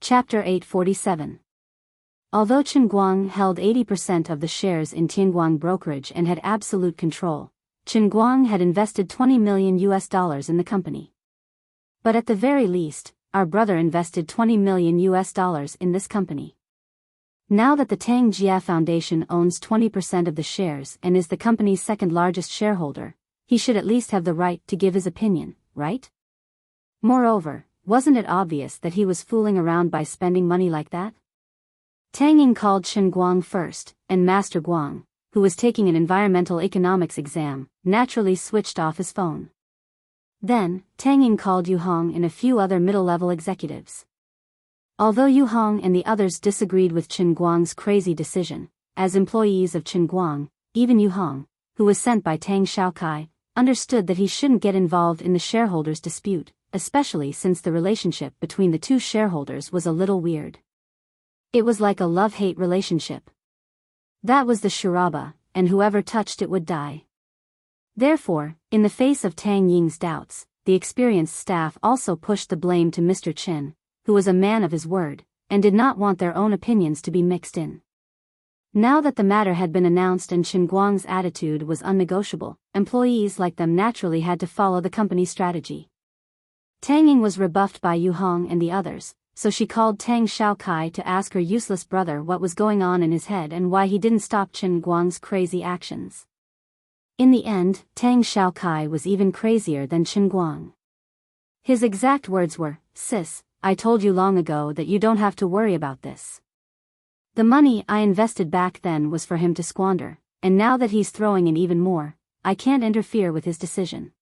Chapter 847. Although Qinguang held 80% of the shares in Tianguang brokerage and had absolute control, Qinguang had invested $20 million in the company. But at the very least, our brother invested $20 million in this company. Now that the Tang Jia Foundation owns 20% of the shares and is the company's second largest shareholder, he should at least have the right to give his opinion, right? Moreover, wasn't it obvious that he was fooling around by spending money like that? Tang Ying called Chen Guang first, and Master Guang, who was taking an environmental economics exam, naturally switched off his phone. Then, Tang Ying called Yu Hong and a few other middle-level executives. Although Yu Hong and the others disagreed with Chen Guang's crazy decision, as employees of Chen Guang, even Yu Hong, who was sent by Tang Shaokai, understood that he shouldn't get involved in the shareholders' dispute, especially since the relationship between the two shareholders was a little weird. It was like a love-hate relationship. That was the shuraba, and whoever touched it would die. Therefore, in the face of Tang Ying's doubts, the experienced staff also pushed the blame to Mr. Chen, who was a man of his word, and did not want their own opinions to be mixed in. Now that the matter had been announced and Chen Guang's attitude was unnegotiable, employees like them naturally had to follow the company's strategy. Tang Ying was rebuffed by Yu Hong and the others, so she called Tang Shaokai to ask her useless brother what was going on in his head and why he didn't stop Chen Guang's crazy actions. In the end, Tang Shaokai was even crazier than Chen Guang. His exact words were, "Sis, I told you long ago that you don't have to worry about this. The money I invested back then was for him to squander, and now that he's throwing in even more, I can't interfere with his decision.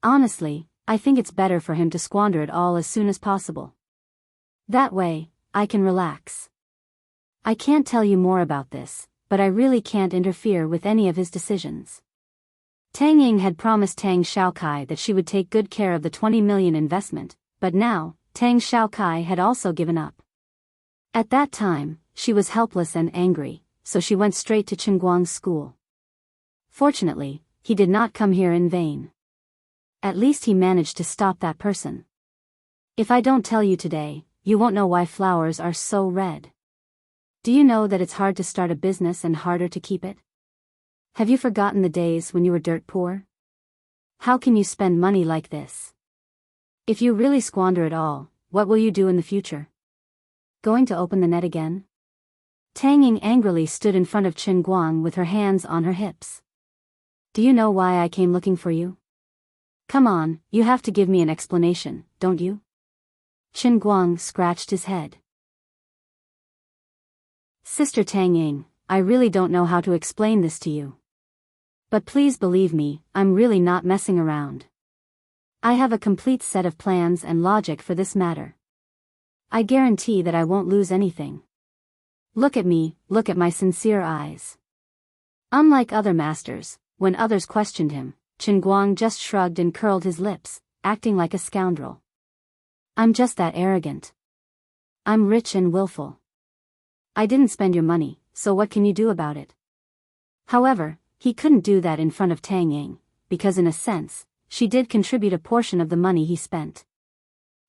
Honestly, I think it's better for him to squander it all as soon as possible. That way, I can relax. I can't tell you more about this, but I really can't interfere with any of his decisions." Tang Ying had promised Tang Shaokai that she would take good care of the 20 million investment, but now, Tang Shaokai had also given up. At that time, she was helpless and angry, so she went straight to Chen Guang's school. Fortunately, he did not come here in vain. At least he managed to stop that person. If I don't tell you today, you won't know why flowers are so red. Do you know that it's hard to start a business and harder to keep it? Have you forgotten the days when you were dirt poor? How can you spend money like this? If you really squander it all, what will you do in the future? Going to open the net again? Tang Ying angrily stood in front of Chen Guang with her hands on her hips. Do you know why I came looking for you? Come on, you have to give me an explanation, don't you? Chen Guang scratched his head. Sister Tang Ying, I really don't know how to explain this to you. But please believe me, I'm really not messing around. I have a complete set of plans and logic for this matter. I guarantee that I won't lose anything. Look at me, look at my sincere eyes. Unlike other masters, when others questioned him, Chen Guang just shrugged and curled his lips, acting like a scoundrel. I'm just that arrogant. I'm rich and willful. I didn't spend your money, so what can you do about it? However, he couldn't do that in front of Tang Ying, because in a sense, she did contribute a portion of the money he spent.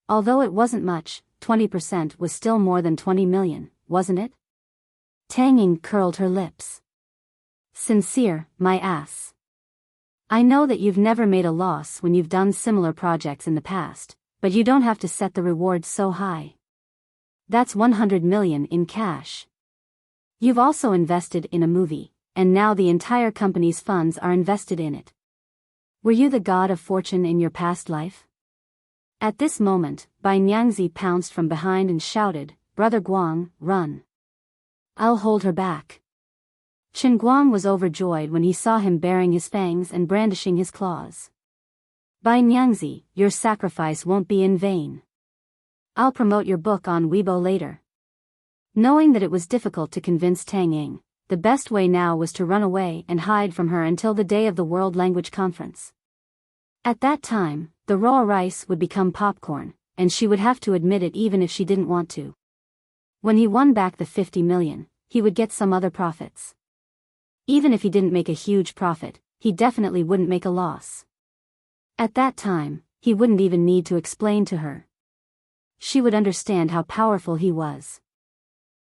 Although it wasn't much, 20% was still more than 20 million, wasn't it? Tang Ying curled her lips. Sincere, my ass. I know that you've never made a loss when you've done similar projects in the past, but you don't have to set the reward so high. That's 100 million in cash. You've also invested in a movie, and now the entire company's funds are invested in it. Were you the god of fortune in your past life? At this moment, Bai Nyangzi pounced from behind and shouted, "Brother Guang, run. I'll hold her back." Chen Guang was overjoyed when he saw him baring his fangs and brandishing his claws. Bai Nyangzi, your sacrifice won't be in vain. I'll promote your book on Weibo later. Knowing that it was difficult to convince Tang Ying, the best way now was to run away and hide from her until the day of the World Language Conference. At that time, the raw rice would become popcorn, and she would have to admit it even if she didn't want to. When he won back the 50 million, he would get some other profits. Even if he didn't make a huge profit, he definitely wouldn't make a loss. At that time, he wouldn't even need to explain to her. She would understand how powerful he was.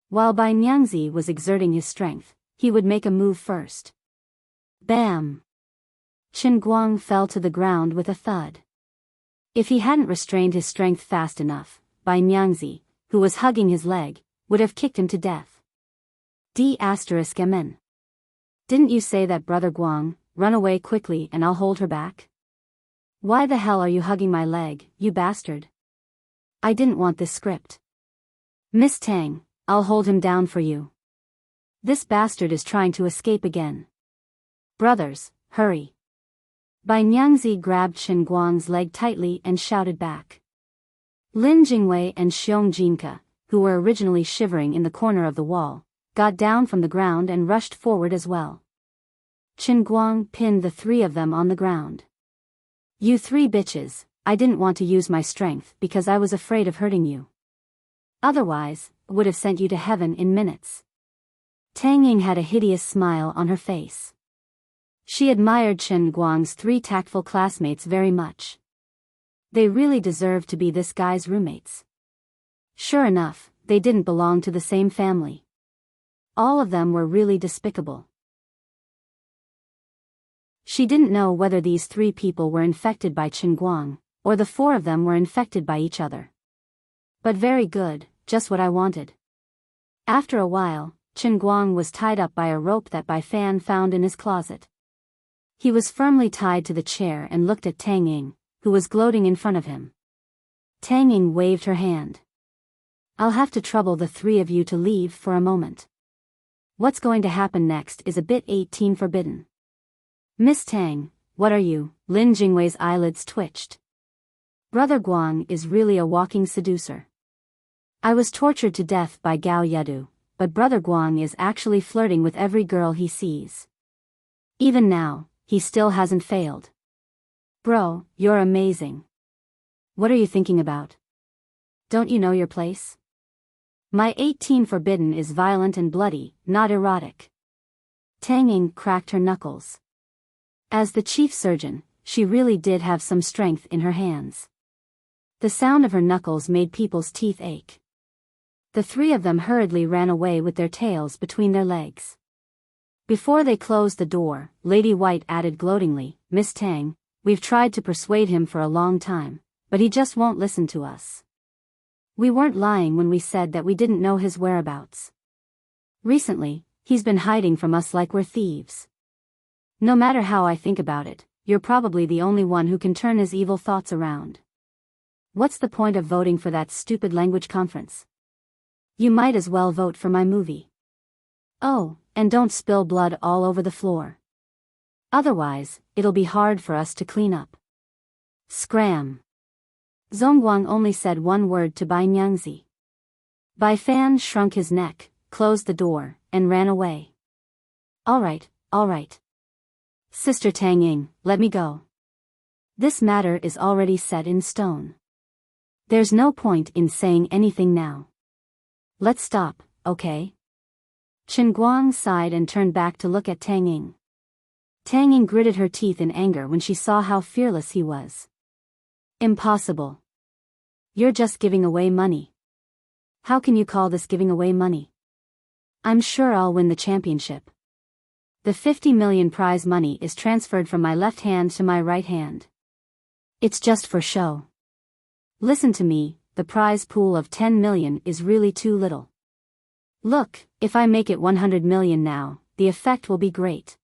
While Bai Nyangzi was exerting his strength, he would make a move first. Bam! Chen Guang fell to the ground with a thud. If he hadn't restrained his strength fast enough, Bai Nyangzi, who was hugging his leg, would have kicked him to death. D***MN. Didn't you say that, Brother Guang, run away quickly and I'll hold her back? Why the hell are you hugging my leg, you bastard? I didn't want this script. Miss Tang, I'll hold him down for you. This bastard is trying to escape again. Brothers, hurry. Bai Nyangzi grabbed Chen Guang's leg tightly and shouted back. Lin Jingwei and Xiong Jinke, who were originally shivering in the corner of the wall, got down from the ground and rushed forward as well. Chen Guang pinned the three of them on the ground. You three bitches, I didn't want to use my strength because I was afraid of hurting you. Otherwise, I would have sent you to heaven in minutes. Tang Ying had a hideous smile on her face. She admired Chen Guang's three tactful classmates very much. They really deserved to be this guy's roommates. Sure enough, they didn't belong to the same family. All of them were really despicable. She didn't know whether these three people were infected by Chen Guang, or the four of them were infected by each other. But very good, just what I wanted. After a while, Chen Guang was tied up by a rope that Bai Fan found in his closet. He was firmly tied to the chair and looked at Tang Ying, who was gloating in front of him. Tang Ying waved her hand. I'll have to trouble the three of you to leave for a moment. What's going to happen next is a bit 18 forbidden. Miss Tang, what are you? Lin Jingwei's eyelids twitched. Brother Guang is really a walking seducer. I was tortured to death by Gao Yedu, but Brother Guang is actually flirting with every girl he sees. Even now, he still hasn't failed. Bro, you're amazing. What are you thinking about? Don't you know your place? My 18 forbidden is violent and bloody, not erotic. Tang Ying cracked her knuckles. As the chief surgeon, she really did have some strength in her hands. The sound of her knuckles made people's teeth ache. The three of them hurriedly ran away with their tails between their legs. Before they closed the door, Lady White added gloatingly, Miss Tang, we've tried to persuade him for a long time, but he just won't listen to us. We weren't lying when we said that we didn't know his whereabouts. Recently, he's been hiding from us like we're thieves. No matter how I think about it, you're probably the only one who can turn his evil thoughts around. What's the point of voting for that stupid language conference? You might as well vote for my movie. Oh, and don't spill blood all over the floor. Otherwise, it'll be hard for us to clean up. Scram. Zongguang only said one word to Bai Nyangzi. Bai Fan shrunk his neck, closed the door, and ran away. All right. Sister Tang Ying, let me go. This matter is already set in stone. There's no point in saying anything now. Let's stop, okay? Chen Guang sighed and turned back to look at Tang Ying. Tang Ying gritted her teeth in anger when she saw how fearless he was. Impossible. You're just giving away money. How can you call this giving away money? I'm sure I'll win the championship. The 50 million prize money is transferred from my left hand to my right hand. It's just for show. Listen to me, the prize pool of 10 million is really too little. Look, if I make it 100 million now, the effect will be great.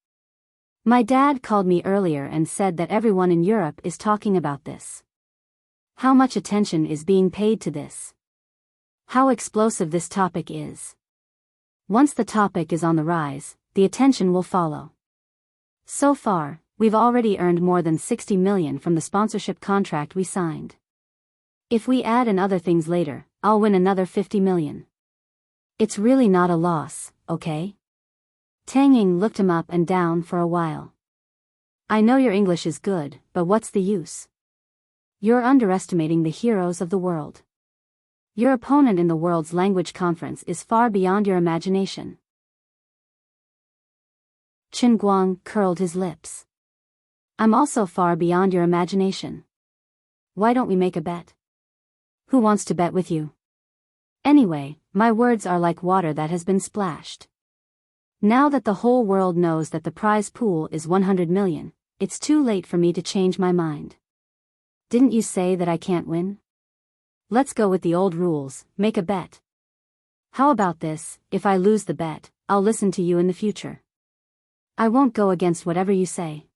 My dad called me earlier and said that everyone in Europe is talking about this. How much attention is being paid to this? How explosive this topic is. Once the topic is on the rise, the attention will follow. So far, we've already earned more than 60 million from the sponsorship contract we signed. If we add in other things later, I'll win another 50 million. It's really not a loss, okay? Tang Ying looked him up and down for a while. I know your English is good, but what's the use? You're underestimating the heroes of the world. Your opponent in the world's language conference is far beyond your imagination. Chen Guang curled his lips. I'm also far beyond your imagination. Why don't we make a bet? Who wants to bet with you? Anyway, my words are like water that has been splashed. Now that the whole world knows that the prize pool is 100 million, it's too late for me to change my mind. Didn't you say that I can't win? Let's go with the old rules, make a bet. How about this, if I lose the bet, I'll listen to you in the future. I won't go against whatever you say.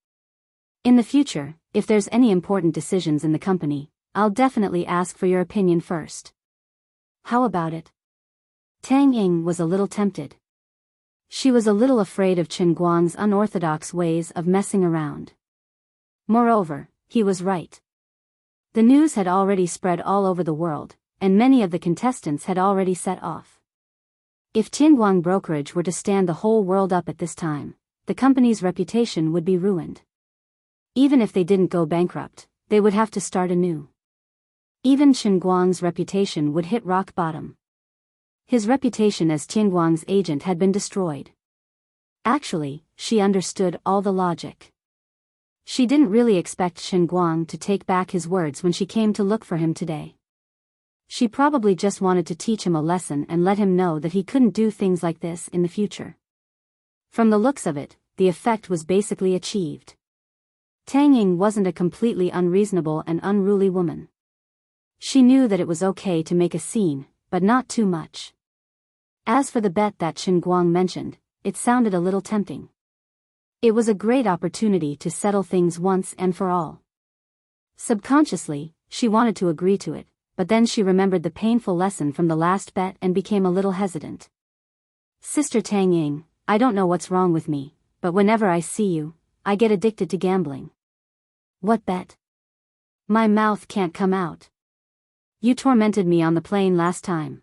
In the future, if there's any important decisions in the company, I'll definitely ask for your opinion first. How about it? Tang Ying was a little tempted. She was a little afraid of Qin Guang's unorthodox ways of messing around. Moreover, he was right. The news had already spread all over the world, and many of the contestants had already set off. If Tianguang Brokerage were to stand the whole world up at this time, the company's reputation would be ruined. Even if they didn't go bankrupt, they would have to start anew. Even Qin Guang's reputation would hit rock bottom. His reputation as Tianguang's agent had been destroyed. Actually, she understood all the logic. She didn't really expect Qin Guang to take back his words when she came to look for him today. She probably just wanted to teach him a lesson and let him know that he couldn't do things like this in the future. From the looks of it, the effect was basically achieved. Tang Ying wasn't a completely unreasonable and unruly woman. She knew that it was okay to make a scene, but not too much. As for the bet that Qin Guang mentioned, it sounded a little tempting. It was a great opportunity to settle things once and for all. Subconsciously, she wanted to agree to it, but then she remembered the painful lesson from the last bet and became a little hesitant. Sister Tang Ying, I don't know what's wrong with me, but whenever I see you, I get addicted to gambling. What bet? My mouth can't come out. You tormented me on the plane last time.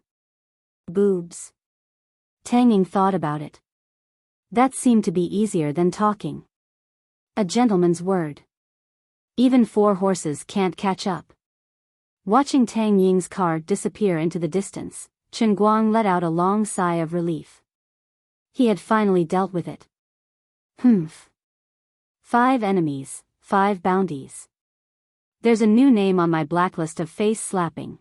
Boobs. Tang Ying thought about it. That seemed to be easier than talking. A gentleman's word. Even 4 horses can't catch up. Watching Tang Ying's car disappear into the distance, Qin Guang let out a long sigh of relief. He had finally dealt with it. Humph. 5 enemies, 5 bounties. There's a new name on my blacklist of face slapping.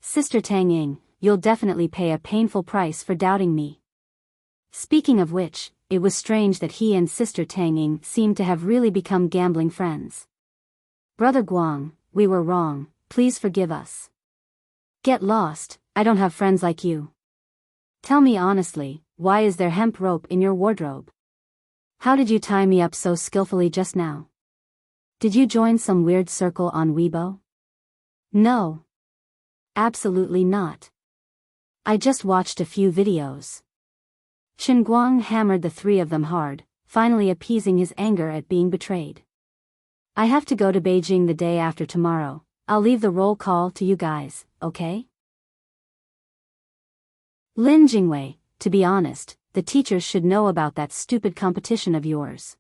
Sister Tang Ying, you'll definitely pay a painful price for doubting me. Speaking of which, it was strange that he and Sister Tang Ying seemed to have really become gambling friends. Brother Guang, we were wrong, please forgive us. Get lost, I don't have friends like you. Tell me honestly, why is there hemp rope in your wardrobe? How did you tie me up so skillfully just now? Did you join some weird circle on Weibo? No. Absolutely not. I just watched a few videos. Qin Guang hammered the 3 of them hard, finally appeasing his anger at being betrayed. I have to go to Beijing the day after tomorrow. I'll leave the roll call to you guys, okay? Lin Jingwei, to be honest, the teachers should know about that stupid competition of yours.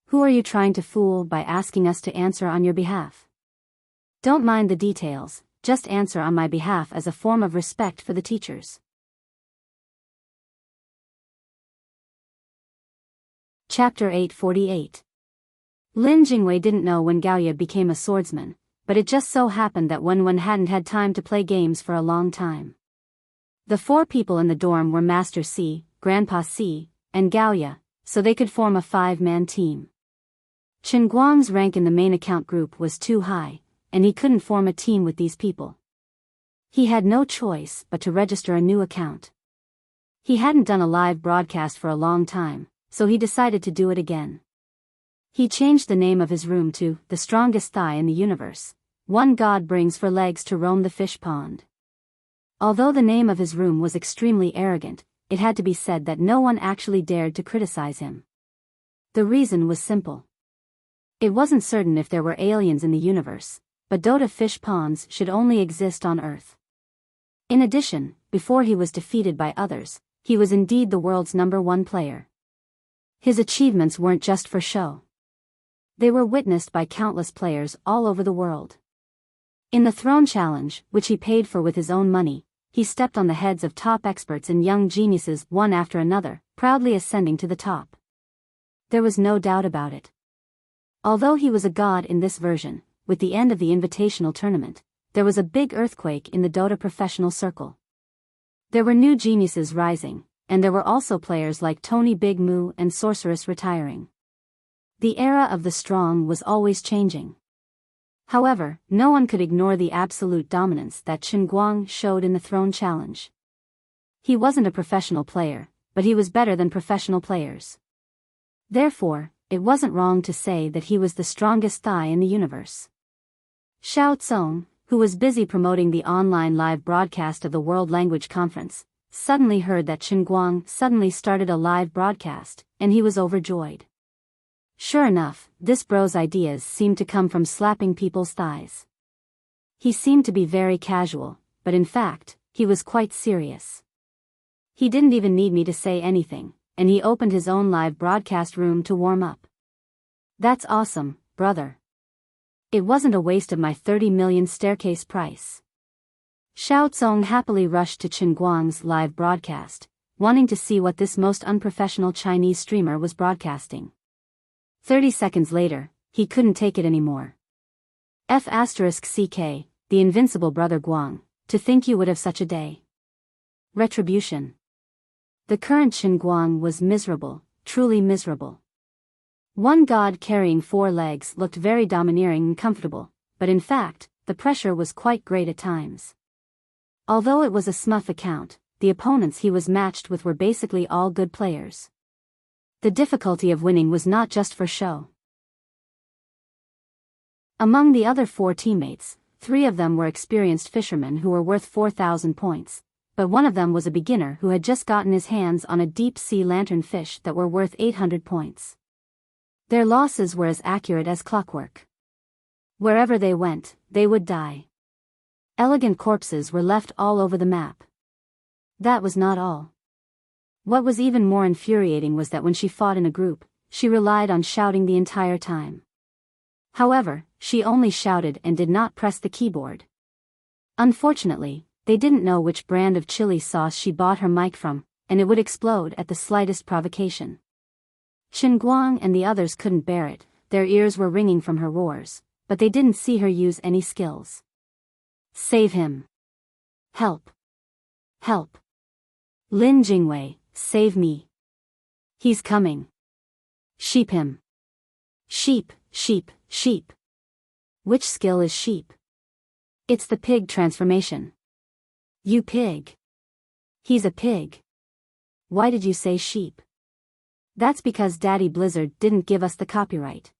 Who are you trying to fool by asking us to answer on your behalf? Don't mind the details, just answer on my behalf as a form of respect for the teachers. Chapter 848. Lin Jingwei didn't know when Gaoya became a swordsman, but it just so happened that Wen hadn't had time to play games for a long time. The 4 people in the dorm were Master C, Grandpa C, and Gaoya, so they could form a 5-man team. Qin Guang's rank in the main account group was too high, and he couldn't form a team with these people. He had no choice but to register a new account. He hadn't done a live broadcast for a long time, so he decided to do it again. He changed the name of his room to The Strongest Thigh in the Universe. One God brings 4 legs to roam the fish pond. Although the name of his room was extremely arrogant, it had to be said that no one actually dared to criticize him. The reason was simple. It wasn't certain if there were aliens in the universe, but Dota fish ponds should only exist on Earth. In addition, before he was defeated by others, he was indeed the world's #1 player. His achievements weren't just for show. They were witnessed by countless players all over the world. In the Throne Challenge, which he paid for with his own money, he stepped on the heads of top experts and young geniuses one after another, proudly ascending to the top. There was no doubt about it. Although he was a god in this version, with the end of the invitational tournament, there was a big earthquake in the Dota professional circle. There were new geniuses rising, and there were also players like Tony Big Moo and Sorceress retiring. The era of the strong was always changing. However, no one could ignore the absolute dominance that Qin Guang showed in the Throne Challenge. He wasn't a professional player, but he was better than professional players. Therefore, it wasn't wrong to say that he was the strongest thigh in the universe. Xiao Tsong, who was busy promoting the online live broadcast of the World Language Conference, suddenly heard that Chen Guang suddenly started a live broadcast, and he was overjoyed. Sure enough, this bro's ideas seemed to come from slapping people's thighs. He seemed to be very casual, but in fact, he was quite serious. He didn't even need me to say anything, and he opened his own live broadcast room to warm up. That's awesome, brother. It wasn't a waste of my 30 million staircase price. Xiao Tsong happily rushed to Chen Guang's live broadcast, wanting to see what this most unprofessional Chinese streamer was broadcasting. 30 seconds later, he couldn't take it anymore. *CK, the invincible brother Guang, to think you would have such a day. Retribution. The current Chen Guang was miserable, truly miserable. One god carrying 4 legs looked very domineering and comfortable, but in fact, the pressure was quite great at times. Although it was a smurf account, the opponents he was matched with were basically all good players. The difficulty of winning was not just for show. Among the other 4 teammates, 3 of them were experienced fishermen who were worth 4,000 points, but one of them was a beginner who had just gotten his hands on a deep-sea lanternfish that were worth 800 points. Their losses were as accurate as clockwork. Wherever they went, they would die. Elegant corpses were left all over the map. That was not all. What was even more infuriating was that when she fought in a group, she relied on shouting the entire time. However, she only shouted and did not press the keyboard. Unfortunately, they didn't know which brand of chili sauce she bought her mic from, and it would explode at the slightest provocation. Chen Guang and the others couldn't bear it, their ears were ringing from her roars, but they didn't see her use any skills. Save him. Help. Help. Lin Jingwei, save me. He's coming. Sheep him. Sheep, sheep, sheep. Which skill is sheep? It's the pig transformation. You pig. He's a pig. Why did you say sheep? That's because Daddy Blizzard didn't give us the copyright.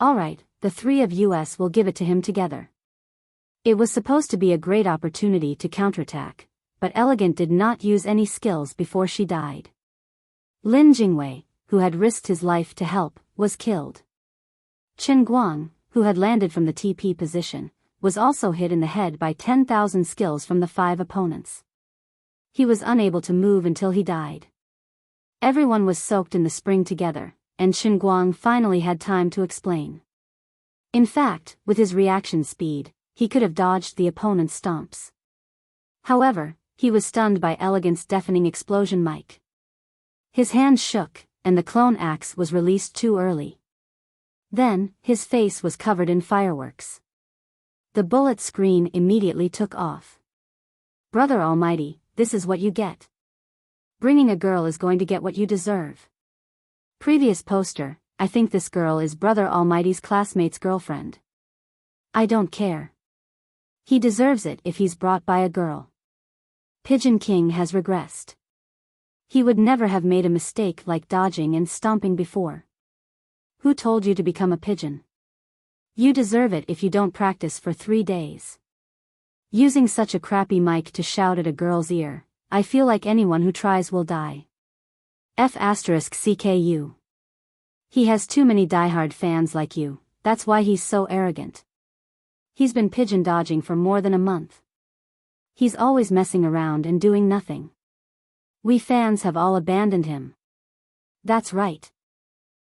Alright, the 3 of us will give it to him together. It was supposed to be a great opportunity to counterattack, but Elegant did not use any skills before she died. Lin Jingwei, who had risked his life to help, was killed. Chen Guang, who had landed from the TP position, was also hit in the head by 10,000 skills from the 5 opponents. He was unable to move until he died. Everyone was soaked in the spring together, and Chen Guang finally had time to explain. In fact, with his reaction speed, he could have dodged the opponent's stomps. However, he was stunned by Elegant's deafening explosion mic. His hands shook, and the clone axe was released too early. Then, his face was covered in fireworks. The bullet screen immediately took off. Brother Almighty, this is what you get. Bringing a girl is going to get what you deserve. Previous poster, I think this girl is Brother Almighty's classmate's girlfriend. I don't care. He deserves it if he's brought by a girl. Pigeon King has regressed. He would never have made a mistake like dodging and stomping before. Who told you to become a pigeon? You deserve it if you don't practice for 3 days. Using such a crappy mic to shout at a girl's ear, I feel like anyone who tries will die. *CKU. He has too many diehard fans like you, that's why he's so arrogant. He's been pigeon dodging for more than a month. He's always messing around and doing nothing. We fans have all abandoned him. That's right.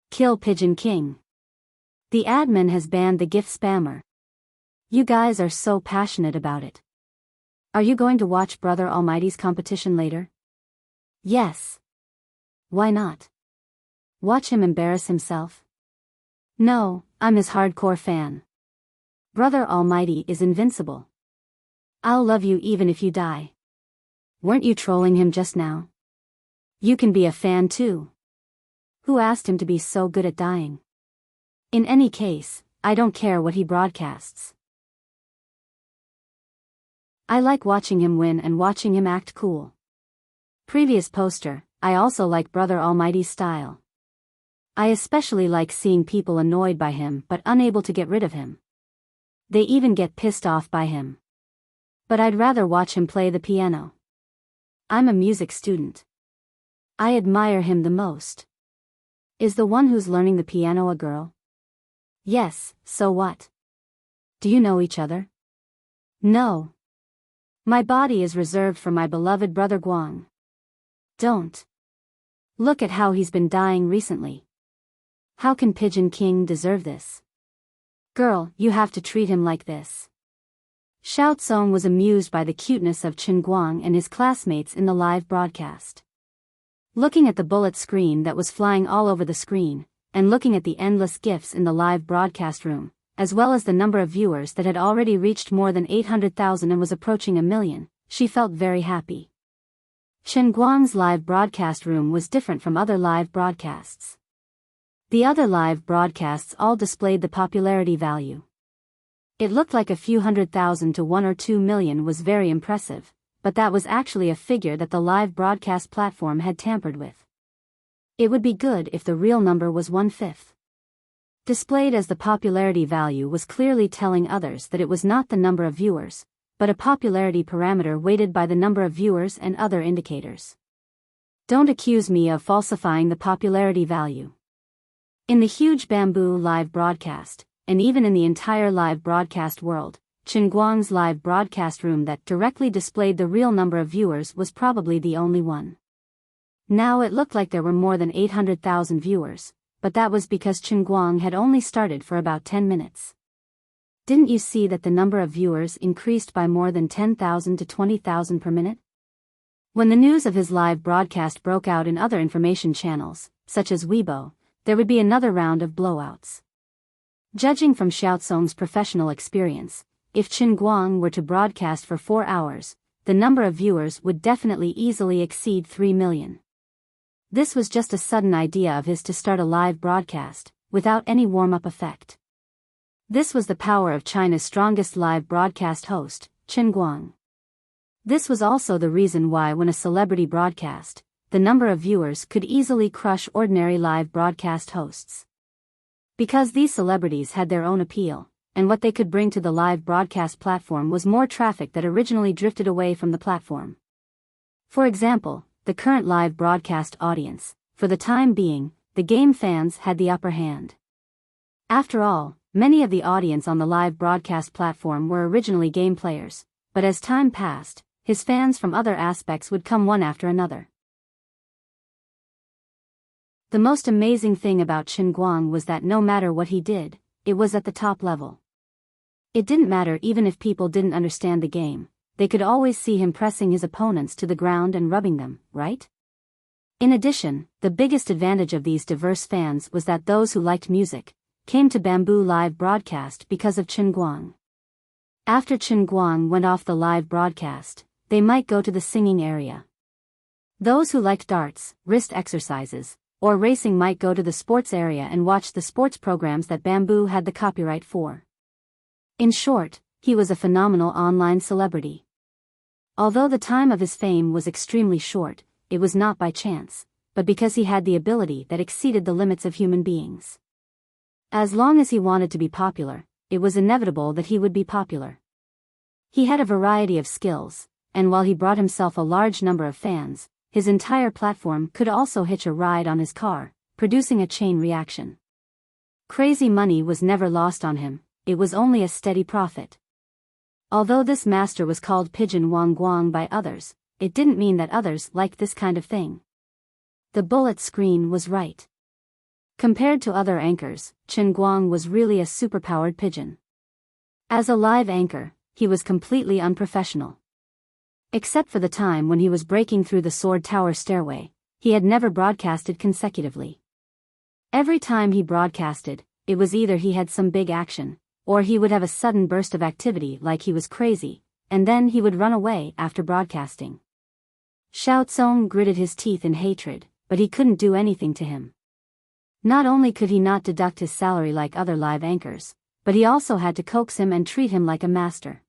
Kill Pigeon King. The admin has banned the gift spammer. You guys are so passionate about it. Are you going to watch Brother Almighty's competition later? Yes. Why not? Watch him embarrass himself? No, I'm his hardcore fan. Brother Almighty is invincible. I'll love you even if you die. Weren't you trolling him just now? You can be a fan too. Who asked him to be so good at dying? In any case, I don't care what he broadcasts. I like watching him win and watching him act cool. Previous poster, I also like Brother Almighty's style. I especially like seeing people annoyed by him but unable to get rid of him. They even get pissed off by him. But I'd rather watch him play the piano. I'm a music student. I admire him the most. Is the one who's learning the piano a girl? Yes, so what? Do you know each other? No. My body is reserved for my beloved brother Guang. Don't. Look at how he's been dying recently. How can Pigeon King deserve this? Girl, you have to treat him like this. Xiao Tsong was amused by the cuteness of Chen Guang and his classmates in the live broadcast. Looking at the bullet screen that was flying all over the screen, and looking at the endless GIFs in the live broadcast room, as well as the number of viewers that had already reached more than 800,000 and was approaching 1 million, she felt very happy. Chen Guang's live broadcast room was different from other live broadcasts. The other live broadcasts all displayed the popularity value. It looked like a few 100,000 to 1 or 2 million was very impressive, but that was actually a figure that the live broadcast platform had tampered with. It would be good if the real number was 1/5. Displayed as the popularity value was clearly telling others that it was not the number of viewers, but a popularity parameter weighted by the number of viewers and other indicators. Don't accuse me of falsifying the popularity value. In the huge Bamboo live broadcast, and even in the entire live broadcast world, Chen Guang's live broadcast room that directly displayed the real number of viewers was probably the only one. Now it looked like there were more than 800,000 viewers, but that was because Chen Guang had only started for about 10 minutes. Didn't you see that the number of viewers increased by more than 10,000 to 20,000 per minute? When the news of his live broadcast broke out in other information channels, such as Weibo, there would be another round of blowouts. Judging from Xiao Tsong's professional experience, if Chen Guang were to broadcast for 4 hours, the number of viewers would definitely easily exceed 3 million. This was just a sudden idea of his to start a live broadcast, without any warm-up effect. This was the power of China's strongest live broadcast host, Chen Guang. This was also the reason why when a celebrity broadcast, the number of viewers could easily crush ordinary live broadcast hosts. Because these celebrities had their own appeal, and what they could bring to the live broadcast platform was more traffic that originally drifted away from the platform. For example, the current live broadcast audience, for the time being, the game fans had the upper hand. After all, many of the audience on the live broadcast platform were originally game players, but as time passed, his fans from other aspects would come one after another. The most amazing thing about Chen Guang was that no matter what he did, it was at the top level. It didn't matter even if people didn't understand the game, they could always see him pressing his opponents to the ground and rubbing them, right? In addition, the biggest advantage of these diverse fans was that those who liked music came to Bamboo live broadcast because of Chen Guang. After Chen Guang went off the live broadcast, they might go to the singing area. Those who liked darts, wrist exercises, or racing might go to the sports area and watch the sports programs that Bamboo had the copyright for. In short, he was a phenomenal online celebrity. Although the time of his fame was extremely short, it was not by chance, but because he had the ability that exceeded the limits of human beings. As long as he wanted to be popular, it was inevitable that he would be popular. He had a variety of skills, and while he brought himself a large number of fans, his entire platform could also hitch a ride on his car, producing a chain reaction. Crazy money was never lost on him, it was only a steady profit. Although this master was called Pigeon Wang Guang by others, it didn't mean that others liked this kind of thing. The bullet screen was right. Compared to other anchors, Chen Guang was really a superpowered pigeon. As a live anchor, he was completely unprofessional. Except for the time when he was breaking through the Sword Tower stairway, he had never broadcasted consecutively. Every time he broadcasted, it was either he had some big action, or he would have a sudden burst of activity like he was crazy, and then he would run away after broadcasting. Xiao Tsong gritted his teeth in hatred, but he couldn't do anything to him. Not only could he not deduct his salary like other live anchors, but he also had to coax him and treat him like a master.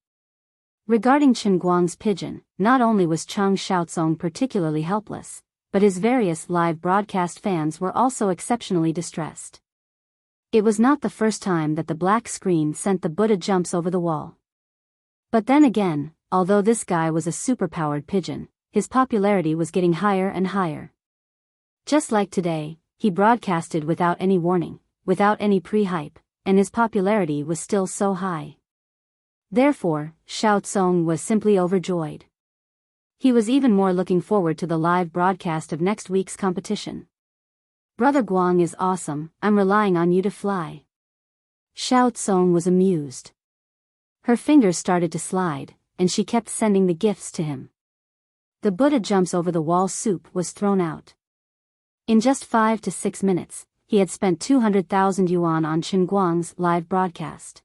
Regarding Chen Guang's pigeon, not only was Chang Xiaotsong particularly helpless, but his various live broadcast fans were also exceptionally distressed. It was not the first time that the black screen sent the Buddha jumps over the wall. But then again, although this guy was a superpowered pigeon, his popularity was getting higher and higher. Just like today, he broadcasted without any warning, without any pre-hype, and his popularity was still so high. Therefore, Xiao Tsong was simply overjoyed. He was even more looking forward to the live broadcast of next week's competition. Brother Guang is awesome, I'm relying on you to fly. Xiao Tsong was amused. Her fingers started to slide, and she kept sending the gifts to him. The Buddha jumps over the wall soup was thrown out. In just 5 to 6 minutes, he had spent 200,000 yuan on Chen Guang's live broadcast.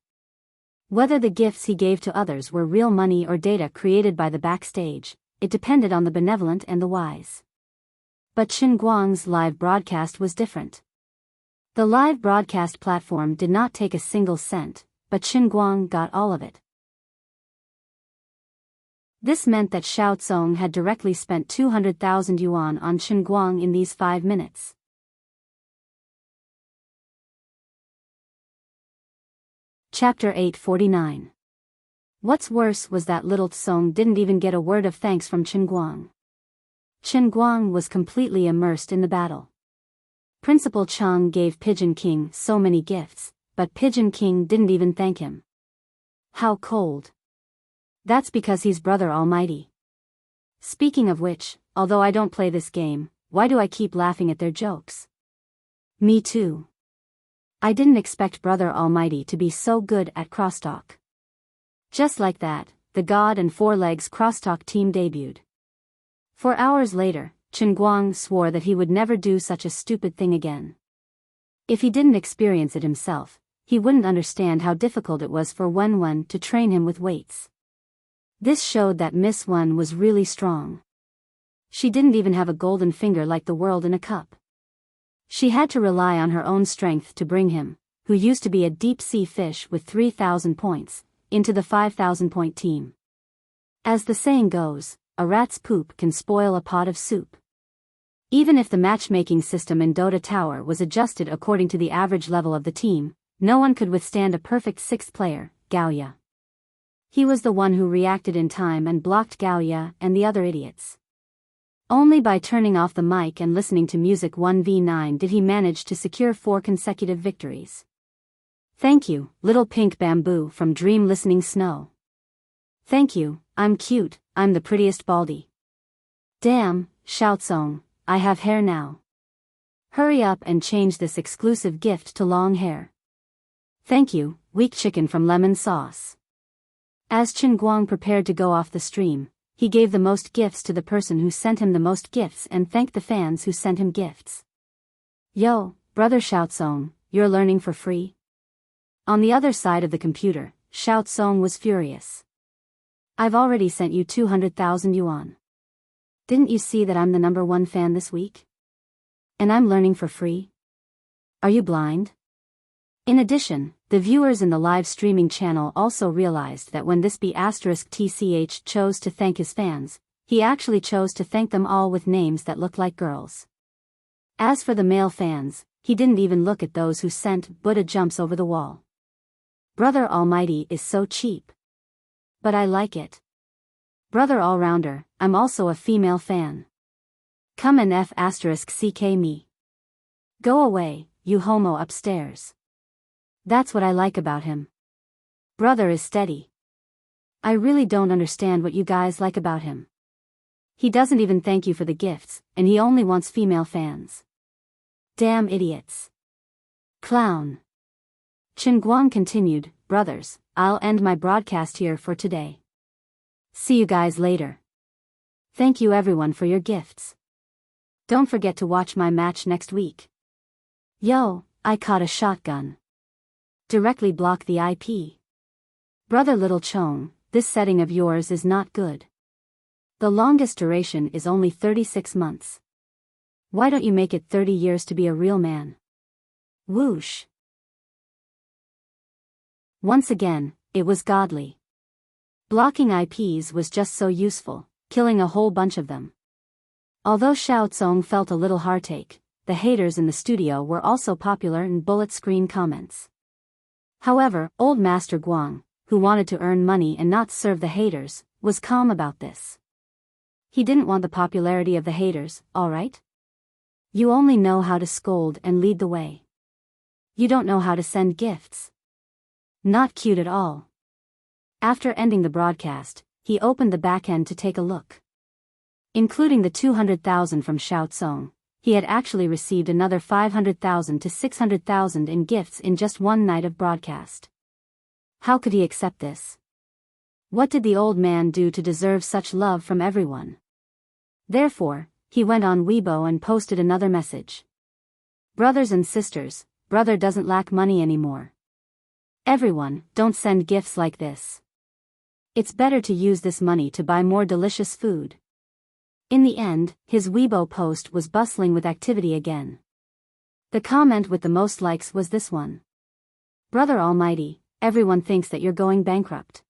Whether the gifts he gave to others were real money or data created by the backstage, it depended on the benevolent and the wise. But Chen Guang's live broadcast was different. The live broadcast platform did not take a single cent, but Chen Guang got all of it. This meant that Xiao Tsong had directly spent 200,000 yuan on Chen Guang in these 5 minutes. Chapter 849. What's worse was that little Tsong didn't even get a word of thanks from Chen Guang. Chen Guang was completely immersed in the battle. Principal Chang gave Pigeon King so many gifts, but Pigeon King didn't even thank him. How cold. That's because he's Brother Almighty. Speaking of which, although I don't play this game, why do I keep laughing at their jokes? Me too. I didn't expect Brother Almighty to be so good at crosstalk. Just like that, the God and Four Legs crosstalk team debuted. 4 hours later, Chen Guang swore that he would never do such a stupid thing again. If he didn't experience it himself, he wouldn't understand how difficult it was for Wen to train him with weights. This showed that Miss Wen was really strong. She didn't even have a golden finger like the world in a cup. She had to rely on her own strength to bring him, who used to be a deep-sea fish with 3,000 points, into the 5,000-point team. As the saying goes, a rat's poop can spoil a pot of soup. Even if the matchmaking system in Dota Tower was adjusted according to the average level of the team, no one could withstand a perfect sixth player, Gaoya. He was the one who reacted in time and blocked Gaoya and the other idiots. Only by turning off the mic and listening to music 1v9 did he manage to secure 4 consecutive victories. Thank you, little pink bamboo from Dream Listening Snow. Thank you, I'm cute, I'm the prettiest baldy. Damn, Xiao Tsong, I have hair now. Hurry up and change this exclusive gift to long hair. Thank you, weak chicken from Lemon Sauce. As Chen Guang prepared to go off the stream, he gave the most gifts to the person who sent him the most gifts and thanked the fans who sent him gifts. Yo, brother Xiao Tsong, you're learning for free? On the other side of the computer, Xiao Tsong was furious. I've already sent you 200,000 yuan. Didn't you see that I'm the #1 fan this week? And I'm learning for free? Are you blind? In addition, the viewers in the live streaming channel also realized that when this B*TCH chose to thank his fans, he actually chose to thank them all with names that looked like girls. As for the male fans, he didn't even look at those who sent Buddha jumps over the wall. Brother Almighty is so cheap. But I like it. Brother Allrounder, I'm also a female fan. Come and F*CK me. Go away, you homo upstairs. That's what I like about him. Brother is steady. I really don't understand what you guys like about him. He doesn't even thank you for the gifts, and he only wants female fans. Damn idiots. Clown. Chen Guang continued, brothers, I'll end my broadcast here for today. See you guys later. Thank you everyone for your gifts. Don't forget to watch my match next week. Yo, I caught a shotgun. Directly block the IP. Brother Little Chong, this setting of yours is not good. The longest duration is only 36 months. Why don't you make it 30 years to be a real man? Whoosh. Once again, it was godly. Blocking IPs was just so useful, killing a whole bunch of them. Although Xiao Tsong felt a little heartache, the haters in the studio were also popular in bullet screen comments. However, old Master Guang, who wanted to earn money and not serve the haters, was calm about this. He didn't want the popularity of the haters, alright? You only know how to scold and lead the way. You don't know how to send gifts. Not cute at all. After ending the broadcast, he opened the back end to take a look. Including the 200,000 from Xiao Tsong, he had actually received another 500,000 to 600,000 in gifts in just one night of broadcast. How could he accept this? What did the old man do to deserve such love from everyone? Therefore, he went on Weibo and posted another message. Brothers and sisters, brother doesn't lack money anymore. Everyone, don't send gifts like this. It's better to use this money to buy more delicious food. In the end, his Weibo post was bustling with activity again. The comment with the most likes was this one. Brother Almighty, everyone thinks that you're going bankrupt.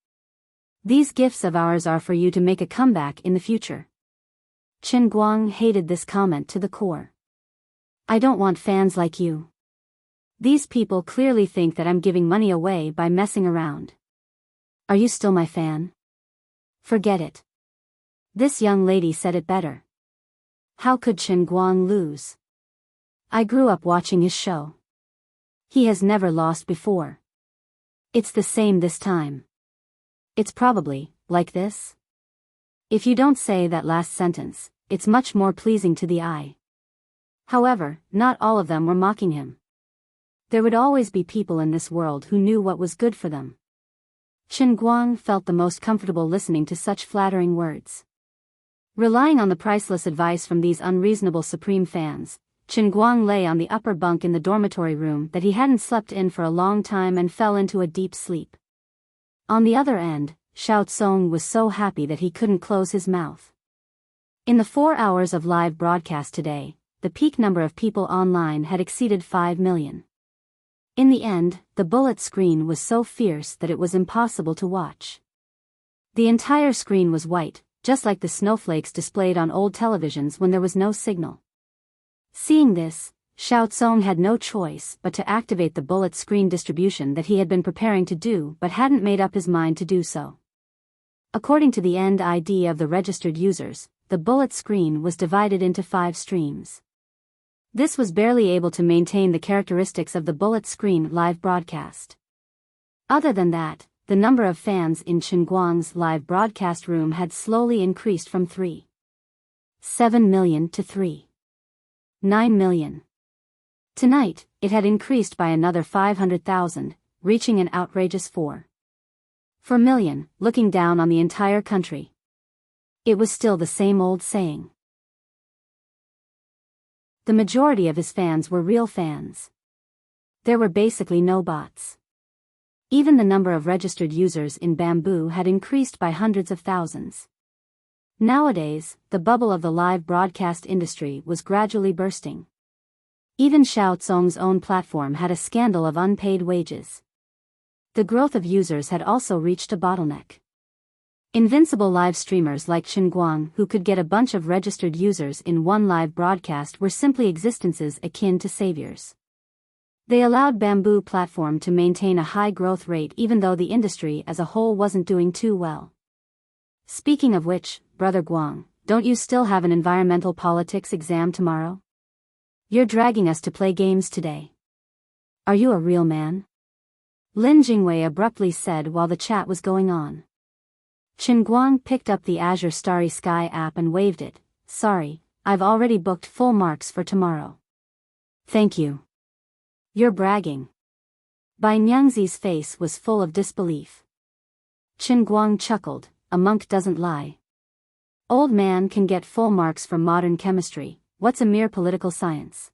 These gifts of ours are for you to make a comeback in the future. Chen Guang hated this comment to the core. I don't want fans like you. These people clearly think that I'm giving money away by messing around. Are you still my fan? Forget it. This young lady said it better. How could Chen Guang lose? I grew up watching his show. He has never lost before. It's the same this time. It's probably like this. If you don't say that last sentence, it's much more pleasing to the eye. However, not all of them were mocking him. There would always be people in this world who knew what was good for them. Chen Guang felt the most comfortable listening to such flattering words. Relying on the priceless advice from these unreasonable supreme fans, Chen Guang lay on the upper bunk in the dormitory room that he hadn't slept in for a long time and fell into a deep sleep. On the other end, Xiao Tsong was so happy that he couldn't close his mouth. In the 4 hours of live broadcast today, the peak number of people online had exceeded 5 million. In the end, the bullet screen was so fierce that it was impossible to watch. The entire screen was white, just like the snowflakes displayed on old televisions when there was no signal. Seeing this, Xiao Tsong had no choice but to activate the bullet screen distribution that he had been preparing to do but hadn't made up his mind to do so. According to the end ID of the registered users, the bullet screen was divided into 5 streams. This was barely able to maintain the characteristics of the bullet screen live broadcast. Other than that, the number of fans in Chen Guang's live broadcast room had slowly increased from 3.7 million to 3.9 million. Tonight, it had increased by another 500,000, reaching an outrageous 4 million, looking down on the entire country. It was still the same old saying. The majority of his fans were real fans. There were basically no bots. Even the number of registered users in Bamboo had increased by hundreds of thousands. Nowadays, the bubble of the live broadcast industry was gradually bursting. Even Xiao Tsong's own platform had a scandal of unpaid wages. The growth of users had also reached a bottleneck. Invincible live streamers like Chen Guang, who could get a bunch of registered users in one live broadcast, were simply existences akin to saviors. They allowed Bamboo platform to maintain a high growth rate even though the industry as a whole wasn't doing too well. Speaking of which, Brother Guang, don't you still have an environmental politics exam tomorrow? You're dragging us to play games today. Are you a real man? Lin Jingwei abruptly said while the chat was going on. Chen Guang picked up the Azure Starry Sky app and waved it. Sorry, I've already booked full marks for tomorrow. Thank you. You're bragging. Bai Nyangzi's face was full of disbelief. Chen Guang chuckled, a monk doesn't lie. Old man can get full marks for modern chemistry, what's a mere political science?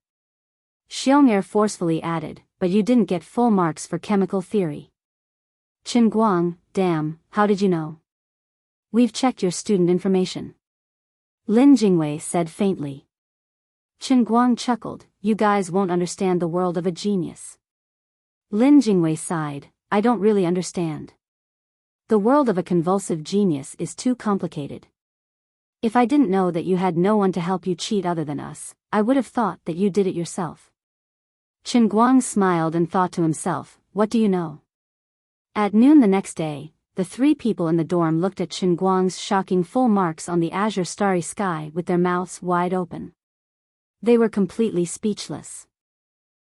Xiong'er forcefully added, but you didn't get full marks for chemical theory. Chen Guang, damn, how did you know? We've checked your student information. Lin Jingwei said faintly. Chen Guang chuckled, you guys won't understand the world of a genius. Lin Jingwei sighed, I don't really understand. The world of a convulsive genius is too complicated. If I didn't know that you had no one to help you cheat other than us, I would have thought that you did it yourself. Chen Guang smiled and thought to himself, what do you know? At noon the next day, the three people in the dorm looked at Chen Guang's shocking full marks on the azure starry sky with their mouths wide open. They were completely speechless.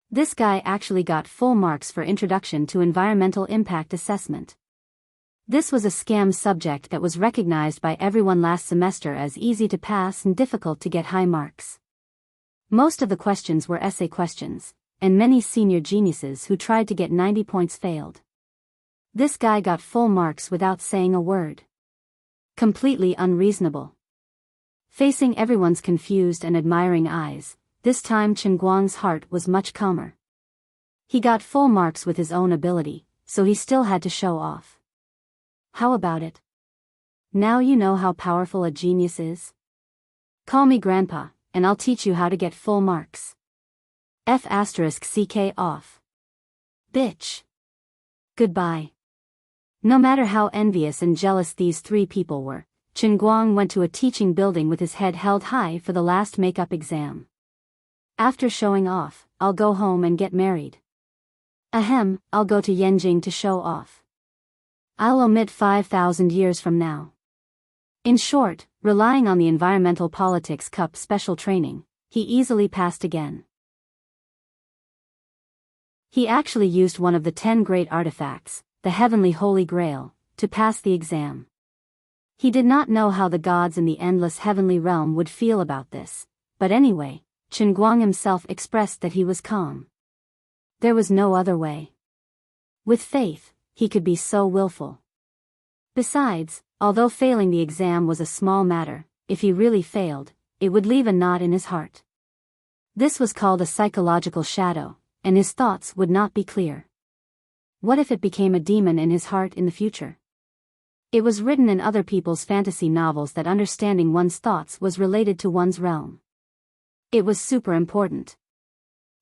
This guy actually got full marks for Introduction to Environmental Impact Assessment. This was a scam subject that was recognized by everyone last semester as easy to pass and difficult to get high marks. Most of the questions were essay questions, and many senior geniuses who tried to get 90 points failed. This guy got full marks without saying a word. Completely unreasonable. Facing everyone's confused and admiring eyes, this time Chen Guang's heart was much calmer. He got full marks with his own ability, so he still had to show off. How about it? Now you know how powerful a genius is? Call me Grandpa, and I'll teach you how to get full marks. F***ck off. Bitch. Goodbye. No matter how envious and jealous these three people were, Chen Guang went to a teaching building with his head held high for the last makeup exam. After showing off, I'll go home and get married. Ahem, I'll go to Yenjing to show off. I'll omit 5,000 years from now. In short, relying on the Environmental Politics Cup special training, he easily passed again. He actually used one of the 10 great artifacts, the Heavenly Holy Grail, to pass the exam. He did not know how the gods in the endless heavenly realm would feel about this, but anyway, Chen Guang himself expressed that he was calm. There was no other way. With faith, he could be so willful. Besides, although failing the exam was a small matter, if he really failed, it would leave a knot in his heart. This was called a psychological shadow, and his thoughts would not be clear. What if it became a demon in his heart in the future? It was written in other people's fantasy novels that understanding one's thoughts was related to one's realm. It was super important.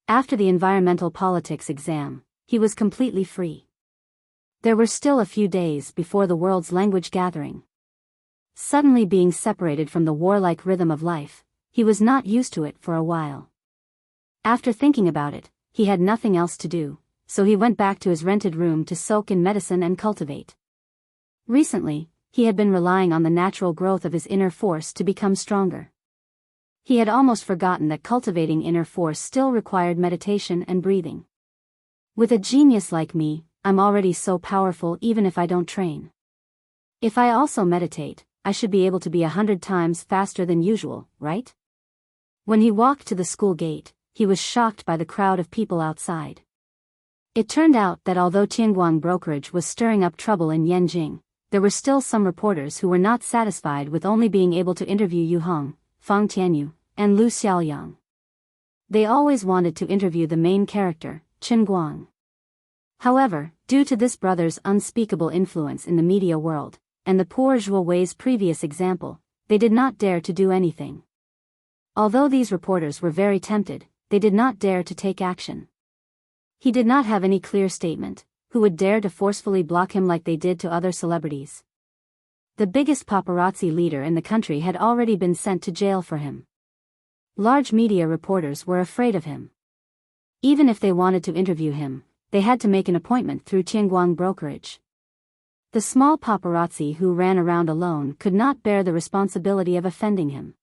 After the environmental politics exam, he was completely free. There were still a few days before the world's language gathering. Suddenly being separated from the warlike rhythm of life, he was not used to it for a while. After thinking about it, he had nothing else to do, so he went back to his rented room to soak in medicine and cultivate. Recently, he had been relying on the natural growth of his inner force to become stronger. He had almost forgotten that cultivating inner force still required meditation and breathing. With a genius like me, I'm already so powerful even if I don't train. If I also meditate, I should be able to be 100 times faster than usual, right? When he walked to the school gate, he was shocked by the crowd of people outside. It turned out that although Tianguang brokerage was stirring up trouble in Yenjing, there were still some reporters who were not satisfied with only being able to interview Yu Hong, Fang Tianyu, and Lu Xiaoyang. They always wanted to interview the main character, Chen Guang. However, due to this brother's unspeakable influence in the media world, and the poor Zhuo Wei's previous example, they did not dare to do anything. Although these reporters were very tempted, they did not dare to take action. He did not have any clear statement, who would dare to forcefully block him like they did to other celebrities. The biggest paparazzi leader in the country had already been sent to jail for him. Large media reporters were afraid of him. Even if they wanted to interview him, they had to make an appointment through Tianguang brokerage. The small paparazzi who ran around alone could not bear the responsibility of offending him.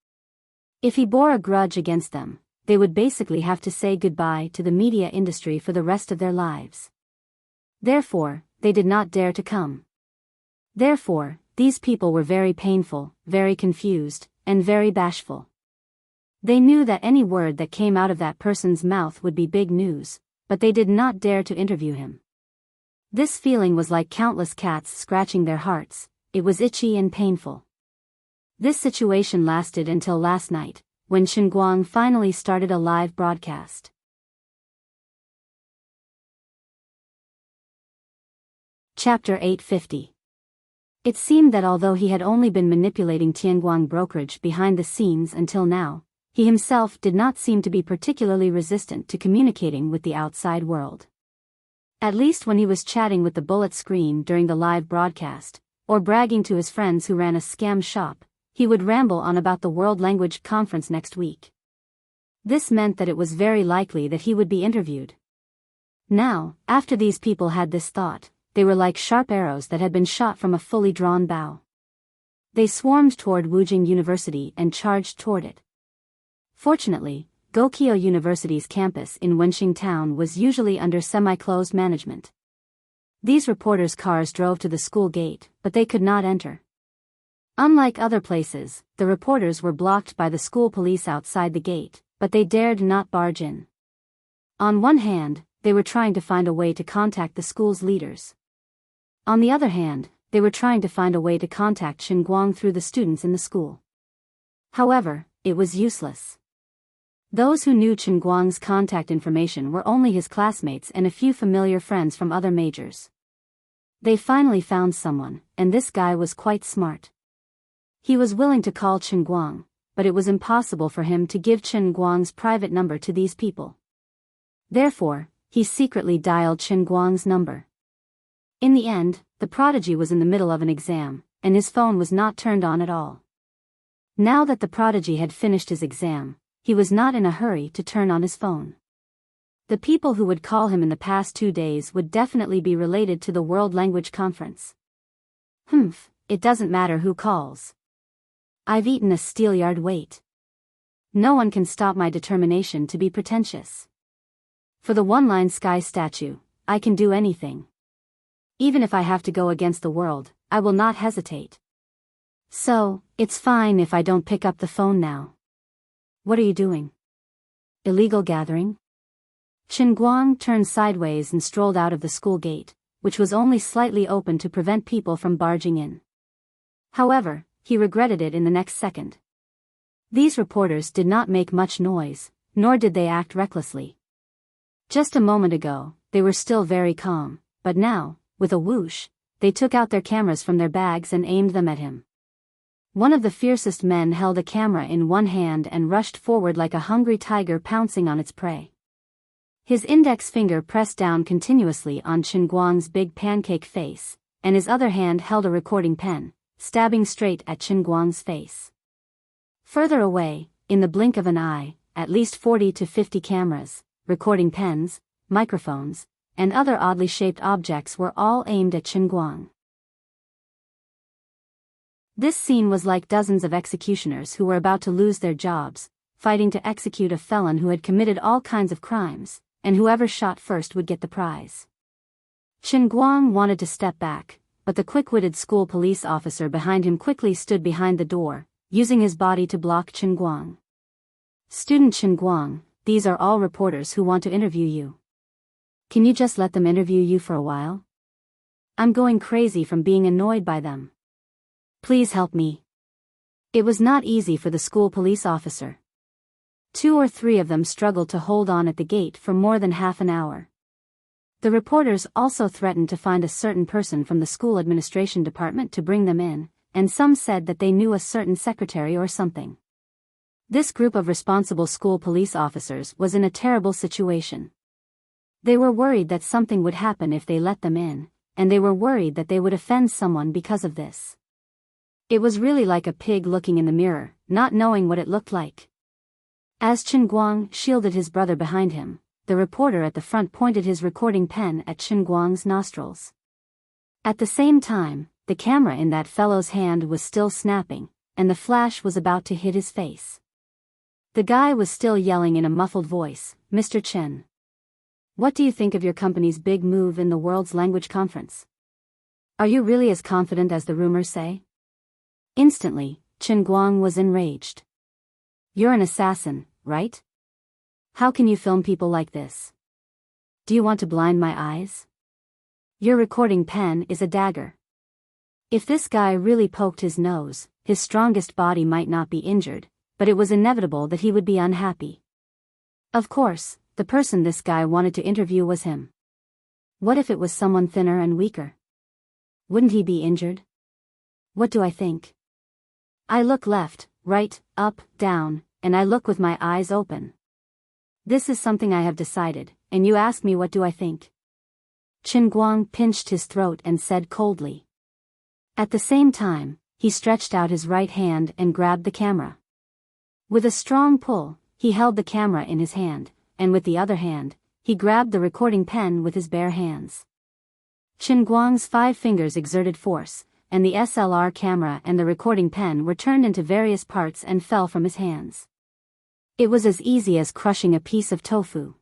If he bore a grudge against them, they would basically have to say goodbye to the media industry for the rest of their lives. Therefore, they did not dare to come. Therefore, these people were very painful, very confused, and very bashful. They knew that any word that came out of that person's mouth would be big news, but they did not dare to interview him. This feeling was like countless cats scratching their hearts, it was itchy and painful. This situation lasted until last night, when Chen Guang finally started a live broadcast. Chapter 850. It seemed that although he had only been manipulating Tianguang brokerage behind the scenes until now, he himself did not seem to be particularly resistant to communicating with the outside world. At least when he was chatting with the bullet screen during the live broadcast, or bragging to his friends who ran a scam shop, he would ramble on about the World Language Conference next week. This meant that it was very likely that he would be interviewed. Now, after these people had this thought, they were like sharp arrows that had been shot from a fully drawn bow. They swarmed toward Wujing University and charged toward it. Fortunately, Gokyo University's campus in Wenxing Town was usually under semi-closed management. These reporters' cars drove to the school gate, but they could not enter. Unlike other places, the reporters were blocked by the school police outside the gate, but they dared not barge in. On one hand, they were trying to find a way to contact the school's leaders. On the other hand, they were trying to find a way to contact Chen Guang through the students in the school. However, it was useless. Those who knew Chen Guang's contact information were only his classmates and a few familiar friends from other majors. They finally found someone, and this guy was quite smart. He was willing to call Chen Guang, but it was impossible for him to give Chen Guang's private number to these people. Therefore, he secretly dialed Chen Guang's number. In the end, the prodigy was in the middle of an exam, and his phone was not turned on at all. Now that the prodigy had finished his exam, he was not in a hurry to turn on his phone. The people who would call him in the past 2 days would definitely be related to the World Language Conference. It doesn't matter who calls. I've eaten a steelyard weight. No one can stop my determination to be pretentious. For the one-line sky statue, I can do anything. Even if I have to go against the world, I will not hesitate. So, it's fine if I don't pick up the phone now. What are you doing? Illegal gathering? Chen Guang turned sideways and strolled out of the school gate, which was only slightly open to prevent people from barging in. However, he regretted it in the next second. These reporters did not make much noise, nor did they act recklessly. Just a moment ago, they were still very calm, but now, with a whoosh, they took out their cameras from their bags and aimed them at him. One of the fiercest men held a camera in one hand and rushed forward like a hungry tiger pouncing on its prey. His index finger pressed down continuously on Chen Guang's big pancake face, and his other hand held a recording pen, stabbing straight at Chen Guang's face. Further away, in the blink of an eye, at least 40 to 50 cameras, recording pens, microphones, and other oddly shaped objects were all aimed at Chen Guang. This scene was like dozens of executioners who were about to lose their jobs, fighting to execute a felon who had committed all kinds of crimes, and whoever shot first would get the prize. Chen Guang wanted to step back, but the quick-witted school police officer behind him quickly stood behind the door, using his body to block Chen Guang. "Student Chen Guang, these are all reporters who want to interview you. Can you just let them interview you for a while? I'm going crazy from being annoyed by them. Please help me." It was not easy for the school police officer. 2 or 3 of them struggled to hold on at the gate for more than half an hour. The reporters also threatened to find a certain person from the school administration department to bring them in, and some said that they knew a certain secretary or something. This group of responsible school police officers was in a terrible situation. They were worried that something would happen if they let them in, and they were worried that they would offend someone because of this. It was really like a pig looking in the mirror, not knowing what it looked like. As Chen Guang shielded his brother behind him, the reporter at the front pointed his recording pen at Chen Guang's nostrils. At the same time, the camera in that fellow's hand was still snapping, and the flash was about to hit his face. The guy was still yelling in a muffled voice, "Mr. Chen. What do you think of your company's big move in the World's Language Conference? Are you really as confident as the rumors say?" Instantly, Chen Guang was enraged. "You're an assassin, right? How can you film people like this? Do you want to blind my eyes? Your recording pen is a dagger." If this guy really poked his nose, his strongest body might not be injured, but it was inevitable that he would be unhappy. Of course, the person this guy wanted to interview was him. What if it was someone thinner and weaker? Wouldn't he be injured? What do I think? I look left, right, up, down, and I look with my eyes open. This is something I have decided, and you ask me what do I think? Chen Guang pinched his throat and said coldly. At the same time, he stretched out his right hand and grabbed the camera. With a strong pull, he held the camera in his hand, and with the other hand, he grabbed the recording pen with his bare hands. Chen Guang's 5 fingers exerted force, and the SLR camera and the recording pen were turned into various parts and fell from his hands. It was as easy as crushing a piece of tofu.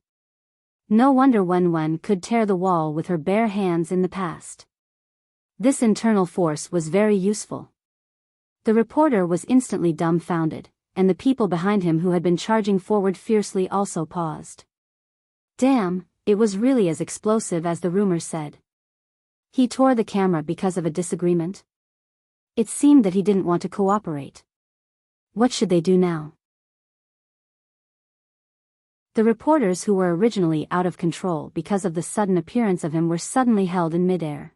No wonder Wen could tear the wall with her bare hands in the past. This internal force was very useful. The reporter was instantly dumbfounded, and the people behind him who had been charging forward fiercely also paused. Damn, it was really as explosive as the rumors said. He tore the camera because of a disagreement? It seemed that he didn't want to cooperate. What should they do now? The reporters who were originally out of control because of the sudden appearance of him were suddenly held in midair.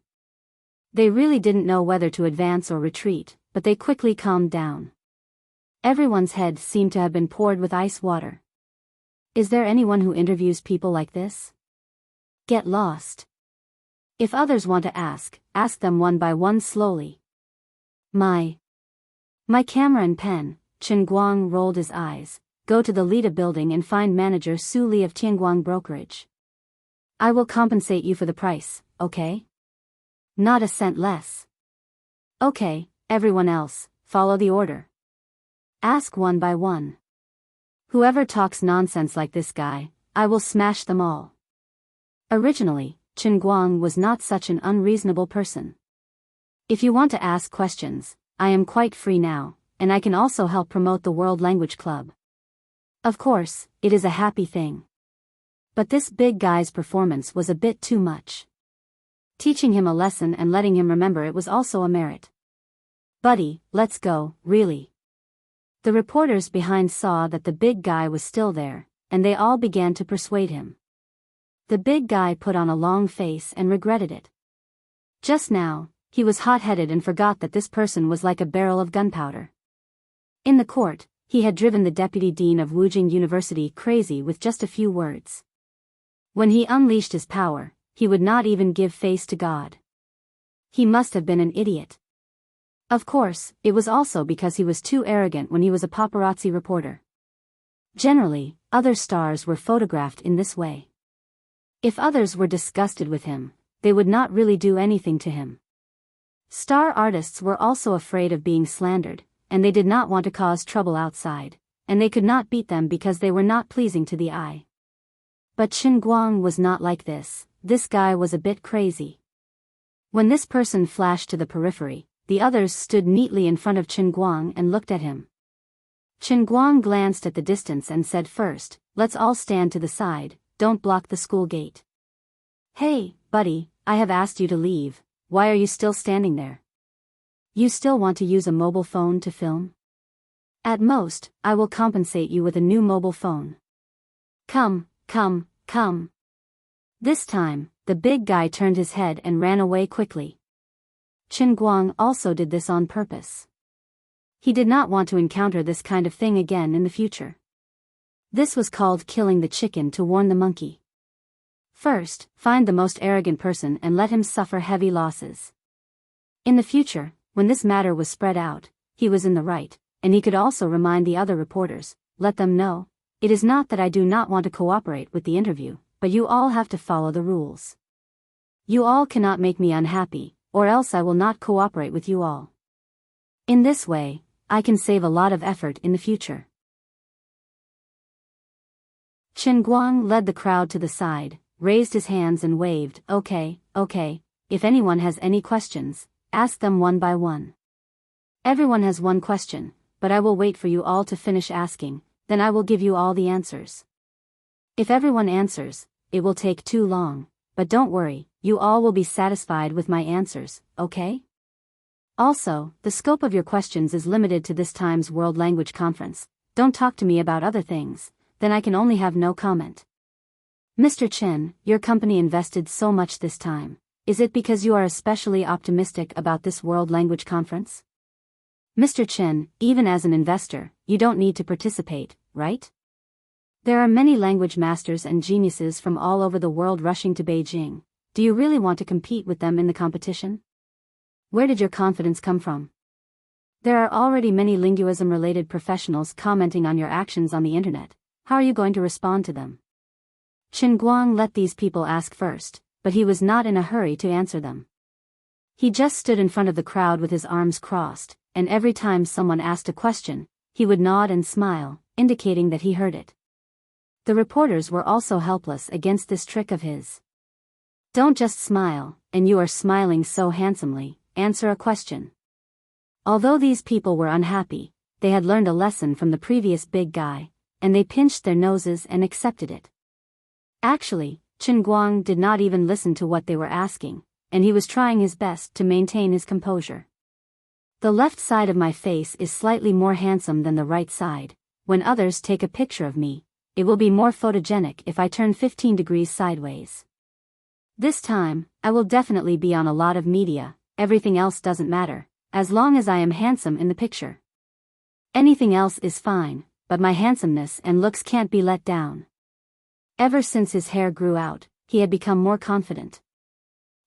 They really didn't know whether to advance or retreat, but they quickly calmed down. Everyone's head seemed to have been poured with ice water. Is there anyone who interviews people like this? Get lost. If others want to ask them one by one slowly. My camera and pen. Chen Guang rolled his eyes. Go to the Lida building and find manager Su Li of Tianguang Brokerage. I will compensate you for the price, okay? Not a cent less. Okay, everyone else, follow the order. Ask one by one. Whoever talks nonsense like this guy, I will smash them all. Originally, Chen Guang was not such an unreasonable person. If you want to ask questions, I am quite free now, and I can also help promote the World Language Club. Of course, it is a happy thing. But this big guy's performance was a bit too much. Teaching him a lesson and letting him remember it was also a merit. Buddy, let's go, really. The reporters behind saw that the big guy was still there, and they all began to persuade him. The big guy put on a long face and regretted it. Just now, he was hot-headed and forgot that this person was like a barrel of gunpowder. In the court, he had driven the deputy dean of Wujing University crazy with just a few words. When he unleashed his power, he would not even give face to God. He must have been an idiot. Of course, it was also because he was too arrogant when he was a paparazzi reporter. Generally, other stars were photographed in this way. If others were disgusted with him, they would not really do anything to him. Star artists were also afraid of being slandered, and they did not want to cause trouble outside, and they could not beat them because they were not pleasing to the eye. But Chen Guang was not like this. This guy was a bit crazy. When this person flashed to the periphery, the others stood neatly in front of Chen Guang and looked at him. Chen Guang glanced at the distance and said first, let's all stand to the side, don't block the school gate. Hey, buddy, I have asked you to leave, why are you still standing there? You still want to use a mobile phone to film? At most, I will compensate you with a new mobile phone. Come. This time, the big guy turned his head and ran away quickly. Chen Guang also did this on purpose. He did not want to encounter this kind of thing again in the future. This was called killing the chicken to warn the monkey. First, find the most arrogant person and let him suffer heavy losses. In the future, when this matter was spread out, he was in the right, and he could also remind the other reporters, let them know, it is not that I do not want to cooperate with the interview, but you all have to follow the rules. You all cannot make me unhappy, or else I will not cooperate with you all. In this way, I can save a lot of effort in the future. Chen Guang led the crowd to the side, raised his hands and waved, okay, if anyone has any questions, ask them one by one. Everyone has one question, but I will wait for you all to finish asking, then I will give you all the answers. If everyone answers, it will take too long, but don't worry, you all will be satisfied with my answers, okay? Also, the scope of your questions is limited to this time's World Language Conference. Don't talk to me about other things, then I can only have no comment. Mr. Chen, your company invested so much this time. Is it because you are especially optimistic about this World Language Conference? Mr. Chen, even as an investor, you don't need to participate, right? There are many language masters and geniuses from all over the world rushing to Beijing. Do you really want to compete with them in the competition? Where did your confidence come from? There are already many linguism-related professionals commenting on your actions on the internet. How are you going to respond to them? Chen Guang let these people ask first, but he was not in a hurry to answer them. He just stood in front of the crowd with his arms crossed, and every time someone asked a question, he would nod and smile, indicating that he heard it. The reporters were also helpless against this trick of his. Don't just smile, and you are smiling so handsomely, answer a question. Although these people were unhappy, they had learned a lesson from the previous big guy, and they pinched their noses and accepted it. Actually, Chen Guang did not even listen to what they were asking, and he was trying his best to maintain his composure. The left side of my face is slightly more handsome than the right side. When others take a picture of me, it will be more photogenic if I turn 15 degrees sideways. This time, I will definitely be on a lot of media. Everything else doesn't matter, as long as I am handsome in the picture. Anything else is fine, but my handsomeness and looks can't be let down. Ever since his hair grew out, he had become more confident.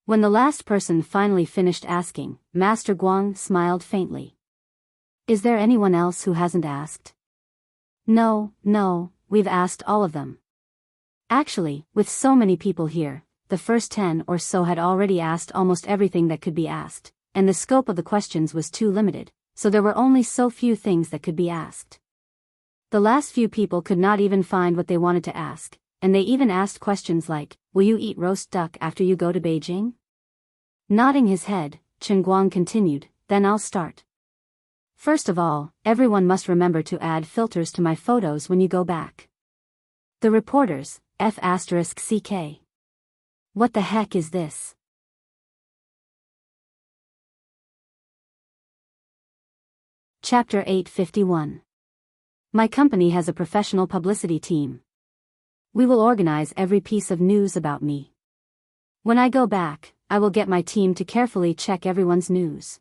When the last person finally finished asking, Master Guang smiled faintly. Is there anyone else who hasn't asked? No, we've asked all of them. Actually, with so many people here, the first 10 or so had already asked almost everything that could be asked, and the scope of the questions was too limited, so there were only so few things that could be asked. The last few people could not even find what they wanted to ask, and they even asked questions like, will you eat roast duck after you go to Beijing? Nodding his head, Chen Guang continued, then I'll start. First of all, everyone must remember to add filters to my photos when you go back. The reporters, F***CK. What the heck is this? Chapter 851. My company has a professional publicity team. We will organize every piece of news about me. When I go back, I will get my team to carefully check everyone's news.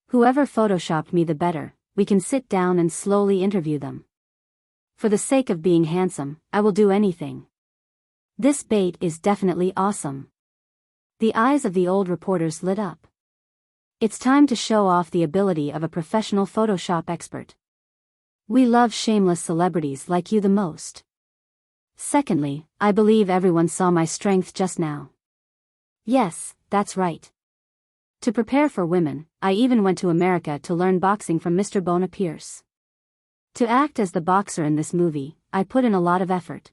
Whoever photoshopped me the better, we can sit down and slowly interview them. For the sake of being handsome, I will do anything. This bait is definitely awesome. The eyes of the old reporters lit up. It's time to show off the ability of a professional Photoshop expert. We love shameless celebrities like you the most. Secondly, I believe everyone saw my strength just now. Yes, that's right. To prepare for women, I even went to America to learn boxing from Mr. Bona Pierce. To act as the boxer in this movie, I put in a lot of effort.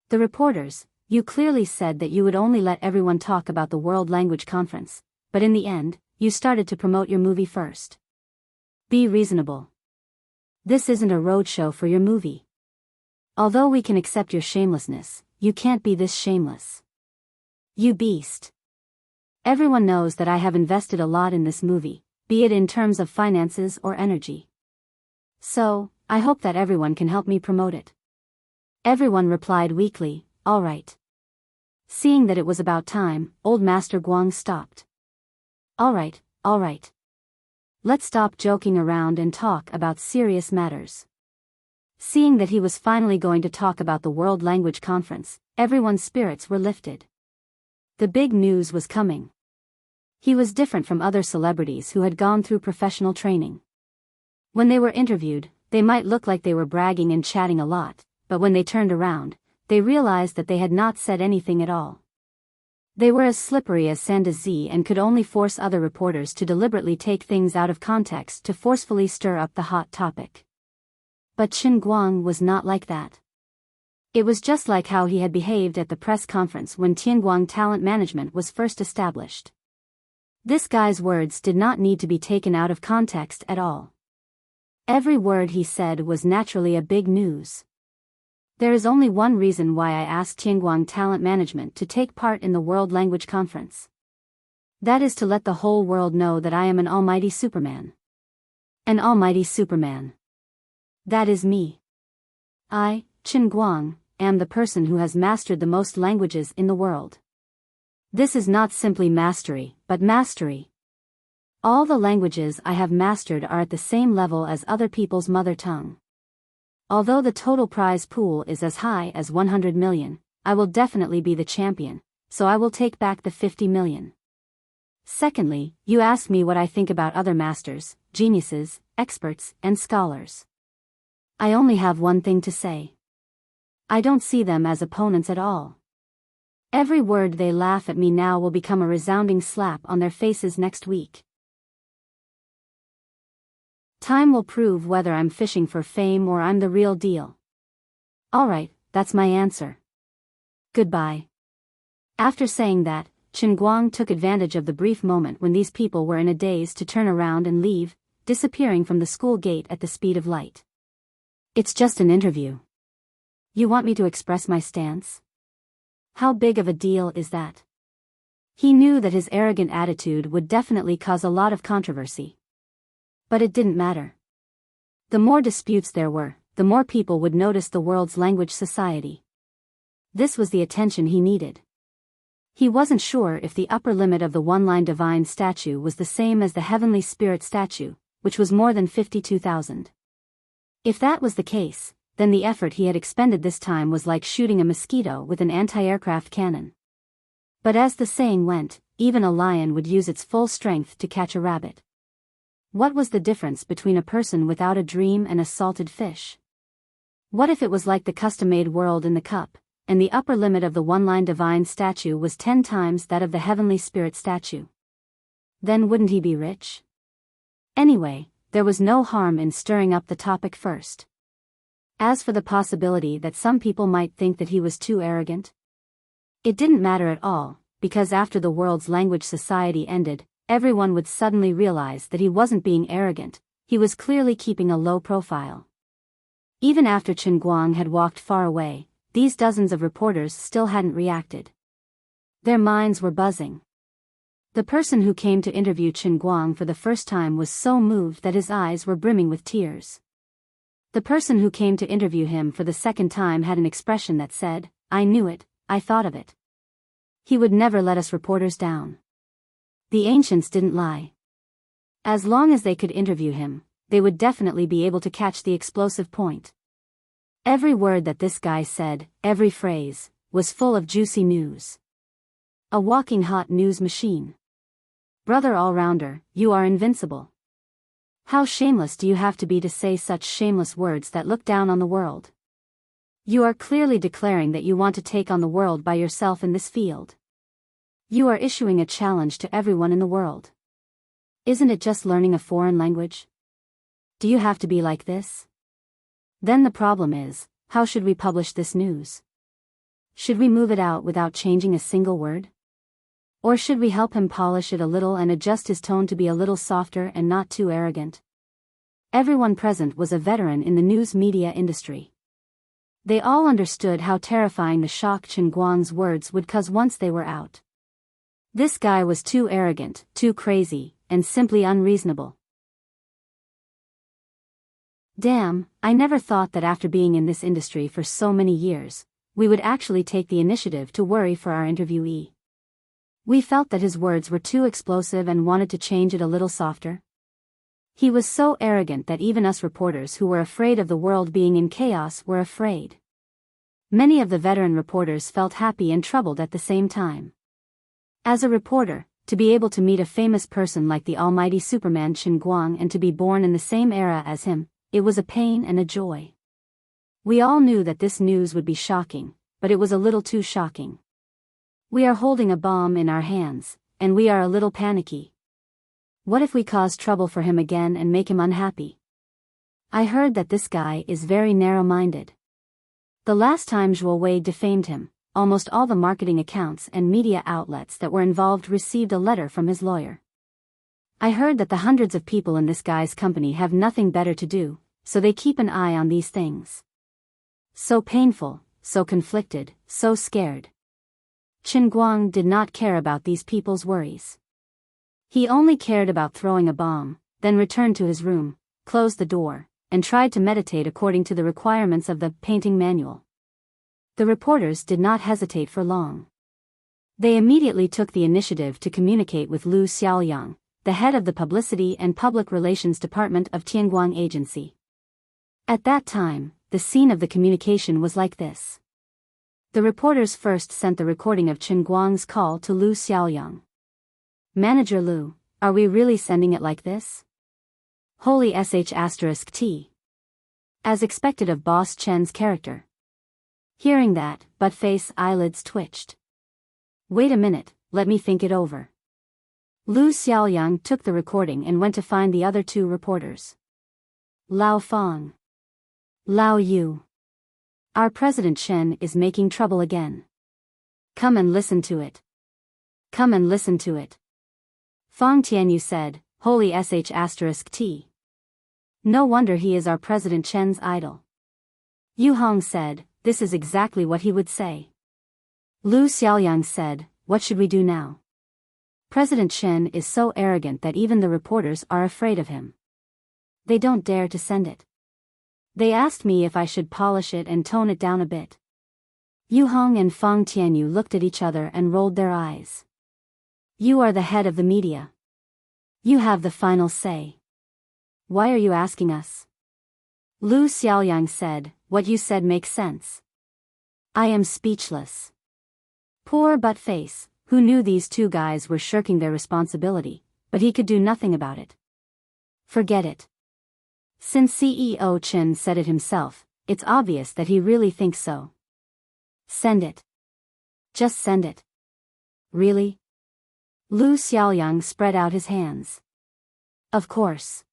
The reporters, you clearly said that you would only let everyone talk about the World Language Conference, but in the end, you started to promote your movie first. Be reasonable. This isn't a roadshow for your movie. Although we can accept your shamelessness, you can't be this shameless. You beast. Everyone knows that I have invested a lot in this movie, be it in terms of finances or energy. So, I hope that everyone can help me promote it. Everyone replied weakly, all right. Seeing that it was about time, old Master Guang stopped. All right. Let's stop joking around and talk about serious matters. Seeing that he was finally going to talk about the World Language Conference, everyone's spirits were lifted. The big news was coming. He was different from other celebrities who had gone through professional training. When they were interviewed, they might look like they were bragging and chatting a lot, but when they turned around, they realized that they had not said anything at all. They were as slippery as Sandazi and could only force other reporters to deliberately take things out of context to forcefully stir up the hot topic. But Chen Guang was not like that. It was just like how he had behaved at the press conference when Tianguang Talent Management was first established. This guy's words did not need to be taken out of context at all. Every word he said was naturally a big news. There is only one reason why I asked Tianguang Talent Management to take part in the World Language Conference. That is to let the whole world know that I am an almighty Superman. An almighty Superman. That is me. I, Chen Guang, am the person who has mastered the most languages in the world. This is not simply mastery, but mastery. All the languages I have mastered are at the same level as other people's mother tongue. Although the total prize pool is as high as 100 million, I will definitely be the champion, so I will take back the 50 million. Secondly, you ask me what I think about other masters, geniuses, experts, and scholars. I only have one thing to say. I don't see them as opponents at all. Every word they laugh at me now will become a resounding slap on their faces next week. Time will prove whether I'm fishing for fame or I'm the real deal. Alright, that's my answer. Goodbye. After saying that, Chen Guang took advantage of the brief moment when these people were in a daze to turn around and leave, disappearing from the school gate at the speed of light. It's just an interview. You want me to express my stance? How big of a deal is that? He knew that his arrogant attitude would definitely cause a lot of controversy. But it didn't matter. The more disputes there were, the more people would notice the world's language society. This was the attention he needed. He wasn't sure if the upper limit of the one-line divine statue was the same as the heavenly spirit statue, which was more than 52,000. If that was the case, then the effort he had expended this time was like shooting a mosquito with an anti-aircraft cannon. But as the saying went, even a lion would use its full strength to catch a rabbit. What was the difference between a person without a dream and a salted fish? What if it was like the custom-made world in the cup, and the upper limit of the one-line divine statue was 10 times that of the heavenly spirit statue? Then wouldn't he be rich? Anyway, there was no harm in stirring up the topic first. As for the possibility that some people might think that he was too arrogant, it didn't matter at all, because after the world's language society ended, everyone would suddenly realize that he wasn't being arrogant, he was clearly keeping a low profile. Even after Chen Guang had walked far away, these dozens of reporters still hadn't reacted. Their minds were buzzing. The person who came to interview Chen Guang for the first time was so moved that his eyes were brimming with tears. The person who came to interview him for the second time had an expression that said, "I knew it, I thought of it." He would never let us reporters down. The ancients didn't lie. As long as they could interview him, they would definitely be able to catch the explosive point. Every word that this guy said, every phrase, was full of juicy news. A walking hot news machine. Brother all-rounder, you are invincible. How shameless do you have to be to say such shameless words that look down on the world? You are clearly declaring that you want to take on the world by yourself in this field. You are issuing a challenge to everyone in the world. Isn't it just learning a foreign language? Do you have to be like this? Then the problem is, how should we publish this news? Should we move it out without changing a single word? Or should we help him polish it a little and adjust his tone to be a little softer and not too arrogant? Everyone present was a veteran in the news media industry. They all understood how terrifying the shock Chen Guang's words would cause once they were out. This guy was too arrogant, too crazy, and simply unreasonable. Damn, I never thought that after being in this industry for so many years, we would actually take the initiative to worry for our interviewee. We felt that his words were too explosive and wanted to change it a little softer. He was so arrogant that even us reporters who were afraid of the world being in chaos were afraid. Many of the veteran reporters felt happy and troubled at the same time. As a reporter, to be able to meet a famous person like the almighty Superman Chen Guang and to be born in the same era as him, it was a pain and a joy. We all knew that this news would be shocking, but it was a little too shocking. We are holding a bomb in our hands, and we are a little panicky. What if we cause trouble for him again and make him unhappy? I heard that this guy is very narrow-minded. The last time Zhuo Wei defamed him, almost all the marketing accounts and media outlets that were involved received a letter from his lawyer. I heard that the hundreds of people in this guy's company have nothing better to do, so they keep an eye on these things. So painful, so conflicted, so scared. Chen Guang did not care about these people's worries. He only cared about throwing a bomb, then returned to his room, closed the door, and tried to meditate according to the requirements of the painting manual. The reporters did not hesitate for long. They immediately took the initiative to communicate with Lu Xiaoyang, the head of the Publicity and Public Relations Department of Tianguang Agency. At that time, the scene of the communication was like this. The reporters first sent the recording of Chen Guang's call to Lu Xiaoyang. Manager Lu, are we really sending it like this? Holy sh*t. As expected of Boss Chen's character. Hearing that, Buttface's eyelids twitched. Wait a minute, let me think it over. Lu Xiaoyang took the recording and went to find the other two reporters. Lao Fong. Lao Yu. Our President Chen is making trouble again. Come and listen to it. Come and listen to it. Fong Tianyu said, Holy sh*t. No wonder he is our President Chen's idol. Yu Hong said, this is exactly what he would say. Lu Xiaoyang said, what should we do now? President Chen is so arrogant that even the reporters are afraid of him. They don't dare to send it. They asked me if I should polish it and tone it down a bit. Yu Hong and Fong Tianyu looked at each other and rolled their eyes. You are the head of the media. You have the final say. Why are you asking us? Lu Xiaoyang said, what you said makes sense. I am speechless. Poor Buttface, who knew these two guys were shirking their responsibility, but he could do nothing about it. Forget it. Since CEO Chen said it himself, it's obvious that he really thinks so. Send it. Just send it. Really? Lu Xiaoyang spread out his hands. Of course.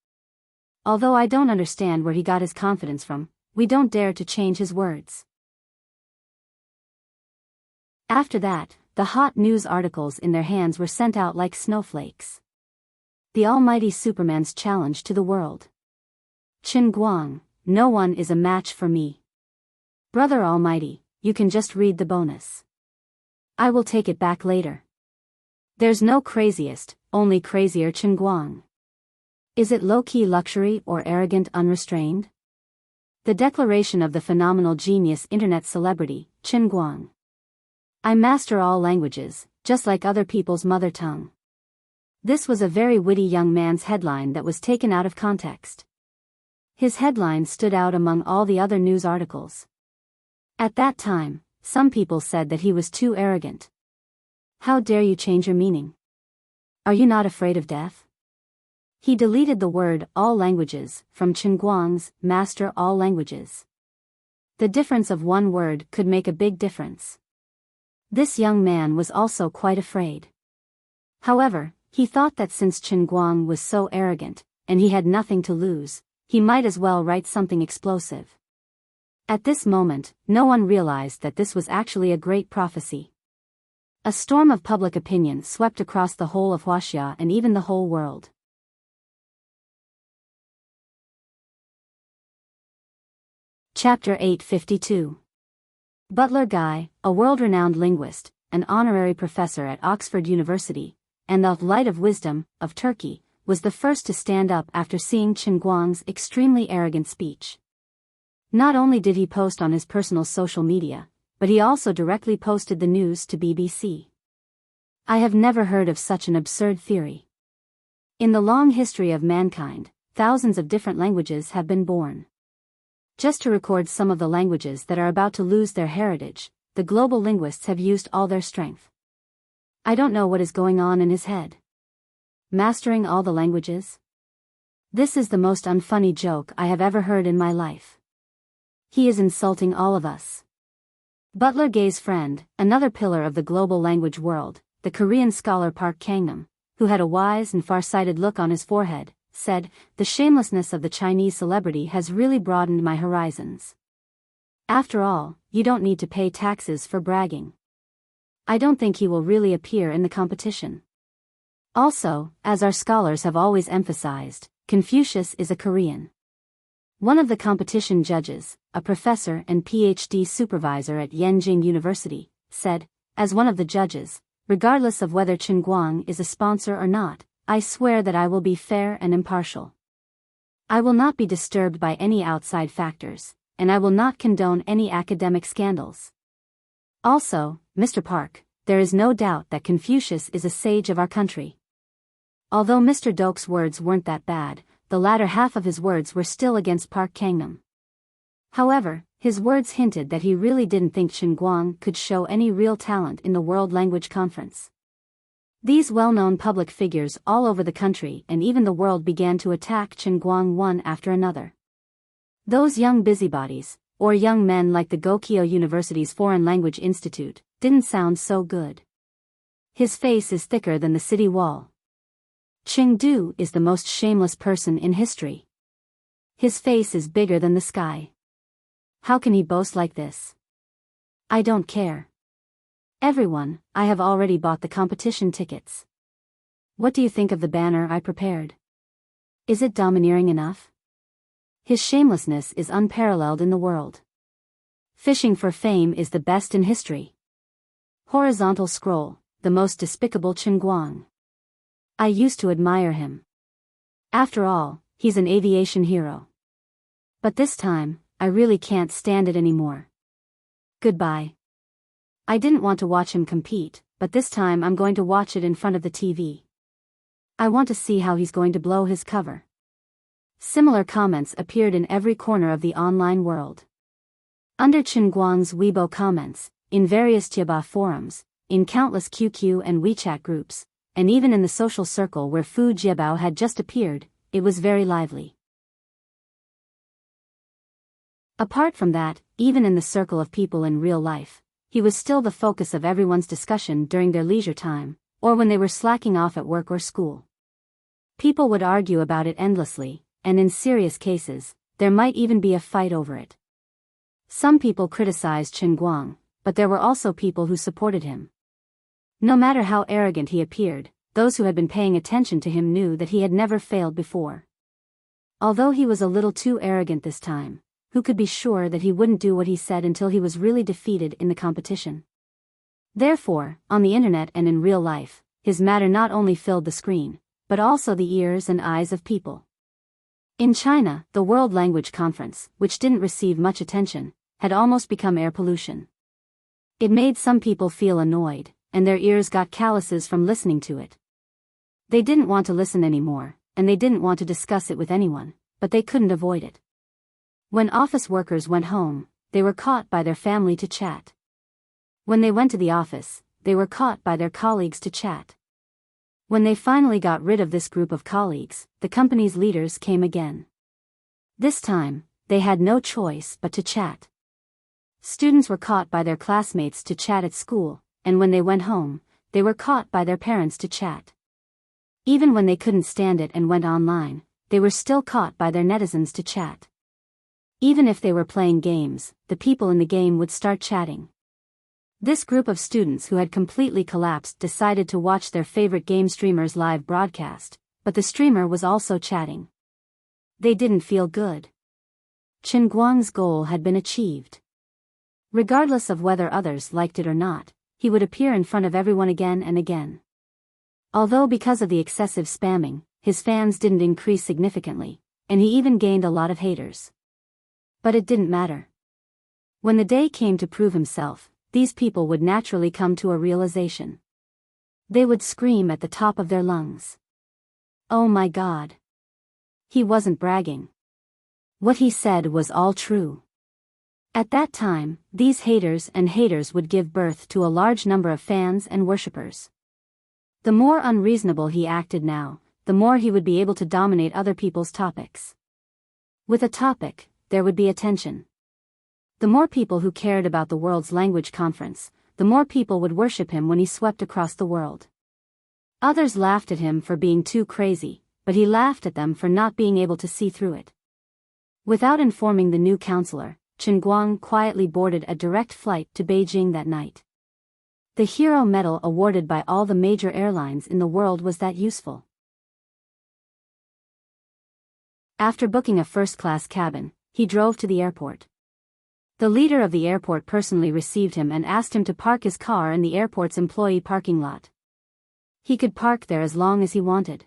Although I don't understand where he got his confidence from, we don't dare to change his words. After that, the hot news articles in their hands were sent out like snowflakes. The almighty Superman's challenge to the world. Qin Guang, no one is a match for me. Brother Almighty, you can just read the bonus. I will take it back later. There's no craziest, only crazier Qin Guang. Is it low-key luxury or arrogant unrestrained? The declaration of the phenomenal genius internet celebrity, Qin Guang. I master all languages, just like other people's mother tongue. This was a very witty young man's headline that was taken out of context. His headline stood out among all the other news articles. At that time, some people said that he was too arrogant. How dare you change your meaning? Are you not afraid of death? He deleted the word all languages from Qin Guang's master all languages. The difference of one word could make a big difference. This young man was also quite afraid. However, he thought that since Qin Guang was so arrogant, and he had nothing to lose, he might as well write something explosive. At this moment, no one realized that this was actually a great prophecy. A storm of public opinion swept across the whole of Huaxia and even the whole world. Chapter 852. Butler Guy, a world-renowned linguist, an honorary professor at Oxford University, and the light of wisdom of Turkey, was the first to stand up after seeing Qin Guang's extremely arrogant speech. Not only did he post on his personal social media, but he also directly posted the news to BBC. I have never heard of such an absurd theory. In the long history of mankind, thousands of different languages have been born. Just to record some of the languages that are about to lose their heritage, the global linguists have used all their strength. I don't know what is going on in his head. Mastering all the languages? This is the most unfunny joke I have ever heard in my life. He is insulting all of us. Butler Gay's friend, another pillar of the global language world, the Korean scholar Park Kang-nam, who had a wise and far-sighted look on his forehead, said, the shamelessness of the Chinese celebrity has really broadened my horizons. After all, you don't need to pay taxes for bragging. I don't think he will really appear in the competition. Also, as our scholars have always emphasized, Confucius is a Korean. One of the competition judges, a professor and PhD supervisor at Yenjing University, said, as one of the judges, regardless of whether Qin Guang is a sponsor or not, I swear that I will be fair and impartial. I will not be disturbed by any outside factors, and I will not condone any academic scandals. Also, Mr. Park, there is no doubt that Confucius is a sage of our country. Although Mr. Dok's words weren't that bad, the latter half of his words were still against Park Kang-nam. However, his words hinted that he really didn't think Qin Guang could show any real talent in the World Language Conference. These well-known public figures all over the country and even the world began to attack Chen Guang one after another. Those young busybodies, or young men like the Gokyo University's Foreign Language Institute, didn't sound so good. His face is thicker than the city wall. Chengdu is the most shameless person in history. His face is bigger than the sky. How can he boast like this? I don't care. Everyone, I have already bought the competition tickets. What do you think of the banner I prepared? Is it domineering enough? His shamelessness is unparalleled in the world. Fishing for fame is the best in history. Horizontal scroll, the most despicable Chen Guang. I used to admire him. After all, he's an aviation hero. But this time, I really can't stand it anymore. Goodbye. I didn't want to watch him compete, but this time I'm going to watch it in front of the TV. I want to see how he's going to blow his cover. Similar comments appeared in every corner of the online world. Under Chen Guang's Weibo comments, in various Tieba forums, in countless QQ and WeChat groups, and even in the social circle where Fu Jiabao had just appeared, it was very lively. Apart from that, even in the circle of people in real life, he was still the focus of everyone's discussion during their leisure time, or when they were slacking off at work or school. People would argue about it endlessly, and in serious cases, there might even be a fight over it. Some people criticized Chen Guang, but there were also people who supported him. No matter how arrogant he appeared, those who had been paying attention to him knew that he had never failed before. Although he was a little too arrogant this time, who could be sure that he wouldn't do what he said until he was really defeated in the competition? Therefore, on the internet and in real life, his matter not only filled the screen, but also the ears and eyes of people. In China, the World Language Conference, which didn't receive much attention, had almost become air pollution. It made some people feel annoyed, and their ears got calluses from listening to it. They didn't want to listen anymore, and they didn't want to discuss it with anyone, but they couldn't avoid it. When office workers went home, they were caught by their family to chat. When they went to the office, they were caught by their colleagues to chat. When they finally got rid of this group of colleagues, the company's leaders came again. This time, they had no choice but to chat. Students were caught by their classmates to chat at school, and when they went home, they were caught by their parents to chat. Even when they couldn't stand it and went online, they were still caught by their netizens to chat. Even if they were playing games, the people in the game would start chatting. This group of students who had completely collapsed decided to watch their favorite game streamer's live broadcast, but the streamer was also chatting. They didn't feel good. Chen Guang's goal had been achieved. Regardless of whether others liked it or not, he would appear in front of everyone again and again. Although because of the excessive spamming, his fans didn't increase significantly, and he even gained a lot of haters. But it didn't matter. When the day came to prove himself, these people would naturally come to a realization. They would scream at the top of their lungs. Oh my God! He wasn't bragging. What he said was all true. At that time, these haters would give birth to a large number of fans and worshippers. The more unreasonable he acted now, the more he would be able to dominate other people's topics. With a topic, there would be attention. The more people who cared about the world's language conference, the more people would worship him when he swept across the world. Others laughed at him for being too crazy, but he laughed at them for not being able to see through it. Without informing the new counselor, Chen Guang quietly boarded a direct flight to Beijing that night. The Hero Medal awarded by all the major airlines in the world was that useful. After booking a first-class cabin, he drove to the airport. The leader of the airport personally received him and asked him to park his car in the airport's employee parking lot. He could park there as long as he wanted.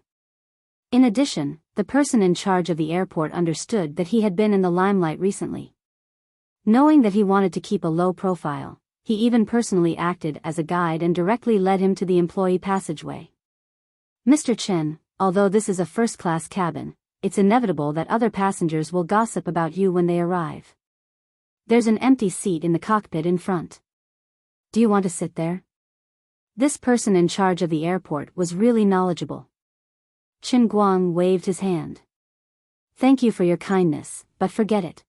In addition, the person in charge of the airport understood that he had been in the limelight recently. Knowing that he wanted to keep a low profile, he even personally acted as a guide and directly led him to the employee passageway. Mr. Chen, although this is a first-class cabin, it's inevitable that other passengers will gossip about you when they arrive. There's an empty seat in the cockpit in front. Do you want to sit there? This person in charge of the airport was really knowledgeable. Chen Guang waved his hand. Thank you for your kindness, but forget it.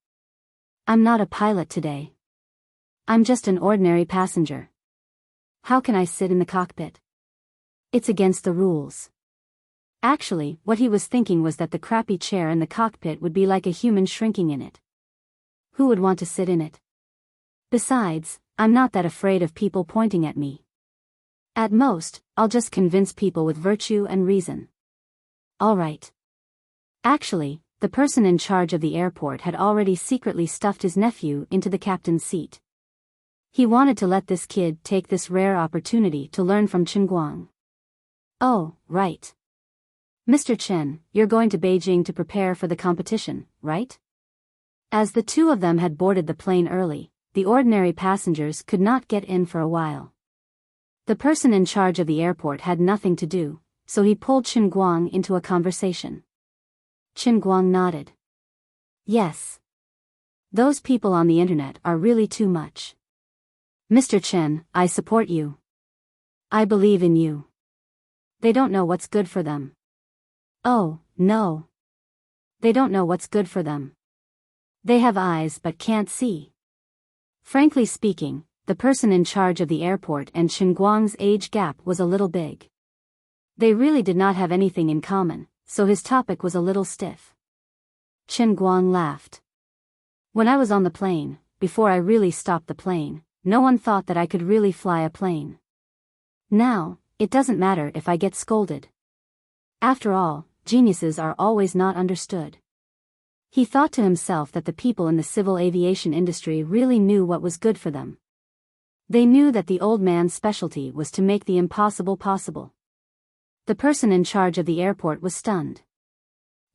I'm not a pilot today. I'm just an ordinary passenger. How can I sit in the cockpit? It's against the rules. Actually, what he was thinking was that the crappy chair in the cockpit would be like a human shrinking in it. Who would want to sit in it? Besides, I'm not that afraid of people pointing at me. At most, I'll just convince people with virtue and reason. All right. Actually, the person in charge of the airport had already secretly stuffed his nephew into the captain's seat. He wanted to let this kid take this rare opportunity to learn from Chen Guang. Oh, right. Mr. Chen, you're going to Beijing to prepare for the competition, right? As the two of them had boarded the plane early, the ordinary passengers could not get in for a while. The person in charge of the airport had nothing to do, so he pulled Chen Guang into a conversation. Chen Guang nodded. Yes. Those people on the internet are really too much. Mr. Chen, I support you. I believe in you. They don't know what's good for them. Oh, no. They don't know what's good for them. They have eyes but can't see. Frankly speaking, the person in charge of the airport and Chen Guang's age gap was a little big. They really did not have anything in common, so his topic was a little stiff. Chen Guang laughed. When I was on the plane, before I really stopped the plane, no one thought that I could really fly a plane. Now, it doesn't matter if I get scolded. After all, geniuses are always not understood. He thought to himself that the people in the civil aviation industry really knew what was good for them. They knew that the old man's specialty was to make the impossible possible. The person in charge of the airport was stunned.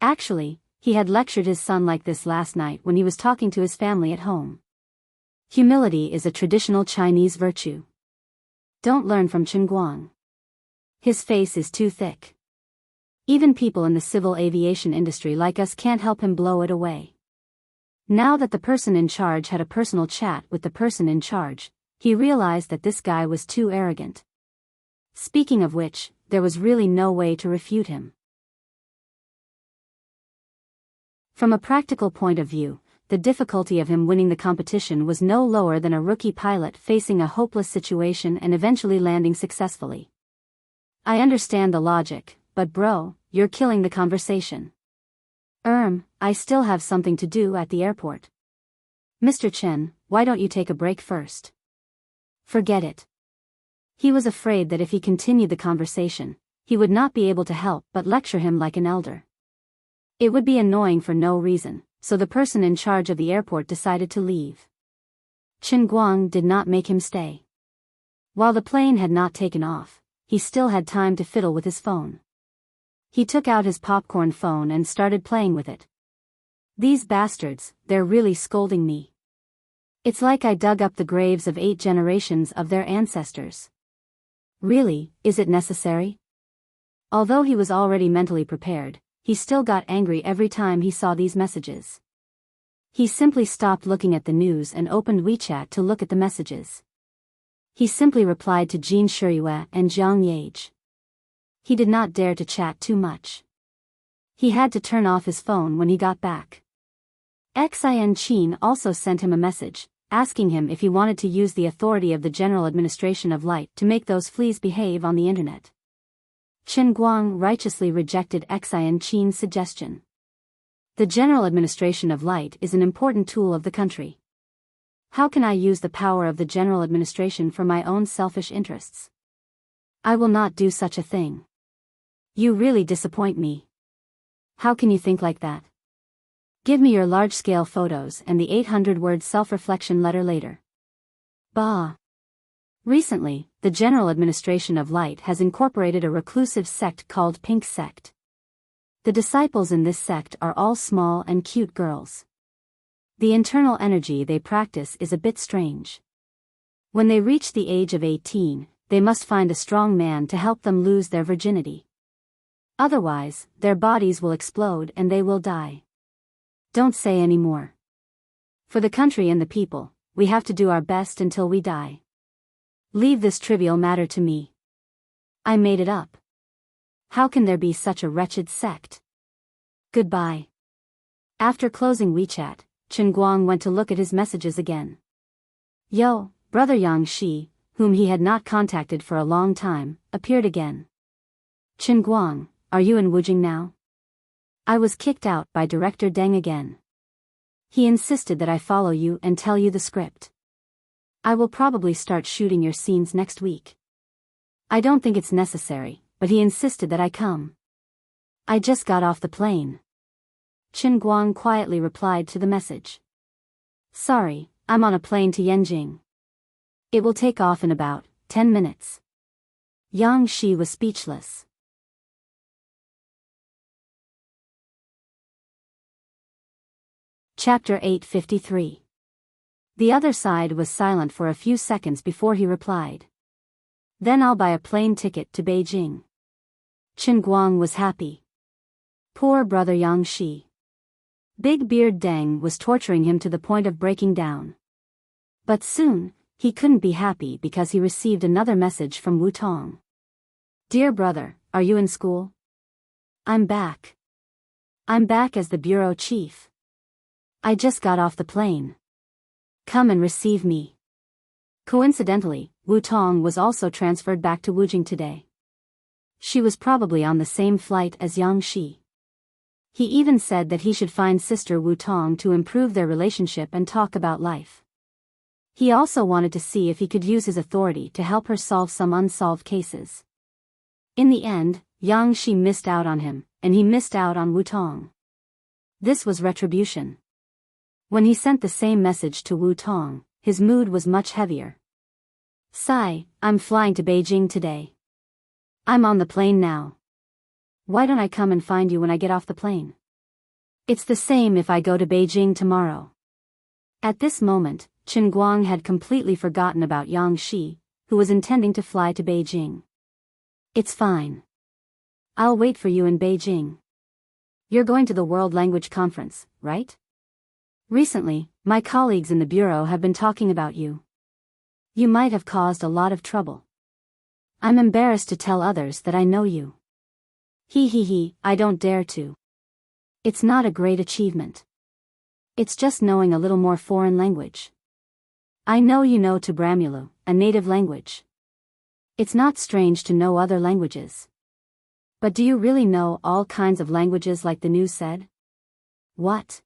Actually, he had lectured his son like this last night when he was talking to his family at home. Humility is a traditional Chinese virtue. Don't learn from Chen Guang. His face is too thick. Even people in the civil aviation industry like us can't help him blow it away. Now that the person in charge had a personal chat with the person in charge, he realized that this guy was too arrogant. Speaking of which, there was really no way to refute him. From a practical point of view, the difficulty of him winning the competition was no lower than a rookie pilot facing a hopeless situation and eventually landing successfully. I understand the logic, but bro, you're killing the conversation. I still have something to do at the airport. Mr. Chen, why don't you take a break first? Forget it. He was afraid that if he continued the conversation, he would not be able to help but lecture him like an elder. It would be annoying for no reason, so the person in charge of the airport decided to leave. Chen Guang did not make him stay. While the plane had not taken off, he still had time to fiddle with his phone. He took out his popcorn phone and started playing with it. These bastards, they're really scolding me. It's like I dug up the graves of 8 generations of their ancestors. Really, is it necessary? Although he was already mentally prepared, he still got angry every time he saw these messages. He simply stopped looking at the news and opened WeChat to look at the messages. He simply replied to Jean Shuriyue and Jiang Yage. He did not dare to chat too much. He had to turn off his phone when he got back. Xin Qin also sent him a message, asking him if he wanted to use the authority of the General Administration of Light to make those fleas behave on the internet. Chen Guang righteously rejected Xin Qin's suggestion. The General Administration of Light is an important tool of the country. How can I use the power of the General Administration for my own selfish interests? I will not do such a thing. You really disappoint me. How can you think like that? Give me your large-scale photos and the 800-word self-reflection letter later. Bah. Recently, the General Administration of Light has incorporated a reclusive sect called Pink Sect. The disciples in this sect are all small and cute girls. The internal energy they practice is a bit strange. When they reach the age of 18, they must find a strong man to help them lose their virginity. Otherwise, their bodies will explode and they will die. Don't say any more. For the country and the people, we have to do our best until we die. Leave this trivial matter to me. I made it up. How can there be such a wretched sect? Goodbye. After closing WeChat, Chen Guang went to look at his messages again. Yo, brother Yang Shi, whom he had not contacted for a long time, appeared again. Chen Guang, are you in Wujing now? I was kicked out by director Deng again. He insisted that I follow you and tell you the script. I will probably start shooting your scenes next week. I don't think it's necessary, but he insisted that I come. I just got off the plane. Chen Guang quietly replied to the message. Sorry, I'm on a plane to Yanjing. It will take off in about 10 minutes. Yang Shi was speechless. Chapter 853. The other side was silent for a few seconds before he replied. Then I'll buy a plane ticket to Beijing. Chen Guang was happy. Poor brother Yang Shi. Big Beard Deng was torturing him to the point of breaking down. But soon, he couldn't be happy because he received another message from Wu Tong. Dear brother, are you in school? I'm back. I'm back as the bureau chief. I just got off the plane. Come and receive me. Coincidentally, Wu Tong was also transferred back to Wujing today. She was probably on the same flight as Yang Shi. He even said that he should find sister Wu Tong to improve their relationship and talk about life. He also wanted to see if he could use his authority to help her solve some unsolved cases. In the end, Yang Shi missed out on him, and he missed out on Wu Tong. This was retribution. When he sent the same message to Wu Tong, his mood was much heavier. Sigh, I'm flying to Beijing today. I'm on the plane now. Why don't I come and find you when I get off the plane? It's the same if I go to Beijing tomorrow. At this moment, Chen Guang had completely forgotten about Yang Shi, who was intending to fly to Beijing. It's fine. I'll wait for you in Beijing. You're going to the World Language Conference, right? Recently, my colleagues in the bureau have been talking about you. You might have caused a lot of trouble. I'm embarrassed to tell others that I know you. I don't dare to. It's not a great achievement. It's just knowing a little more foreign language. I know you know Tabramulu, a native language. It's not strange to know other languages. But do you really know all kinds of languages like the news said? What?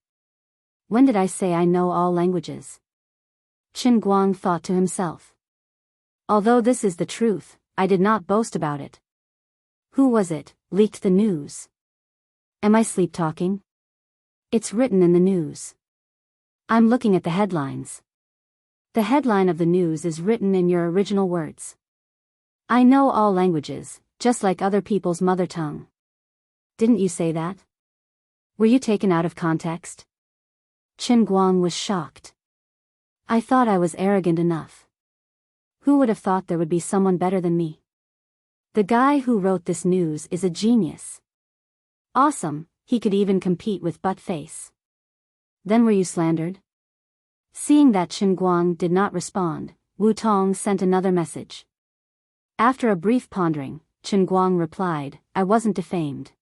When did I say I know all languages? Chen Guang thought to himself. Although this is the truth, I did not boast about it. Who was it, leaked the news? Am I sleep-talking? It's written in the news. I'm looking at the headlines. The headline of the news is written in your original words. I know all languages, just like other people's mother tongue. Didn't you say that? Were you taken out of context? Chen Guang was shocked. I thought I was arrogant enough. Who would have thought there would be someone better than me? The guy who wrote this news is a genius. Awesome, he could even compete with Buttface. Then were you slandered? Seeing that Chen Guang did not respond, Wu Tong sent another message. After a brief pondering, Chen Guang replied, I wasn't defamed.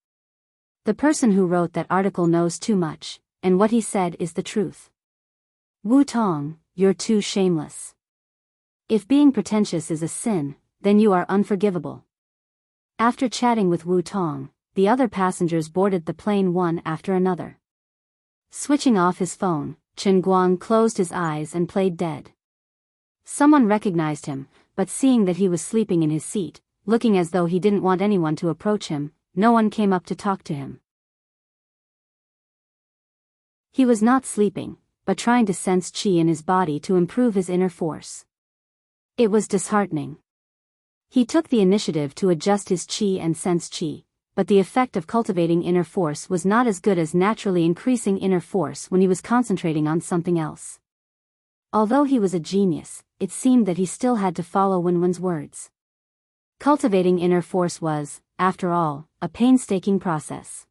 The person who wrote that article knows too much, and what he said is the truth. Wu Tong, you're too shameless. If being pretentious is a sin, then you are unforgivable. After chatting with Wu Tong, the other passengers boarded the plane one after another. Switching off his phone, Chen Guang closed his eyes and played dead. Someone recognized him, but seeing that he was sleeping in his seat, looking as though he didn't want anyone to approach him, no one came up to talk to him. He was not sleeping, but trying to sense qi in his body to improve his inner force. It was disheartening. He took the initiative to adjust his qi and sense qi, but the effect of cultivating inner force was not as good as naturally increasing inner force when he was concentrating on something else. Although he was a genius, it seemed that he still had to follow Wenwen's words. Cultivating inner force was, after all, a painstaking process.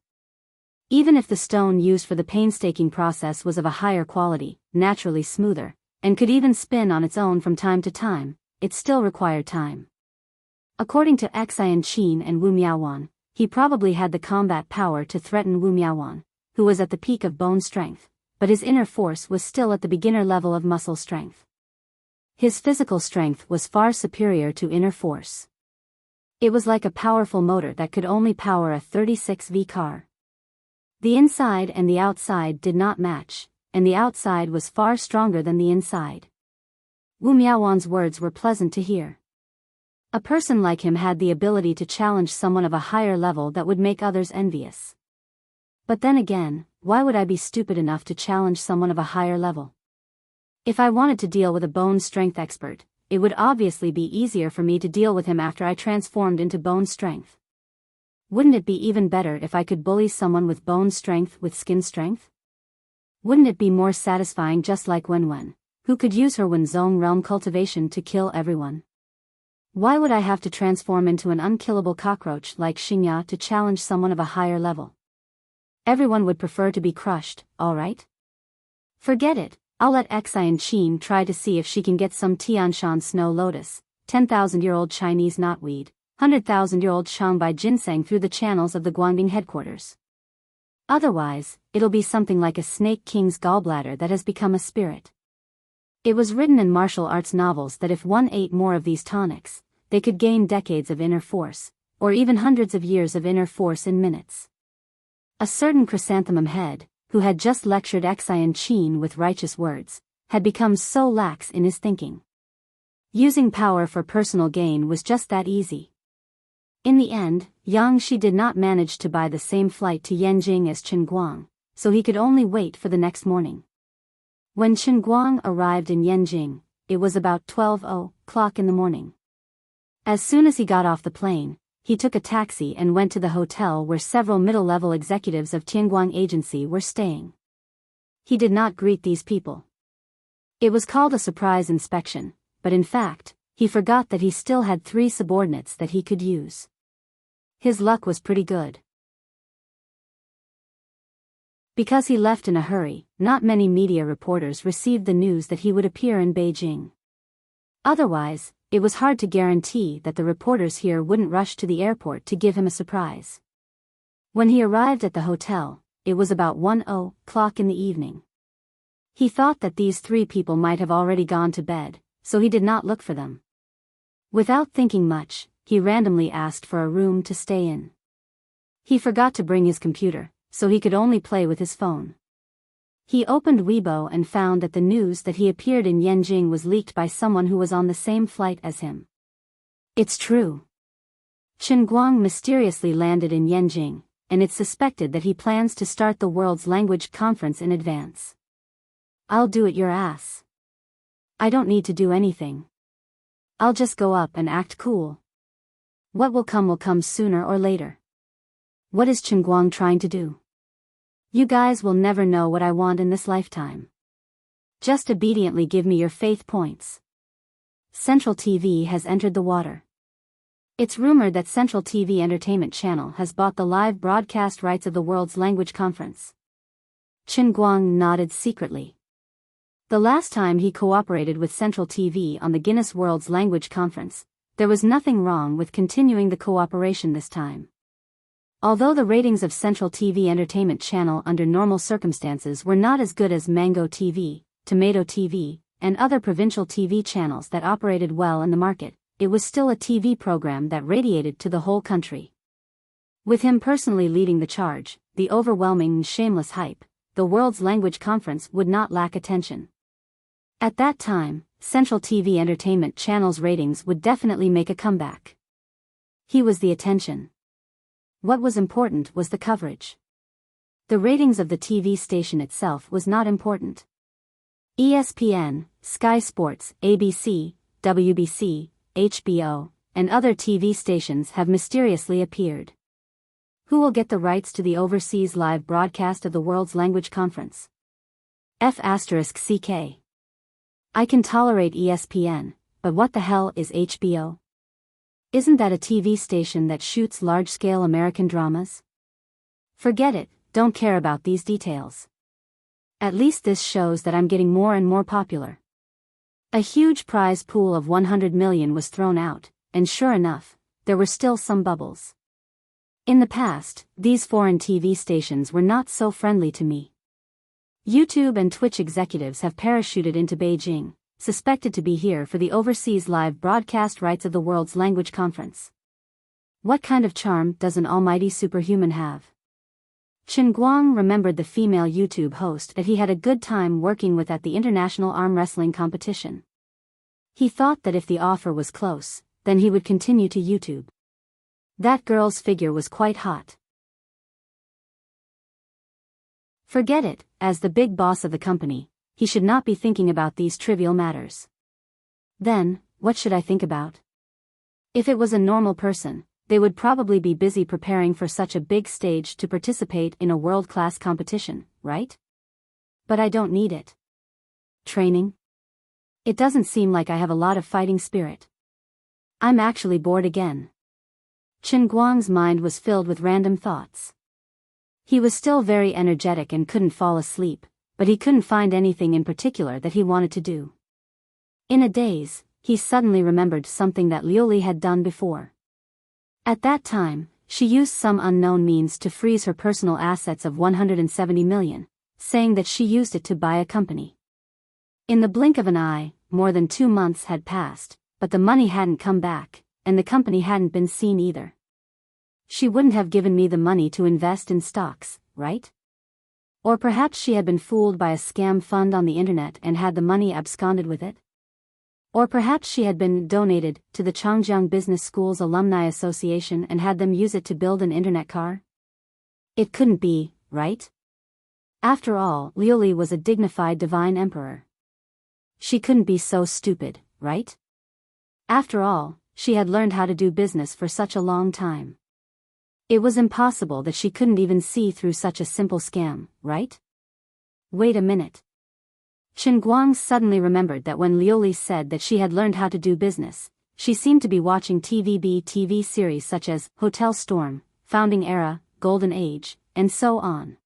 Even if the stone used for the painstaking process was of a higher quality, naturally smoother, and could even spin on its own from time to time, it still required time. According to Enchanting and Wu Miaowan, he probably had the combat power to threaten Wu Miaowan, who was at the peak of bone strength, but his inner force was still at the beginner level of muscle strength. His physical strength was far superior to inner force. It was like a powerful motor that could only power a 36V car. The inside and the outside did not match, and the outside was far stronger than the inside. Wu Miaowan's words were pleasant to hear. A person like him had the ability to challenge someone of a higher level that would make others envious. But then again, why would I be stupid enough to challenge someone of a higher level? If I wanted to deal with a bone strength expert, it would obviously be easier for me to deal with him after I transformed into bone strength. Wouldn't it be even better if I could bully someone with bone strength with skin strength? Wouldn't it be more satisfying, just like Wen, who could use her Wenzong realm cultivation to kill everyone? Why would I have to transform into an unkillable cockroach like Xingya to challenge someone of a higher level? Everyone would prefer to be crushed, alright? Forget it. I'll let Enchanting try to see if she can get some Tianshan snow lotus, 10,000-year-old Chinese knotweed, 100,000-year-old Shanghai ginseng through the channels of the Guangding headquarters. Otherwise, it'll be something like a snake king's gallbladder that has become a spirit. It was written in martial arts novels that if one ate more of these tonics, they could gain decades of inner force, or even hundreds of years of inner force in minutes. A certain chrysanthemum head, who had just lectured Enchanting with righteous words, had become so lax in his thinking. Using power for personal gain was just that easy. In the end, Yang Shi did not manage to buy the same flight to Yanjing as Chen Guang, so he could only wait for the next morning. When Chen Guang arrived in Yanjing, it was about 12:00 in the morning. As soon as he got off the plane, he took a taxi and went to the hotel where several middle-level executives of Tianguang Agency were staying. He did not greet these people. It was called a surprise inspection, but in fact, he forgot that he still had 3 subordinates that he could use. His luck was pretty good. Because he left in a hurry, not many media reporters received the news that he would appear in Beijing. Otherwise, it was hard to guarantee that the reporters here wouldn't rush to the airport to give him a surprise. When he arrived at the hotel, it was about 1:00 in the evening. He thought that these 3 people might have already gone to bed, so he did not look for them. Without thinking much, he randomly asked for a room to stay in. He forgot to bring his computer, so he could only play with his phone. He opened Weibo and found that the news that he appeared in Yanjing was leaked by someone who was on the same flight as him. It's true. Chen Guang mysteriously landed in Yanjing, and it's suspected that he plans to start the world's language conference in advance. I'll do it your ass. I don't need to do anything. I'll just go up and act cool. What will come sooner or later. What is Chen Guang trying to do? You guys will never know what I want in this lifetime. Just obediently give me your faith points. Central TV has entered the water. It's rumored that Central TV Entertainment Channel has bought the live broadcast rights of the world's language conference. Chen Guang nodded secretly. The last time he cooperated with Central TV on the Guinness World's Language Conference, there was nothing wrong with continuing the cooperation this time. Although the ratings of Central TV Entertainment Channel under normal circumstances were not as good as Mango TV, Tomato TV, and other provincial TV channels that operated well in the market, it was still a TV program that radiated to the whole country. With him personally leading the charge, the overwhelming and shameless hype, the world's language conference would not lack attention. At that time, Central TV Entertainment Channel's ratings would definitely make a comeback. He was the attention. What was important was the coverage. The ratings of the TV station itself was not important. ESPN, Sky Sports, ABC, WBC, HBO, and other TV stations have mysteriously appeared. Who will get the rights to the overseas live broadcast of the World's Language Conference? F***CK. I can tolerate ESPN, but what the hell is HBO? Isn't that a TV station that shoots large-scale American dramas? Forget it, don't care about these details. At least this shows that I'm getting more and more popular. A huge prize pool of 100 million was thrown out, and sure enough, there were still some bubbles. In the past, these foreign TV stations were not so friendly to me. YouTube and Twitch executives have parachuted into Beijing, suspected to be here for the overseas live broadcast rights of the world's language conference. What kind of charm does an almighty superhuman have? Chen Guang remembered the female YouTube host that he had a good time working with at the international arm wrestling competition. He thought that if the offer was close, then he would continue to YouTube. That girl's figure was quite hot. Forget it, as the big boss of the company, he should not be thinking about these trivial matters. Then, what should I think about? If it was a normal person, they would probably be busy preparing for such a big stage to participate in a world-class competition, right? But I don't need it. Training? It doesn't seem like I have a lot of fighting spirit. I'm actually bored again. Chen Guang's mind was filled with random thoughts. He was still very energetic and couldn't fall asleep, but he couldn't find anything in particular that he wanted to do. In a daze, he suddenly remembered something that Liuli had done before. At that time, she used some unknown means to freeze her personal assets of 170 million, saying that she used it to buy a company. In the blink of an eye, more than 2 months had passed, but the money hadn't come back, and the company hadn't been seen either. She wouldn't have given me the money to invest in stocks, right? Or perhaps she had been fooled by a scam fund on the internet and had the money absconded with it? Or perhaps she had been donated to the Changjiang Business School's Alumni Association and had them use it to build an internet car? It couldn't be, right? After all, Liuli was a dignified divine emperor. She couldn't be so stupid, right? After all, she had learned how to do business for such a long time. It was impossible that she couldn't even see through such a simple scam, right? Wait a minute. Chen Guang suddenly remembered that when Liuli said that she had learned how to do business, she seemed to be watching TV series such as Hotel Storm, Founding Era, Golden Age, and so on.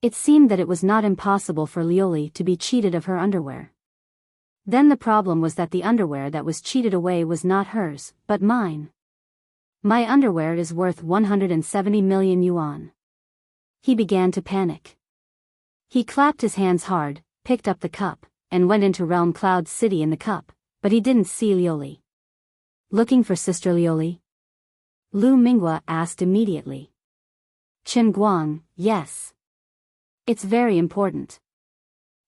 It seemed that it was not impossible for Liuli to be cheated of her underwear. Then the problem was that the underwear that was cheated away was not hers, but mine. My underwear is worth 170 million yuan. He began to panic. He clapped his hands hard, picked up the cup, and went into Realm Cloud City in the cup, but he didn't see Liuli. Looking for Sister Liuli? Lu Minghua asked immediately. Chen Guang, yes. It's very important.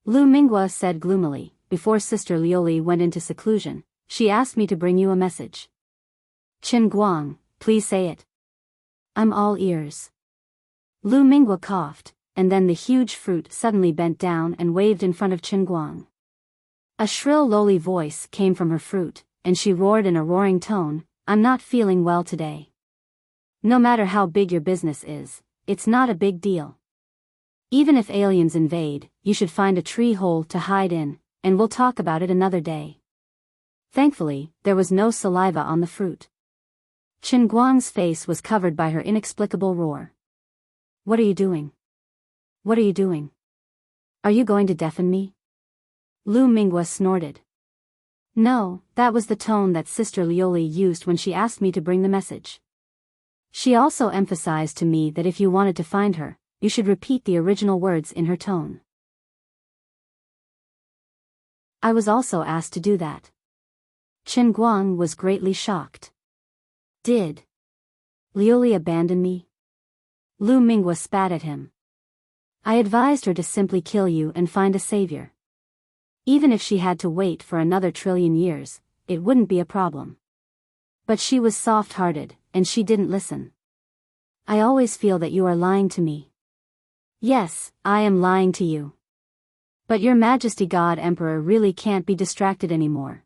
Lu Minghua said gloomily. Before Sister Liuli went into seclusion, she asked me to bring you a message. Chen Guang, please say it. I'm all ears. Lu Minghua coughed, and then the huge fruit suddenly bent down and waved in front of Chen Guang. A shrill lowly voice came from her fruit, and she roared in a roaring tone, I'm not feeling well today. No matter how big your business is, it's not a big deal. Even if aliens invade, you should find a tree hole to hide in, and we'll talk about it another day. Thankfully, there was no saliva on the fruit. Chen Guang's face was covered by her inexplicable roar. What are you doing? What are you doing? Are you going to deafen me? Lu Minghua snorted. No, that was the tone that Sister Liuli used when she asked me to bring the message. She also emphasized to me that if you wanted to find her, you should repeat the original words in her tone. I was also asked to do that. Chen Guang was greatly shocked. Did Liuli abandon me? Lu Minghua spat at him. I advised her to simply kill you and find a savior. Even if she had to wait for another 1,000,000,000 years, it wouldn't be a problem. But she was soft-hearted, and she didn't listen. I always feel that you are lying to me. Yes, I am lying to you. But your Majesty God Emperor really can't be distracted anymore.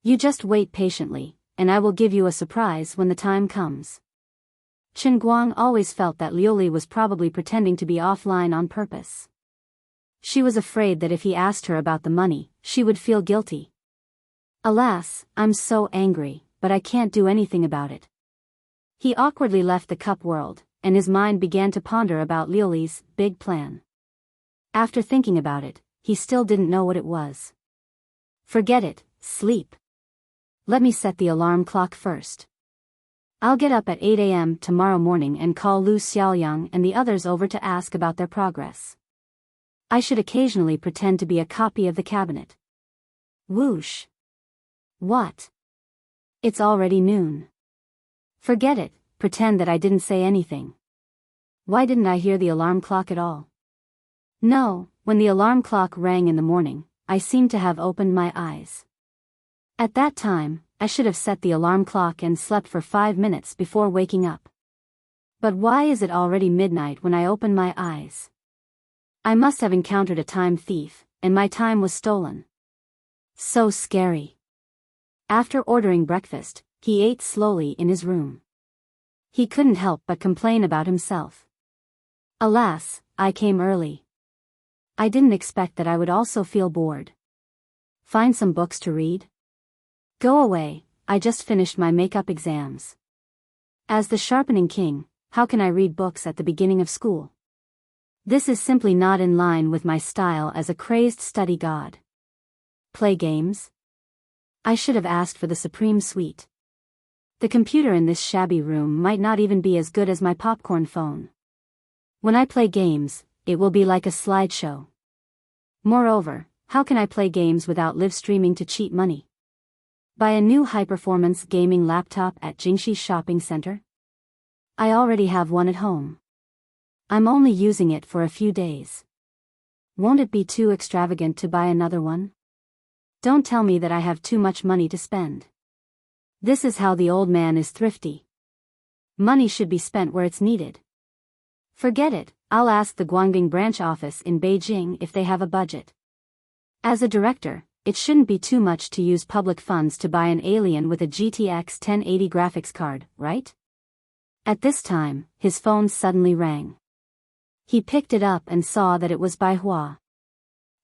You just wait patiently, and I will give you a surprise when the time comes. Chen Guang always felt that Liuli was probably pretending to be offline on purpose. She was afraid that if he asked her about the money, she would feel guilty. Alas, I'm so angry, but I can't do anything about it. He awkwardly left the cup world, and his mind began to ponder about Liuli's big plan. After thinking about it, he still didn't know what it was. Forget it, sleep. Let me set the alarm clock first. I'll get up at 8 a.m. tomorrow morning and call Lu Xiaoyang and the others over to ask about their progress. I should occasionally pretend to be a copy of the cabinet. Whoosh. What? It's already noon. Forget it, pretend that I didn't say anything. Why didn't I hear the alarm clock at all? No, when the alarm clock rang in the morning, I seemed to have opened my eyes. At that time, I should have set the alarm clock and slept for 5 minutes before waking up. But why is it already midnight when I open my eyes? I must have encountered a time thief, and my time was stolen. So scary. After ordering breakfast, he ate slowly in his room. He couldn't help but complain about himself. Alas, I came early. I didn't expect that I would also feel bored. Find some books to read? Go away, I just finished my makeup exams. As the sharpening king, how can I read books at the beginning of school? This is simply not in line with my style as a crazed study god. Play games? I should have asked for the supreme suite. The computer in this shabby room might not even be as good as my popcorn phone. When I play games, it will be like a slideshow. Moreover, how can I play games without live streaming to cheat money? Buy a new high-performance gaming laptop at Jingxi Shopping Center? I already have one at home. I'm only using it for a few days. Won't it be too extravagant to buy another one? Don't tell me that I have too much money to spend. This is how the old man is thrifty. Money should be spent where it's needed. Forget it, I'll ask the Guangdong branch office in Beijing if they have a budget. As a director, it shouldn't be too much to use public funds to buy an alien with a GTX 1080 graphics card, right? At this time, his phone suddenly rang. He picked it up and saw that it was Bai Hua.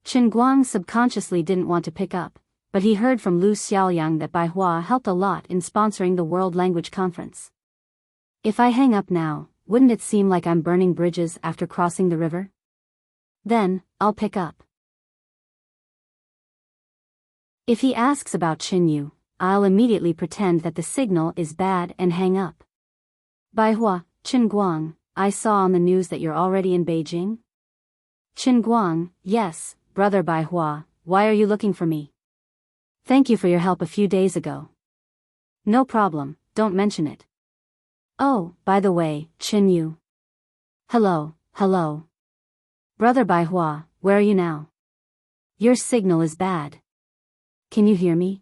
Chen Guang subconsciously didn't want to pick up, but he heard from Lu Xiaoyang that Bai Hua helped a lot in sponsoring the World Language Conference. If I hang up now, wouldn't it seem like I'm burning bridges after crossing the river? Then, I'll pick up. If he asks about Qinyu, I'll immediately pretend that the signal is bad and hang up. Bai Hua, Chen Guang, I saw on the news that you're already in Beijing? Chen Guang, yes, brother Bai Hua, why are you looking for me? Thank you for your help a few days ago. No problem, don't mention it. Oh, by the way, Chen Yu. Hello. Brother Bai Hua, where are you now? Your signal is bad. Can you hear me?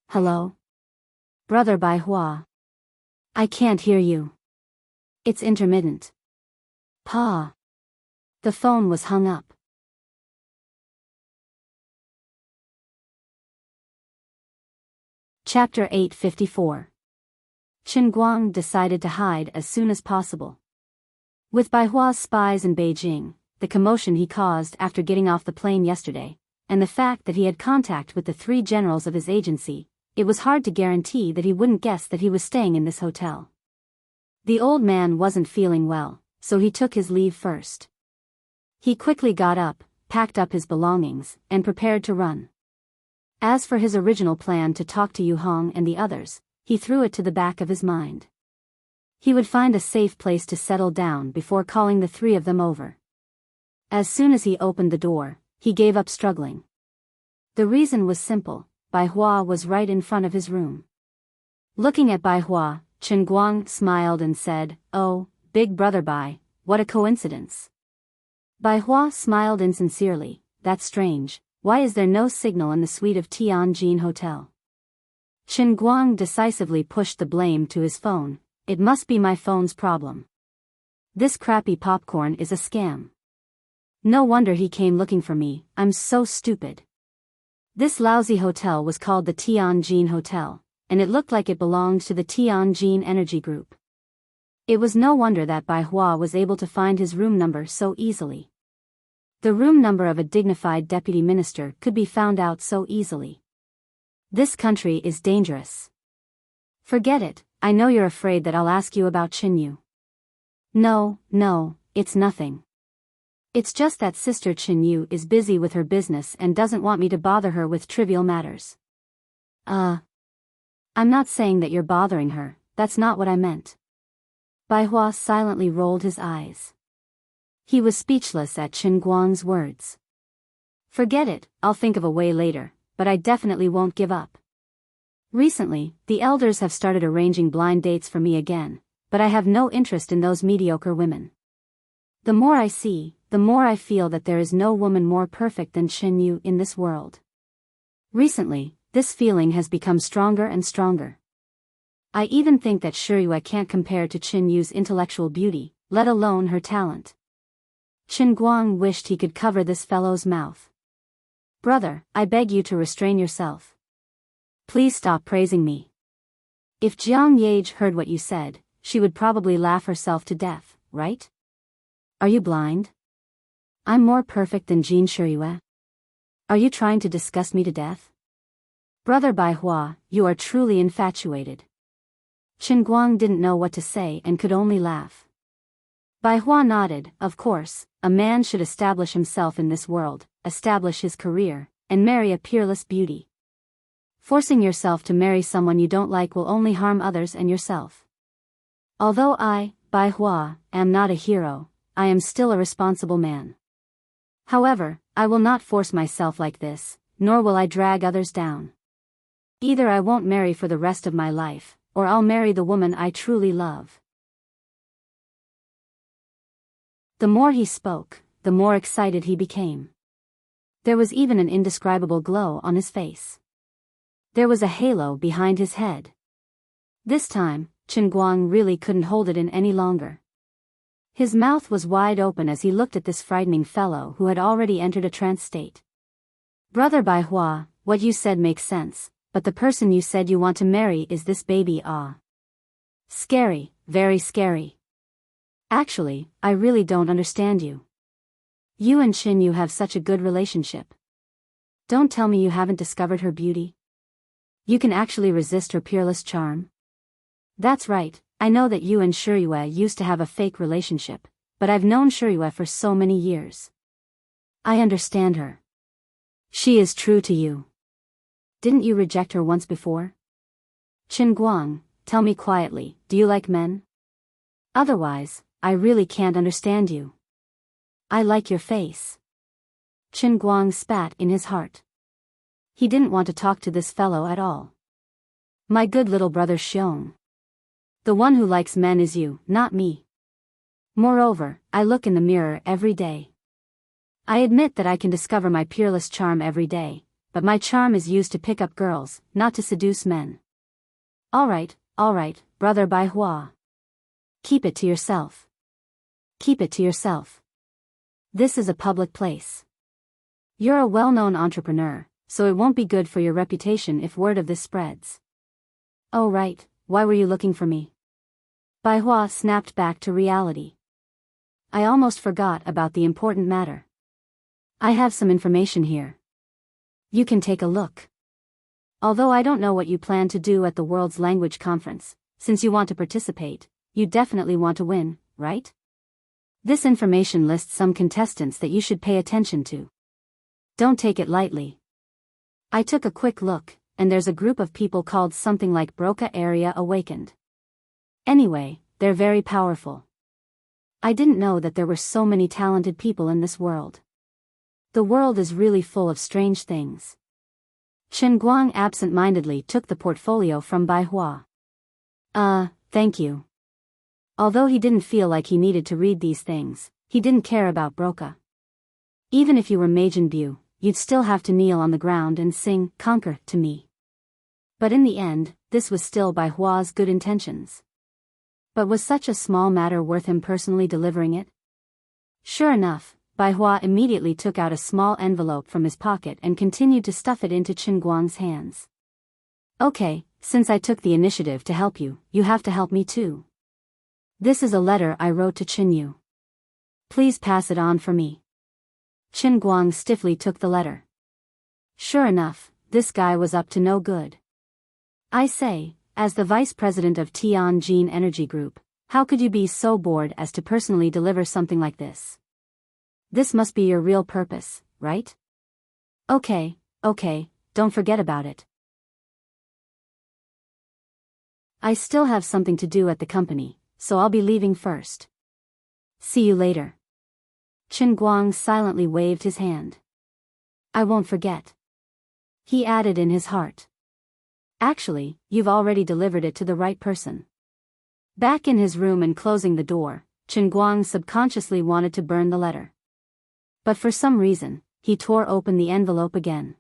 Hello? Brother Bai Hua. I can't hear you. It's intermittent. Pa. The phone was hung up. Chapter 854. Chen Guang decided to hide as soon as possible. With Bai Hua's spies in Beijing, the commotion he caused after getting off the plane yesterday, and the fact that he had contact with the 3 generals of his agency, it was hard to guarantee that he wouldn't guess that he was staying in this hotel. The old man wasn't feeling well, so he took his leave first. He quickly got up, packed up his belongings, and prepared to run. As for his original plan to talk to Yu Hong and the others, he threw it to the back of his mind. He would find a safe place to settle down before calling the 3 of them over. As soon as he opened the door, he gave up struggling. The reason was simple: Bai Hua was right in front of his room. Looking at Bai Hua, Chen Guang smiled and said, "Oh, big brother Bai, what a coincidence." Bai Hua smiled insincerely. "That's strange, why is there no signal in the suite of Tianjin Hotel?" Chen Guang decisively pushed the blame to his phone. "It must be my phone's problem. This crappy popcorn is a scam. No wonder he came looking for me, I'm so stupid." This lousy hotel was called the Tianjin Hotel, and it looked like it belonged to the Tianjin Energy Group. It was no wonder that Bai Hua was able to find his room number so easily. The room number of a dignified deputy minister could be found out so easily. This country is dangerous. Forget it, I know you're afraid that I'll ask you about Qinyu. No, it's nothing. It's just that Sister Qinyu is busy with her business and doesn't want me to bother her with trivial matters. I'm not saying that you're bothering her, that's not what I meant. Bai Hua silently rolled his eyes. He was speechless at Qin Guang's words. Forget it, I'll think of a way later, but I definitely won't give up. Recently, the elders have started arranging blind dates for me again, but I have no interest in those mediocre women. The more I see, the more I feel that there is no woman more perfect than Qin Yu in this world. Recently, this feeling has become stronger and stronger. I even think that Shiyue can't compare to Qin Yu's intellectual beauty, let alone her talent. Qin Guang wished he could cover this fellow's mouth. Brother, I beg you to restrain yourself. Please stop praising me. If Jiang Yage heard what you said, she would probably laugh herself to death, right? Are you blind? I'm more perfect than Jin Shiyue. Are you trying to disgust me to death? Brother Bai Hua, you are truly infatuated. Qin Guang didn't know what to say and could only laugh. Bai Hua nodded. Of course, a man should establish himself in this world, establish his career, and marry a peerless beauty. Forcing yourself to marry someone you don't like will only harm others and yourself. Although I, Bai Hua, am not a hero, I am still a responsible man. However, I will not force myself like this, nor will I drag others down. Either I won't marry for the rest of my life, or I'll marry the woman I truly love. The more he spoke, the more excited he became. There was even an indescribable glow on his face. There was a halo behind his head. This time, Qin Guang really couldn't hold it in any longer. His mouth was wide open as he looked at this frightening fellow who had already entered a trance state. Brother Bai Hua, what you said makes sense, but the person you said you want to marry is this baby. Scary, very scary. Actually, I really don't understand you. You and Qin Yu have such a good relationship. Don't tell me you haven't discovered her beauty. You can actually resist her peerless charm? That's right, I know that you and Shiyue used to have a fake relationship, but I've known Shiyue for so many years. I understand her. She is true to you. Didn't you reject her once before? Qin Guang, tell me quietly, do you like men? Otherwise, I really can't understand you. I like your face. Qin Guang spat in his heart. He didn't want to talk to this fellow at all. My good little brother Xiong. The one who likes men is you, not me. Moreover, I look in the mirror every day. I admit that I can discover my peerless charm every day, but my charm is used to pick up girls, not to seduce men. Alright, brother Bai Hua. Keep it to yourself. Keep it to yourself. This is a public place. You're a well-known entrepreneur, so it won't be good for your reputation if word of this spreads. Oh right, why were you looking for me? Bai Hua snapped back to reality. I almost forgot about the important matter. I have some information here. You can take a look. Although I don't know what you plan to do at the World's Language Conference, since you want to participate, you definitely want to win, right? This information lists some contestants that you should pay attention to. Don't take it lightly. I took a quick look, and there's a group of people called something like Broca Area Awakened. Anyway, they're very powerful. I didn't know that there were so many talented people in this world. The world is really full of strange things. Qin Guang absent-mindedly took the portfolio from Bai Hua. Thank you. Although he didn't feel like he needed to read these things, he didn't care about Broca. Even if you were Majin Bu, you'd still have to kneel on the ground and sing, "Conquer," to me. But in the end, this was still Bai Hua's good intentions. But was such a small matter worth him personally delivering it? Sure enough, Bai Hua immediately took out a small envelope from his pocket and continued to stuff it into Qin Guang's hands. Okay, since I took the initiative to help you, you have to help me too. This is a letter I wrote to Qin Yu. Please pass it on for me. Qin Guang stiffly took the letter. Sure enough, this guy was up to no good. I say, as the vice president of Tianjin Energy Group, how could you be so bored as to personally deliver something like this? This must be your real purpose, right? Okay, don't forget about it. I still have something to do at the company, so I'll be leaving first. See you later. Chen Guang silently waved his hand. I won't forget. He added in his heart. Actually, you've already delivered it to the right person. Back in his room and closing the door, Chen Guang subconsciously wanted to burn the letter. But for some reason, he tore open the envelope again.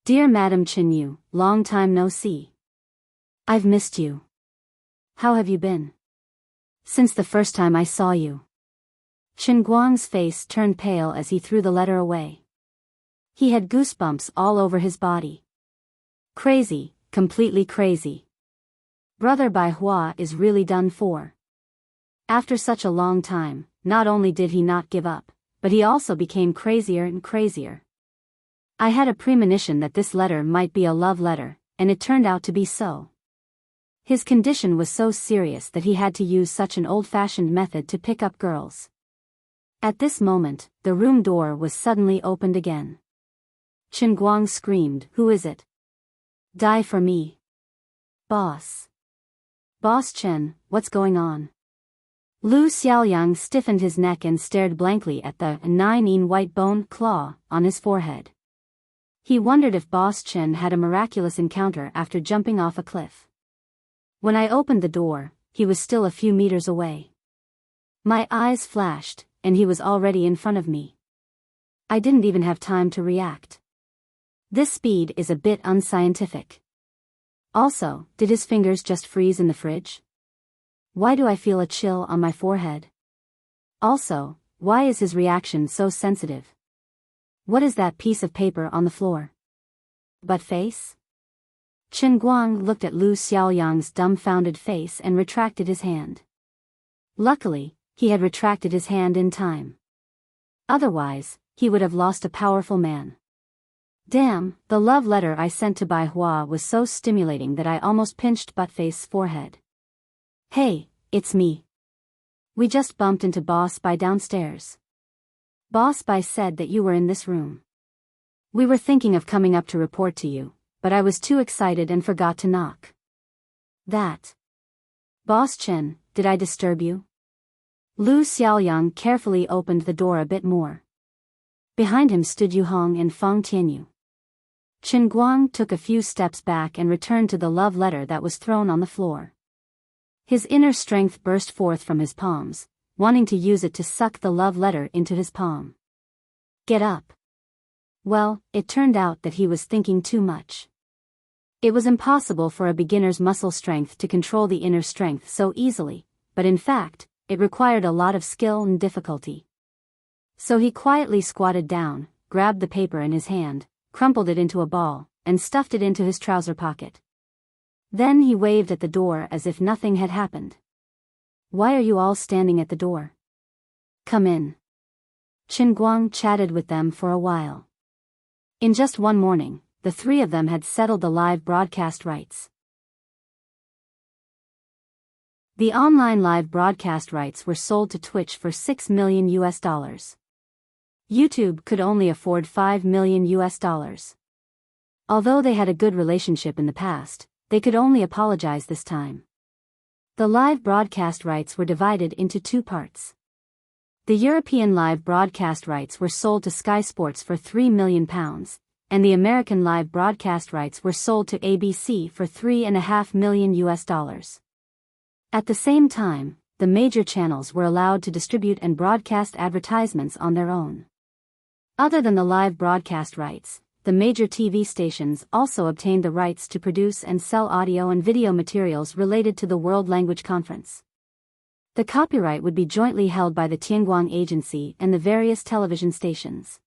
Dear Madam Chen Yu, long time no see. I've missed you. How have you been? Since the first time I saw you. Chen Guang's face turned pale as he threw the letter away. He had goosebumps all over his body. Crazy, completely crazy. Brother Bai Hua is really done for. After such a long time, not only did he not give up, but he also became crazier and crazier. I had a premonition that this letter might be a love letter, and it turned out to be so. His condition was so serious that he had to use such an old-fashioned method to pick up girls. At this moment, the room door was suddenly opened again. Chen Guang screamed, "Who is it? Die for me. Boss. Boss Chen, what's going on?" Lu Xiaoyang stiffened his neck and stared blankly at the 9-in white bone claw on his forehead. He wondered if Boss Chen had a miraculous encounter after jumping off a cliff. When I opened the door, he was still a few meters away. My eyes flashed, and he was already in front of me. I didn't even have time to react. This speed is a bit unscientific. Also, did his fingers just freeze in the fridge? Why do I feel a chill on my forehead? Also, why is his reaction so sensitive? What is that piece of paper on the floor? Butt face? Chen Guang looked at Lu Xiaoyang's dumbfounded face and retracted his hand. Luckily, he had retracted his hand in time. Otherwise, he would have lost a powerful man. Damn, the love letter I sent to Bai Hua was so stimulating that I almost pinched Buttface's forehead. Hey, it's me. We just bumped into Boss Bai downstairs. Boss Bai said that you were in this room. We were thinking of coming up to report to you, but I was too excited and forgot to knock. That. Boss Chen, did I disturb you? Lu Xiaoyang carefully opened the door a bit more. Behind him stood Yu Hong and Feng Tianyu. Chen Guang took a few steps back and returned to the love letter that was thrown on the floor. His inner strength burst forth from his palms, wanting to use it to suck the love letter into his palm. Get up. Well, it turned out that he was thinking too much. It was impossible for a beginner's muscle strength to control the inner strength so easily, but in fact, it required a lot of skill and difficulty. So he quietly squatted down, grabbed the paper in his hand, crumpled it into a ball, and stuffed it into his trouser pocket. Then he waved at the door as if nothing had happened. Why are you all standing at the door? Come in. Chen Guang chatted with them for a while. In just one morning, the three of them had settled the live broadcast rights. The online live broadcast rights were sold to Twitch for $6 million. YouTube could only afford $5 million. Although they had a good relationship in the past, they could only apologize this time. The live broadcast rights were divided into two parts. The European live broadcast rights were sold to Sky Sports for £3 million, and the American live broadcast rights were sold to ABC for $3.5 million. At the same time, the major channels were allowed to distribute and broadcast advertisements on their own. Other than the live broadcast rights, the major TV stations also obtained the rights to produce and sell audio and video materials related to the World Language Conference. The copyright would be jointly held by the Tianguang Agency and the various television stations.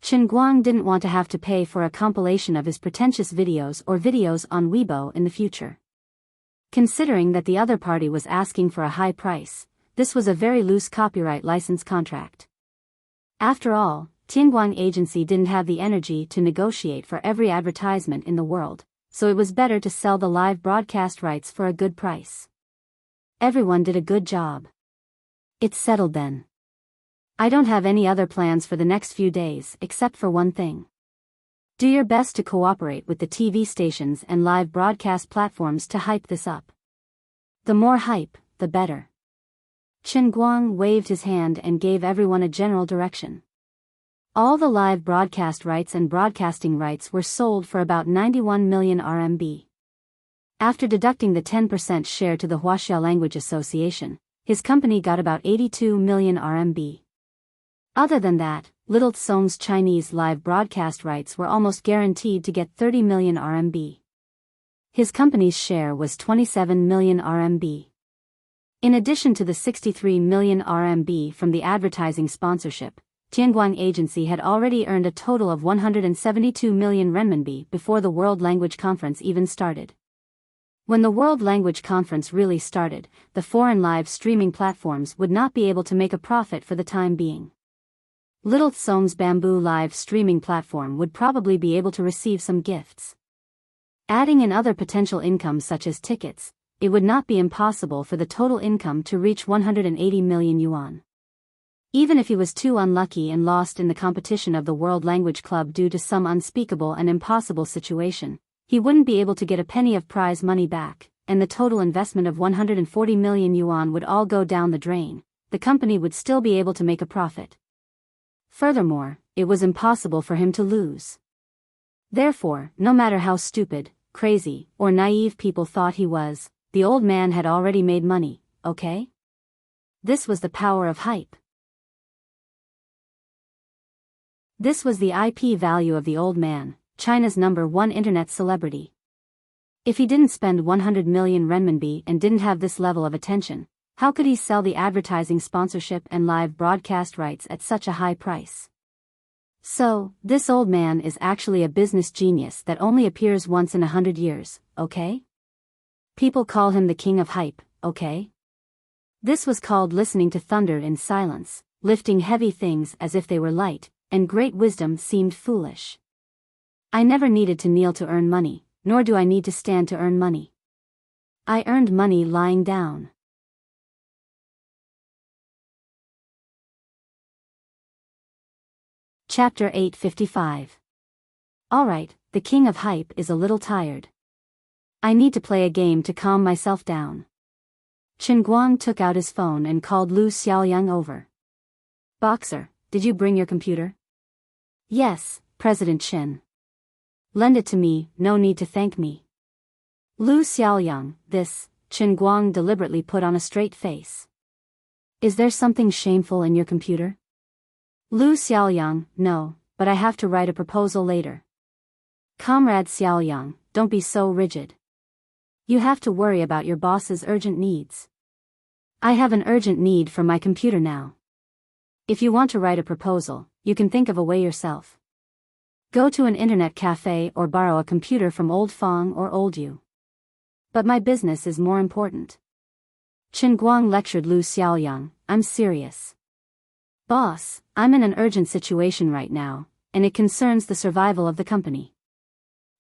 Chen Guang didn't want to have to pay for a compilation of his pretentious videos or videos on Weibo in the future. Considering that the other party was asking for a high price, this was a very loose copyright license contract. After all, Tianguang Agency didn't have the energy to negotiate for every advertisement in the world, so it was better to sell the live broadcast rights for a good price. Everyone did a good job. It's settled then. I don't have any other plans for the next few days except for one thing. Do your best to cooperate with the TV stations and live broadcast platforms to hype this up. The more hype, the better. Chen Guang waved his hand and gave everyone a general direction. All the live broadcast rights and broadcasting rights were sold for about 91 million RMB. After deducting the 10% share to the Huaxia Language Association, his company got about 82 million RMB. Other than that, Little Tsong's Chinese live broadcast rights were almost guaranteed to get 30 million RMB. His company's share was 27 million RMB. In addition to the 63 million RMB from the advertising sponsorship, Tianguang Agency had already earned a total of 172 million renminbi before the World Language Conference even started. When the World Language Conference really started, the foreign live streaming platforms would not be able to make a profit for the time being. Little Tsong's bamboo live streaming platform would probably be able to receive some gifts. Adding in other potential income such as tickets, it would not be impossible for the total income to reach 180 million yuan. Even if he was too unlucky and lost in the competition of the World Language Club due to some unspeakable and impossible situation, he wouldn't be able to get a penny of prize money back, and the total investment of 140 million yuan would all go down the drain. The company would still be able to make a profit. Furthermore, it was impossible for him to lose. Therefore, no matter how stupid, crazy, or naive people thought he was, the old man had already made money, okay? This was the power of hype. This was the IP value of the old man, China's #1 internet celebrity. If he didn't spend 100 million renminbi and didn't have this level of attention, how could he sell the advertising sponsorship and live broadcast rights at such a high price? So, this old man is actually a business genius that only appears once in 100 years, okay? People call him the king of hype, okay? This was called listening to thunder in silence, lifting heavy things as if they were light, and great wisdom seemed foolish. I never needed to kneel to earn money, nor do I need to stand to earn money. I earned money lying down. Chapter 855. Alright, the king of hype is a little tired. I need to play a game to calm myself down. Chen Guang took out his phone and called Lu Xiaoyang over. Boxer, did you bring your computer? Yes, President Chen. Lend it to me, no need to thank me. Lu Xiaoyang, this, Chen Guang deliberately put on a straight face. Is there something shameful in your computer? Lu Xiaoyang, no, but I have to write a proposal later. Comrade Xiaoyang, don't be so rigid. You have to worry about your boss's urgent needs. I have an urgent need for my computer now. If you want to write a proposal, you can think of a way yourself. Go to an internet cafe or borrow a computer from Old Fong or Old You. But my business is more important. Chen Guang lectured Lu Xiaoyang, I'm serious. Boss, I'm in an urgent situation right now, and it concerns the survival of the company.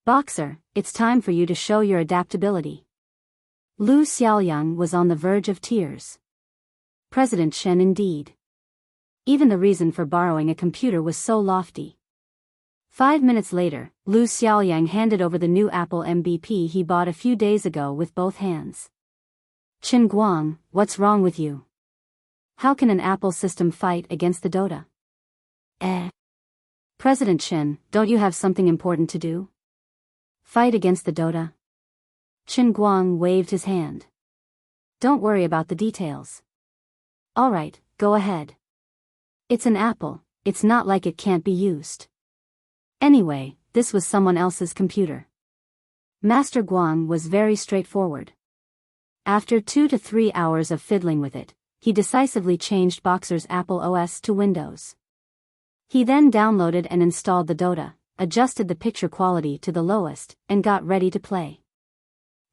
Boxer, it's time for you to show your adaptability. Lu Xiaoyang was on the verge of tears. President Chen indeed. Even the reason for borrowing a computer was so lofty. 5 minutes later, Lu Xiaoyang handed over the new Apple MVP he bought a few days ago with both hands. Chen Guang, what's wrong with you? How can an Apple system fight against the Dota? President Chen, don't you have something important to do? Fight against the Dota? Chen Guang waved his hand. Don't worry about the details. Alright, go ahead. It's an Apple, it's not like it can't be used. Anyway, this was someone else's computer. Master Guang was very straightforward. After 2 to 3 hours of fiddling with it, he decisively changed Boxer's Apple OS to Windows. He then downloaded and installed the Dota, adjusted the picture quality to the lowest, and got ready to play.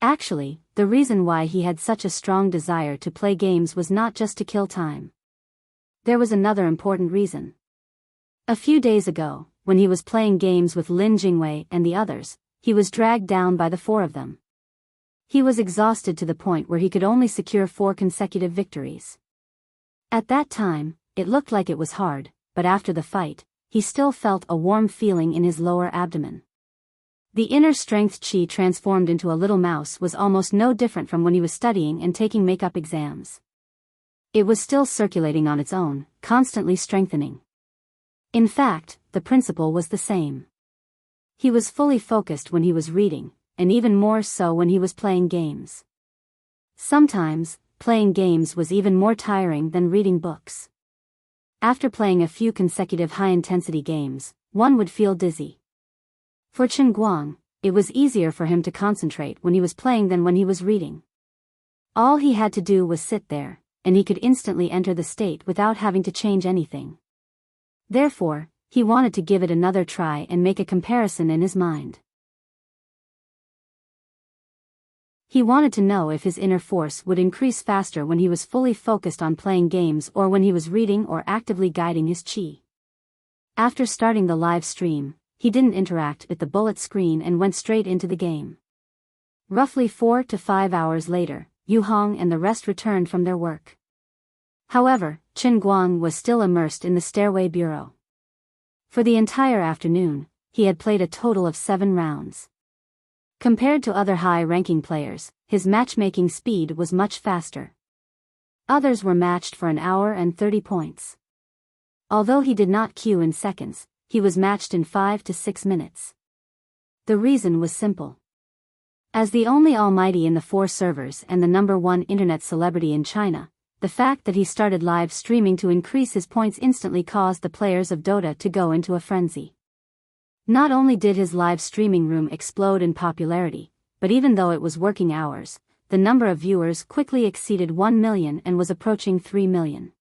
Actually, the reason why he had such a strong desire to play games was not just to kill time. There was another important reason. A few days ago, when he was playing games with Lin Jingwei and the others, he was dragged down by the 4 of them. He was exhausted to the point where he could only secure 4 consecutive victories. At that time, it looked like it was hard, but after the fight, he still felt a warm feeling in his lower abdomen. The inner strength chi transformed into a little mouse was almost no different from when he was studying and taking makeup exams. It was still circulating on its own, constantly strengthening. In fact, the principle was the same. He was fully focused when he was reading, and even more so when he was playing games. Sometimes, playing games was even more tiring than reading books. After playing a few consecutive high-intensity games, one would feel dizzy. For Chen Guang, it was easier for him to concentrate when he was playing than when he was reading. All he had to do was sit there, and he could instantly enter the state without having to change anything. Therefore, he wanted to give it another try and make a comparison in his mind. He wanted to know if his inner force would increase faster when he was fully focused on playing games or when he was reading or actively guiding his qi. After starting the live stream, he didn't interact with the bullet screen and went straight into the game. Roughly 4 to 5 hours later, Yu Hong and the rest returned from their work. However, Chen Guang was still immersed in the Stairway Bureau. For the entire afternoon, he had played a total of 7 rounds. Compared to other high-ranking players, his matchmaking speed was much faster. Others were matched for an hour and 30 points. Although he did not queue in seconds, he was matched in 5 to 6 minutes. The reason was simple. As the only almighty in the 4 servers and the #1 internet celebrity in China, the fact that he started live streaming to increase his points instantly caused the players of Dota to go into a frenzy. Not only did his live streaming room explode in popularity, but even though it was working hours, the number of viewers quickly exceeded 1 million and was approaching 3 million.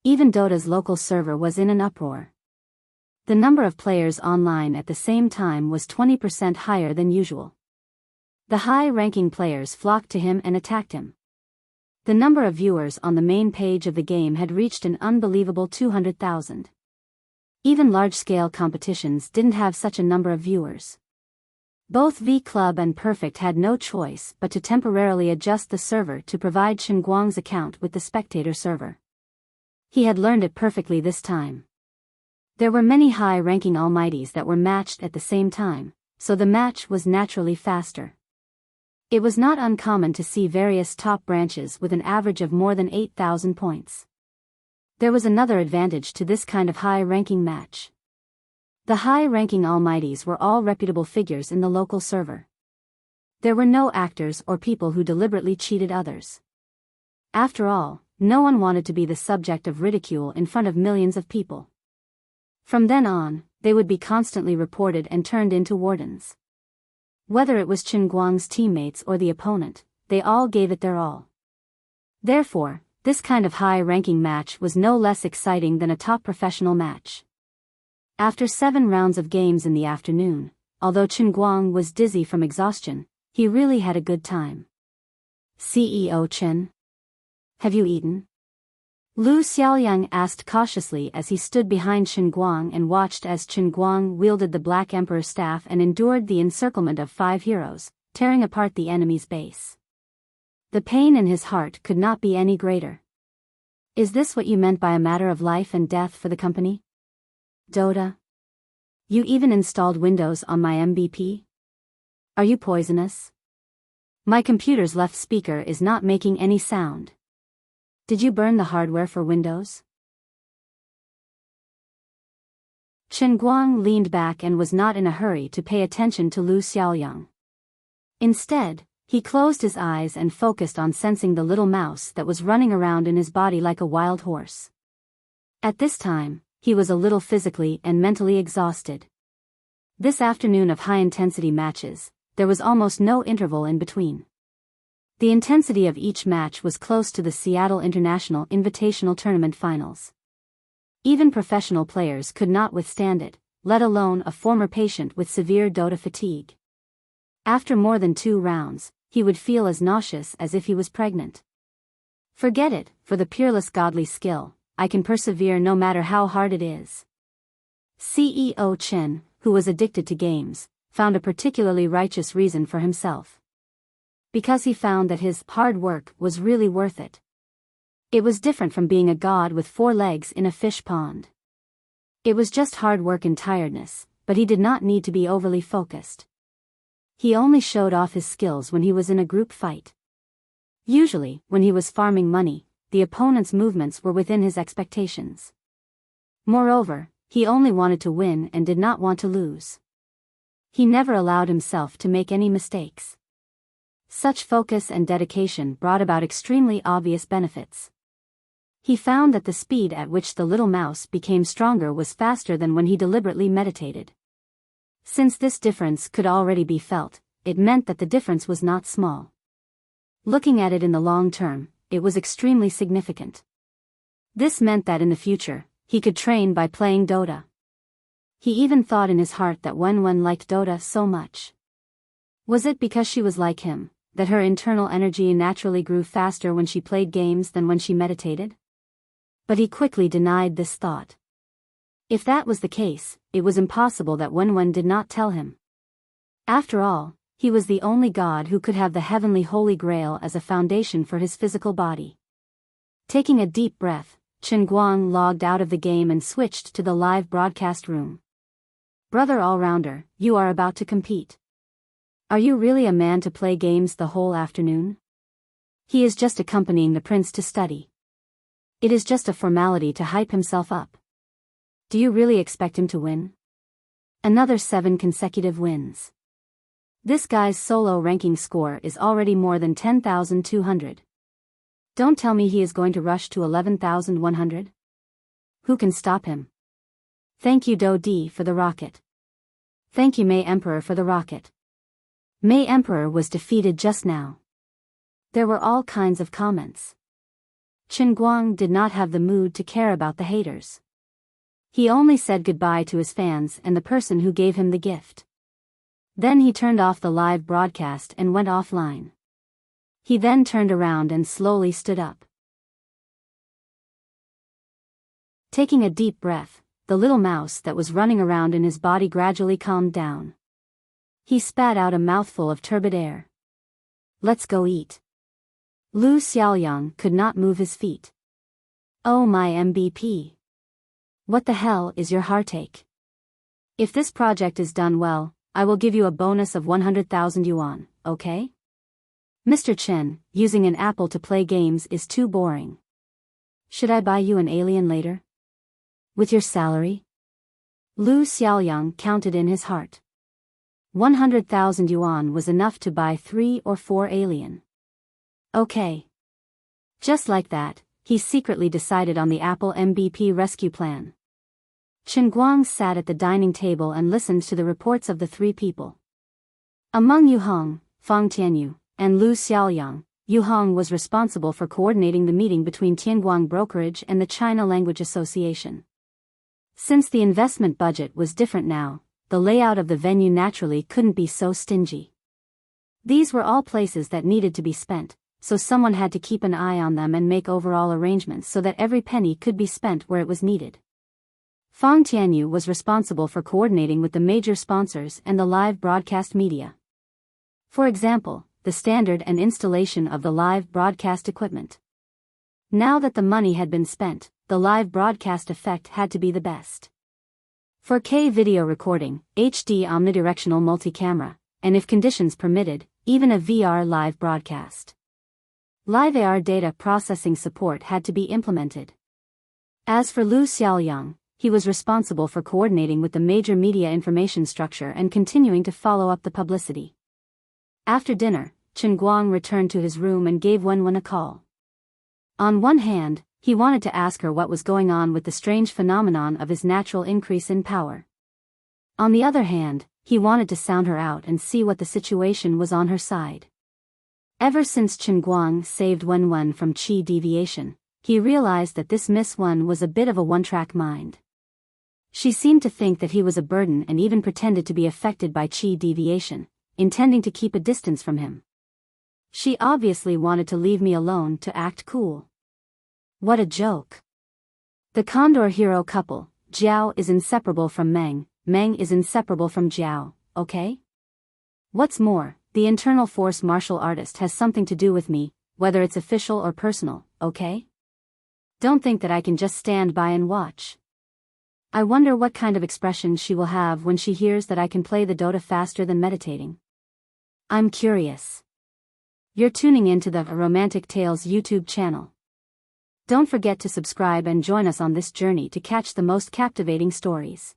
Even Dota's local server was in an uproar. The number of players online at the same time was 20% higher than usual. The high-ranking players flocked to him and attacked him. The number of viewers on the main page of the game had reached an unbelievable 200,000. Even large-scale competitions didn't have such a number of viewers. Both V-Club and Perfect had no choice but to temporarily adjust the server to provide Chen Guang's account with the spectator server. He had learned it perfectly this time. There were many high-ranking almighties that were matched at the same time, so the match was naturally faster. It was not uncommon to see various top branches with an average of more than 8,000 points. There was another advantage to this kind of high-ranking match. The high-ranking almighties were all reputable figures in the local server. There were no actors or people who deliberately cheated others. After all, no one wanted to be the subject of ridicule in front of millions of people. From then on, they would be constantly reported and turned into wardens. Whether it was Chen Guang's teammates or the opponent, they all gave it their all. Therefore, this kind of high-ranking match was no less exciting than a top professional match. After 7 rounds of games in the afternoon, although Chen Guang was dizzy from exhaustion, he really had a good time. CEO Chen? Have you eaten? Lu Xiaoyang asked cautiously as he stood behind Chen Guang and watched as Chen Guang wielded the Black Emperor staff and endured the encirclement of 5 heroes, tearing apart the enemy's base. The pain in his heart could not be any greater. Is this what you meant by a matter of life and death for the company? Dota? You even installed Windows on my MVP? Are you poisonous? My computer's left speaker is not making any sound. Did you burn the hardware for Windows? Chen Guang leaned back and was not in a hurry to pay attention to Lu Xiaoyang. Instead, he closed his eyes and focused on sensing the little mouse that was running around in his body like a wild horse. At this time, he was a little physically and mentally exhausted. This afternoon of high-intensity matches, there was almost no interval in between. The intensity of each match was close to the Seattle International Invitational Tournament finals. Even professional players could not withstand it, let alone a former patient with severe Dota fatigue. After more than 2 rounds, he would feel as nauseous as if he was pregnant. Forget it, for the peerless godly skill, I can persevere no matter how hard it is. CEO Chen, who was addicted to games, found a particularly righteous reason for himself. Because he found that his hard work was really worth it. It was different from being a god with 4 legs in a fish pond. It was just hard work and tiredness, but he did not need to be overly focused. He only showed off his skills when he was in a group fight. Usually, when he was farming money, the opponent's movements were within his expectations. Moreover, he only wanted to win and did not want to lose. He never allowed himself to make any mistakes. Such focus and dedication brought about extremely obvious benefits. He found that the speed at which the little mouse became stronger was faster than when he deliberately meditated. Since this difference could already be felt, it meant that the difference was not small. Looking at it in the long term, it was extremely significant. This meant that in the future, he could train by playing Dota. He even thought in his heart that Wenwen liked Dota so much. Was it because she was like him, that her internal energy naturally grew faster when she played games than when she meditated? But he quickly denied this thought. If that was the case, it was impossible that Wenwen did not tell him. After all, he was the only god who could have the heavenly Holy Grail as a foundation for his physical body. Taking a deep breath, Chen Guang logged out of the game and switched to the live broadcast room. Brother all-rounder, you are about to compete. Are you really a man to play games the whole afternoon? He is just accompanying the prince to study. It is just a formality to hype himself up. Do you really expect him to win? Another 7 consecutive wins. This guy's solo ranking score is already more than 10,200. Don't tell me he is going to rush to 11,100? Who can stop him? Thank you Do Di for the rocket. Thank you Mei Emperor for the rocket. Mei Emperor was defeated just now. There were all kinds of comments. Chen Guang did not have the mood to care about the haters. He only said goodbye to his fans and the person who gave him the gift. Then he turned off the live broadcast and went offline. He then turned around and slowly stood up. Taking a deep breath, the little mouse that was running around in his body gradually calmed down. He spat out a mouthful of turbid air. Let's go eat. Lu Xiaoyang could not move his feet. Oh my MVP. What the hell is your heartache? If this project is done well, I will give you a bonus of 100,000 yuan, okay? Mr. Chen, using an apple to play games is too boring. Should I buy you an alien later? With your salary? Lu Xiaoyang counted in his heart. 100,000 yuan was enough to buy 3 or 4 alien. Okay. Just like that, he secretly decided on the Apple MVP rescue plan. Chen Guang sat at the dining table and listened to the reports of the 3 people. Among Yu Hong, Fang Tianyu, and Lu Xiaoyang, Yu Hong was responsible for coordinating the meeting between Tianguang Brokerage and the China Language Association. Since the investment budget was different now, the layout of the venue naturally couldn't be so stingy. These were all places that needed to be spent, so someone had to keep an eye on them and make overall arrangements so that every penny could be spent where it was needed. Fang Tianyu was responsible for coordinating with the major sponsors and the live broadcast media. For example, the standard and installation of the live broadcast equipment. Now that the money had been spent, the live broadcast effect had to be the best. 4K video recording, HD omnidirectional multi-camera, and if conditions permitted, even a VR live broadcast. Live AR data processing support had to be implemented. As for Lu Xiaoyang, he was responsible for coordinating with the major media information structure and continuing to follow up the publicity. After dinner, Chen Guang returned to his room and gave Wenwen a call. On one hand, he wanted to ask her what was going on with the strange phenomenon of his natural increase in power. On the other hand, he wanted to sound her out and see what the situation was on her side. Ever since Chen Guang saved Wenwen from qi deviation, he realized that this Miss Wen was a bit of a one-track mind. She seemed to think that he was a burden and even pretended to be affected by qi deviation, intending to keep a distance from him. She obviously wanted to leave me alone to act cool. What a joke. The Condor hero couple, Jiao is inseparable from Meng, Meng is inseparable from Jiao, okay? What's more, the internal force martial artist has something to do with me, whether it's official or personal, okay? Don't think that I can just stand by and watch. I wonder what kind of expression she will have when she hears that I can play the Dota faster than meditating. I'm curious. You're tuning into the Romantic Tales YouTube channel. Don't forget to subscribe and join us on this journey to catch the most captivating stories.